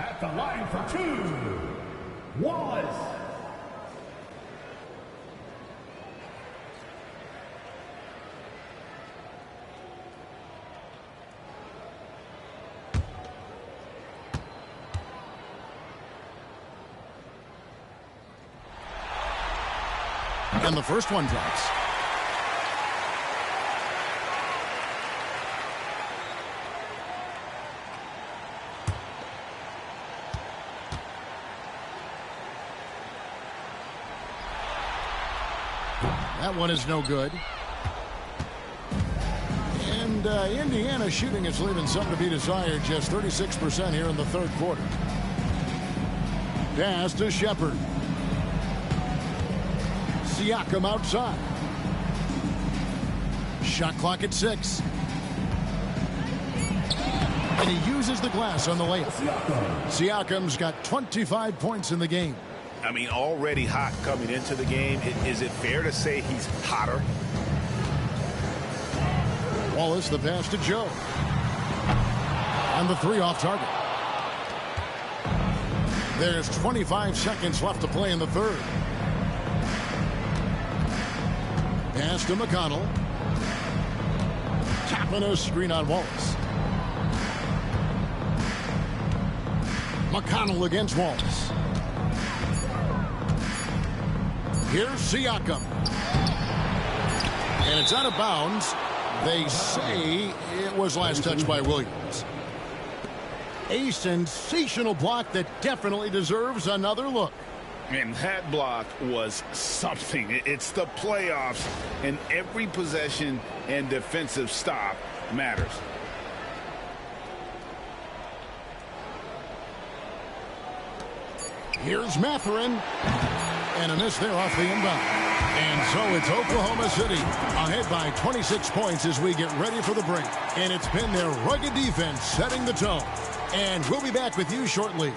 At the line for 2, Wallace. And the first one drops. That one is no good. And Indiana shooting is leaving something to be desired. Just 36% here in the third quarter. Pass to Shepard. Siakam outside. Shot clock at 6. And he uses the glass on the layup. Siakam's got 25 points in the game. I mean, already hot coming into the game. Is it fair to say he's hotter? Wallace, the pass to Joe. And the 3 off target. There's 25 seconds left to play in the third. Pass to McConnell. Tapping a screen on Wallace. McConnell against Wallace. Here's Siakam. And it's out of bounds. They say it was last touched by Williams. A sensational block that definitely deserves another look. And that block was something. It's the playoffs, and every possession and defensive stop matters. Here's Mathurin. And a miss there off the inbound. And so it's Oklahoma City ahead by 26 points as we get ready for the break. And it's been their rugged defense setting the tone. And we'll be back with you shortly.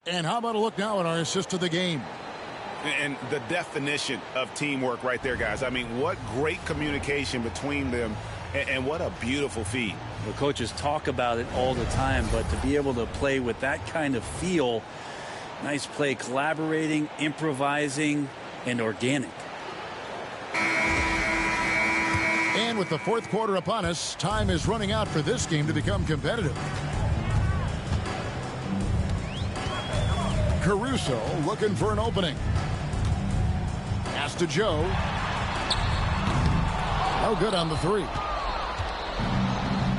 And how about a look now at our assist to the game? And the definition of teamwork right there, guys. I mean, what great communication between them, and what a beautiful feed. The coaches talk about it all the time, but to be able to play with that kind of feel, nice play, collaborating, improvising, and organic. And with the fourth quarter upon us, time is running out for this game to become competitive. Caruso looking for an opening. Pass to Joe. No good on the 3.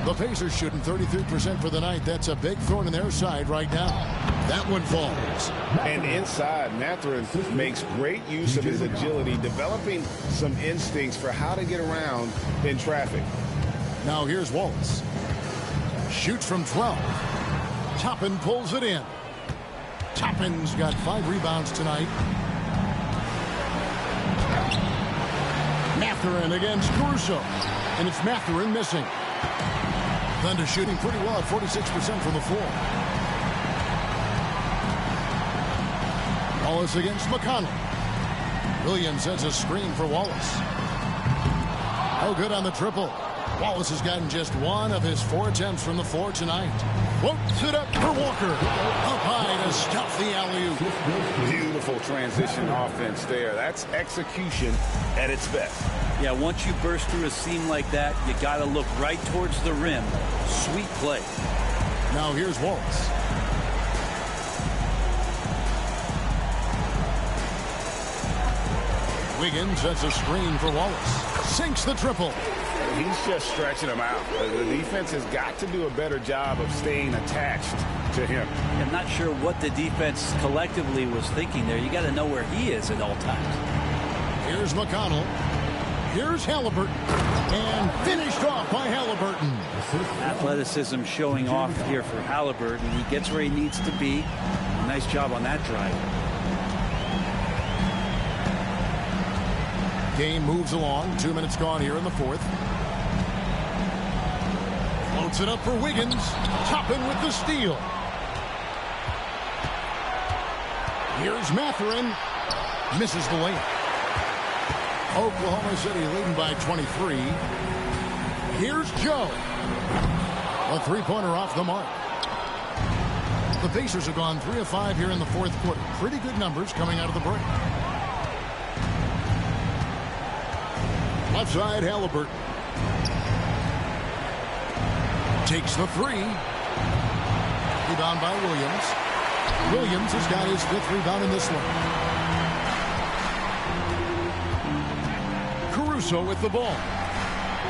The Pacers shooting 33% for the night. That's a big thorn in their side right now. That one falls. And inside, Mathurin makes great use of his agility, developing some instincts for how to get around in traffic. Now here's Wallace. Shoots from 12. Toppin pulls it in. Toppin's got 5 rebounds tonight. Mathurin against Caruso. And it's Mathurin missing. Thunder shooting pretty well at 46% from the floor. Wallace against McConnell. Williams sets a screen for Wallace. Oh, good on the triple. Wallace has gotten just 1 of his 4 attempts from the floor tonight. Floats it up for Walker. Up high to stuff the alley-oop. Beautiful transition offense there. That's execution at its best. Yeah, once you burst through a seam like that, you got to look right towards the rim. Sweet play. Now here's Wallace. Wiggins sets a screen for Wallace. Sinks the triple. He's just stretching him out. The defense has got to do a better job of staying attached to him. I'm not sure what the defense collectively was thinking there. You got to know where he is at all times. Here's McConnell. Here's Halliburton. And finished off by Halliburton. Athleticism showing off here for Halliburton. He gets where he needs to be. Nice job on that drive. Game moves along. 2 minutes gone here in the fourth. Floats it up for Wiggins. Toppin with the steal. Here's Mathurin. Misses the layup. Oklahoma City leading by 23. Here's Joe. A three-pointer off the mark. The Pacers have gone 3 of 5 here in the fourth quarter. Pretty good numbers coming out of the break. Left side, Halliburton. Takes the three. Rebound by Williams. Williams has got his 5th rebound in this one. Caruso with the ball.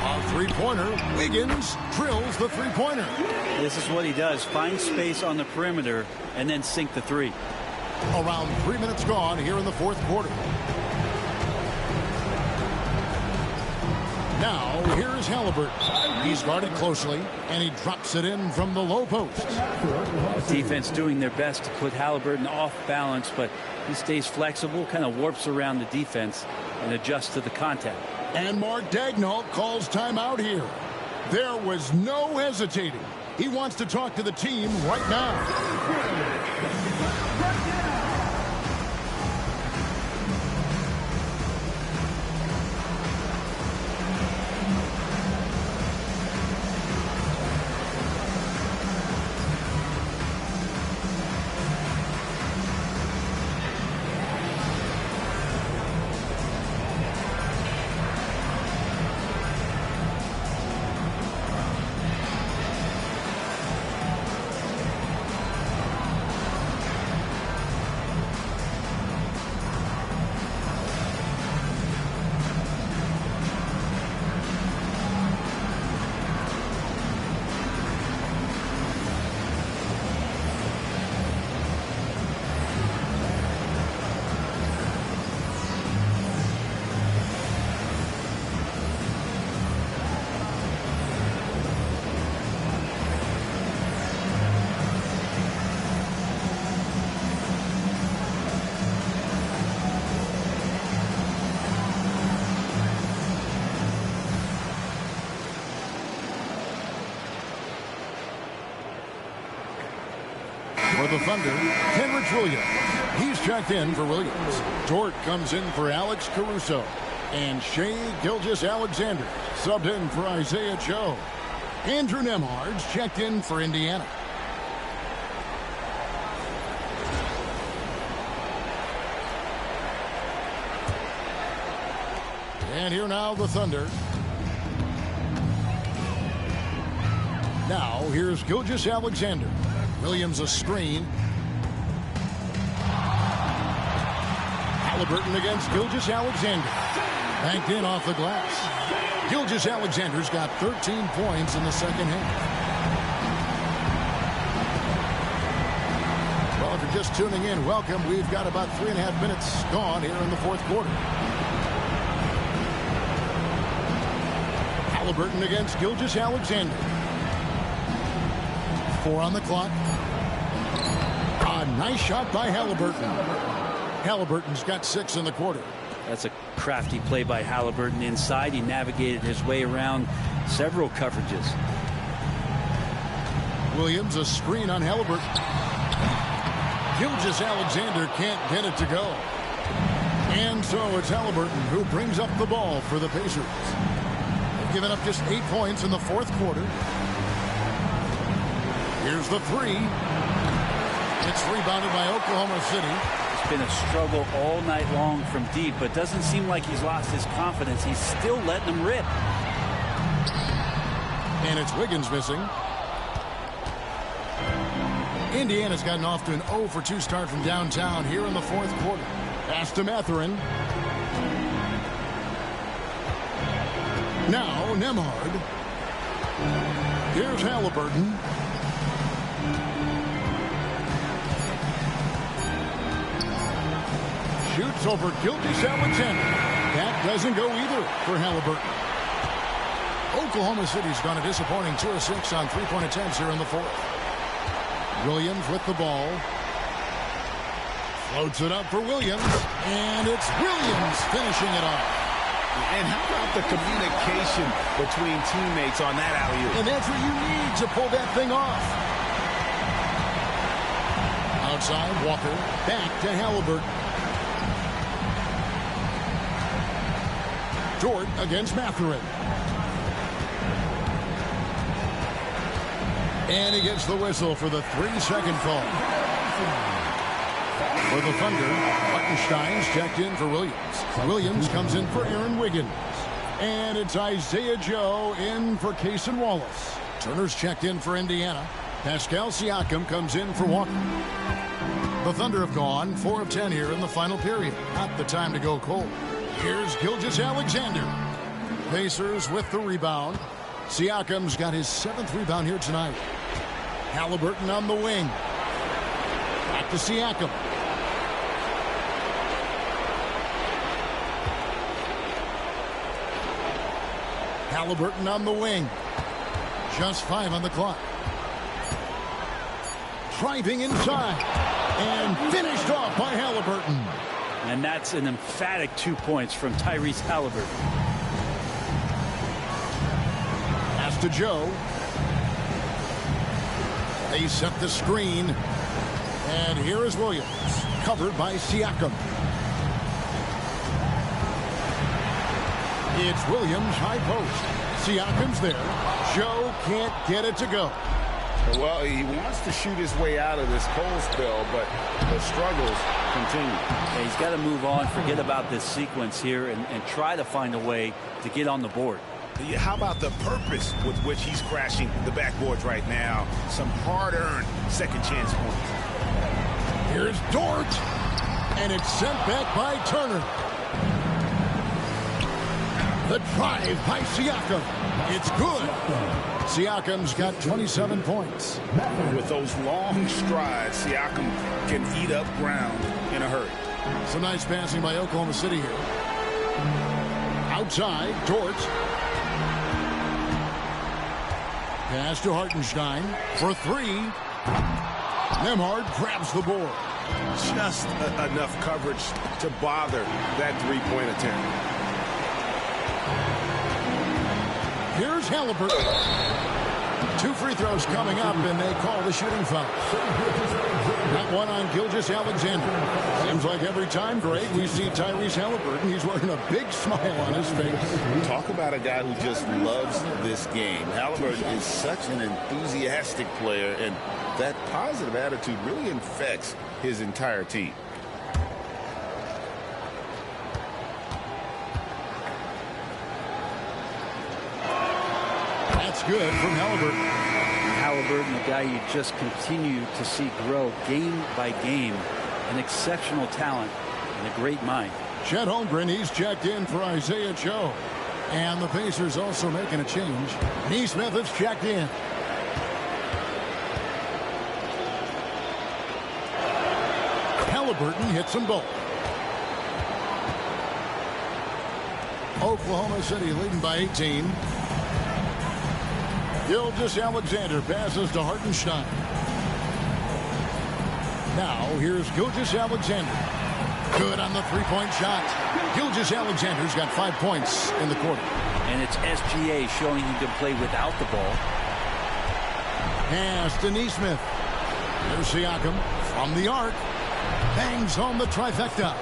A three-pointer. Wiggins drills the three-pointer. This is what he does. Find space on the perimeter and then sink the three. Around 3 minutes gone here in the fourth quarter. Now, here's Halliburton. He's guarded closely, and he drops it in from the low post. Defense doing their best to put Halliburton off balance, but he stays flexible, kind of warps around the defense and adjusts to the contact. And Mark Daigneault calls timeout here. There was no hesitating. He wants to talk to the team right now. For the Thunder, Kenrich Williams. He's checked in for Williams. Dort comes in for Alex Caruso. And Shai Gilgeous-Alexander subbed in for Isaiah Joe. Andrew Nembhard's checked in for Indiana. And here now the Thunder. Now here's Gilgeous-Alexander. Williams a screen. Halliburton against Gilgeous-Alexander. Banked in off the glass. Gilgeous-Alexander's got 13 points in the second half. Well, if you're just tuning in, welcome. We've got about 3.5 minutes gone here in the fourth quarter. Halliburton against Gilgeous-Alexander. 4 on the clock. A nice shot by Halliburton. Halliburton's got 6 in the quarter. That's a crafty play by Halliburton inside. He navigated his way around several coverages. Williams a screen on Halliburton. Gilgeous-Alexander can't get it to go. And so it's Halliburton who brings up the ball for the Pacers. They've given up just 8 points in the fourth quarter. Here's the three. It's rebounded by Oklahoma City. It's been a struggle all night long from deep, but doesn't seem like he's lost his confidence. He's still letting them rip. And it's Wiggins missing. Indiana's gotten off to an 0 for 2 start from downtown here in the fourth quarter. Pass to Mathurin. Now Nembhard. Here's Halliburton. Shoots over Gilgeous-Alexander. That doesn't go either for Halliburton. Oklahoma City's gone a disappointing 2 of 6 on three-point attempts here in the fourth. Williams with the ball. Floats it up for Williams. And it's Williams finishing it off. And how about the communication between teammates on that alley-oop? And that's what you need to pull that thing off. Outside, Walker. Back to Halliburton. Dort against Mathurin. And he gets the whistle for the 3-second call. For the Thunder, Hartenstein's checked in for Williams. Williams comes in for Aaron Wiggins. And it's Isaiah Joe in for Cason Wallace. Turner's checked in for Indiana. Pascal Siakam comes in for Walker. The Thunder have gone 4 of 10 here in the final period. Not the time to go cold. Here's Gilgeous-Alexander. Pacers with the rebound. Siakam's got his 7th rebound here tonight. Halliburton on the wing. Back to Siakam. Halliburton on the wing. Just 5 on the clock. Driving inside. And finished off by Halliburton. And that's an emphatic 2 points from Tyrese Halliburton. Pass to Joe. They set the screen. And here is Williams. Covered by Siakam. It's Williams high post. Siakam's there. Joe can't get it to go. Well, he wants to shoot his way out of this cold spell, but the struggles continue. Yeah, he's got to move on, forget about this sequence here, and try to find a way to get on the board. How about the purpose with which he's crashing the backboards right now? Some hard-earned second chance points. Here's Dort, and it's sent back by Turner. The drive by Siakam. It's good. Siakam's got 27 points. With those long strides, Siakam can eat up ground in a hurry. Some nice passing by Oklahoma City here. Outside, Dort. Pass to Hartenstein for 3. Nembhard grabs the board. Just enough coverage to bother that three-point attempt. Here's Halliburton. 2 free throws coming up, and they call the shooting foul. That one on Gilgeous-Alexander. Seems like every time, Greg, we see Tyrese Halliburton, he's wearing a big smile on his face. Talk about a guy who just loves this game. Halliburton is such an enthusiastic player, and that positive attitude really infects his entire team. That's good from Halliburton. Halliburton, a guy you just continue to see grow game by game. An exceptional talent and a great mind. Chet Holmgren, he's checked in for Isaiah Joe. And the Pacers also making a change. Nesmith is checked in. Halliburton hits them both. Oklahoma City leading by 18. Gilgeous-Alexander passes to Hartenstein. Now here's Gilgeous-Alexander. Good on the three-point shot. Gilgeous-Alexander's got 5 points in the quarter. And it's SGA showing he can play without the ball. Pass to Nesmith. There's Siakam from the arc. Bangs home the trifecta.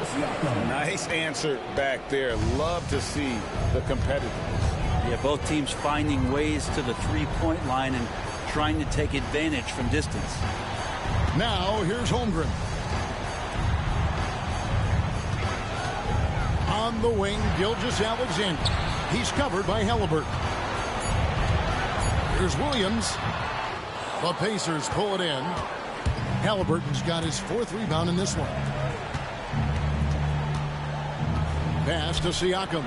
Nice answer back there. Love to see the competitiveness. Yeah, both teams finding ways to the three-point line and trying to take advantage from distance. Now here's Holmgren. On the wing, Gilgeous-Alexander. He's covered by Halliburton. Here's Williams. The Pacers pull it in. Halliburton's got his 4th rebound in this one. Pass to Siakam.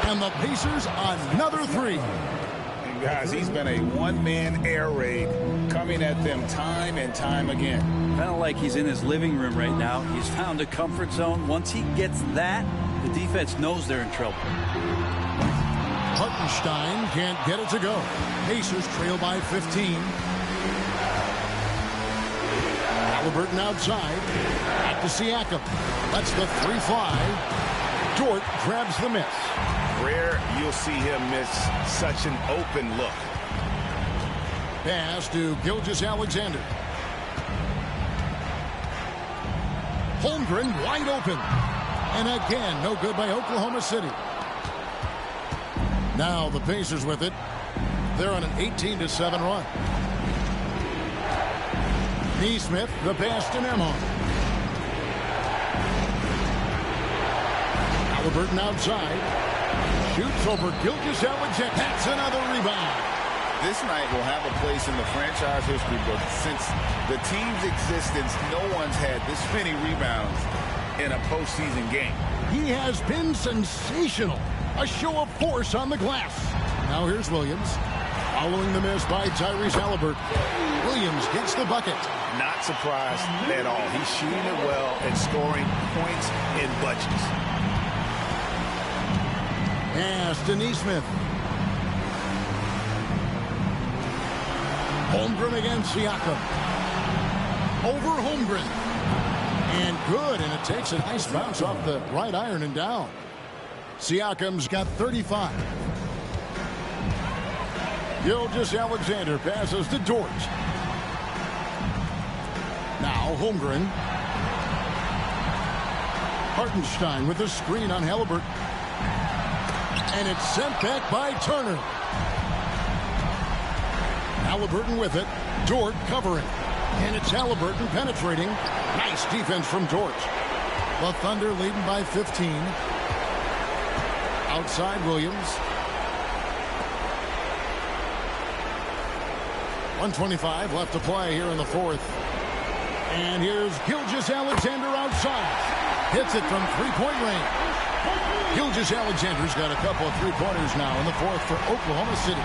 And the Pacers another 3. And guys, he's been a one-man air raid coming at them time and time again. Kind of like he's in his living room right now. He's found a comfort zone. Once he gets that, the defense knows they're in trouble. Hartenstein can't get it to go. Pacers trail by 15. Halliburton outside. Back to Siakam. Lets the 3 fly. Dort grabs the miss. Rare you'll see him miss such an open look. Pass to Gilgeous-Alexander. Holmgren wide open. And again, no good by Oklahoma City. Now the Pacers with it. They're on an 18-7 run. Neesmith, the pass to Nemhard. Halliburton outside. Shoots over Gilgeous-Alexander. That's another rebound. This night will have a place in the franchise history book. Since the team's existence, no one's had this many rebounds in a postseason game. He has been sensational. A show of force on the glass. Now here's Williams. Following the miss by Tyrese Halliburton. Williams gets the bucket. Not surprised at all. He's shooting it well and scoring points in bunches. Pass to Neesmith. Holmgren against Siakam. Over Holmgren. And good, and it takes a nice bounce off the right iron and down. Siakam's got 35. Gilgeous-Alexander passes to Dort. Now Holmgren. Hartenstein with a screen on Halliburton. And it's sent back by Turner. Halliburton with it. Dort covering. And it's Halliburton penetrating. Nice defense from Dort. The Thunder leading by 15. Outside Williams. 1:25 left to play here in the fourth. And here's Gilgeous-Alexander outside. Hits it from three-point range. Gilgeous-Alexander's got a couple of three-pointers now in the fourth for Oklahoma City.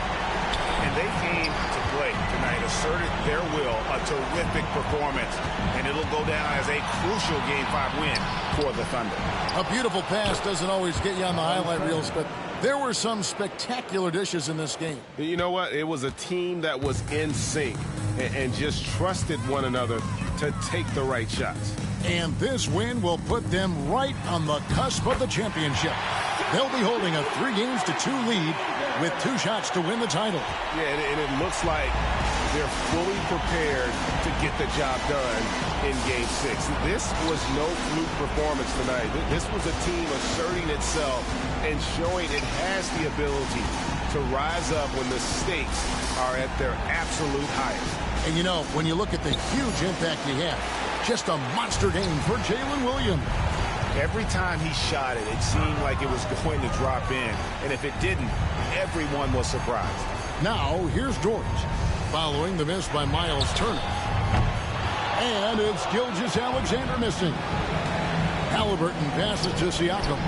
And they came to play tonight, asserted their will, a terrific performance, and it'll go down as a crucial Game 5 win for the Thunder. A beautiful pass doesn't always get you on the highlight reels, but there were some spectacular dishes in this game. You know what? It was a team that was in sync and just trusted one another to take the right shots. And this win will put them right on the cusp of the championship. They'll be holding a 3-2 lead with 2 shots to win the title. Yeah, and it looks like they're fully prepared to get the job done in Game 6. This was no fluke performance tonight. This was a team asserting itself and showing it has the ability to rise up when the stakes are at their absolute highest. And you know, when you look at the huge impact he had, just a monster game for Jalen Williams. Every time he shot it, it seemed like it was going to drop in. And if it didn't, everyone was surprised. Now, here's Dort, following the miss by Miles Turner. And it's Gilgeous-Alexander missing. Halliburton passes to Siakam.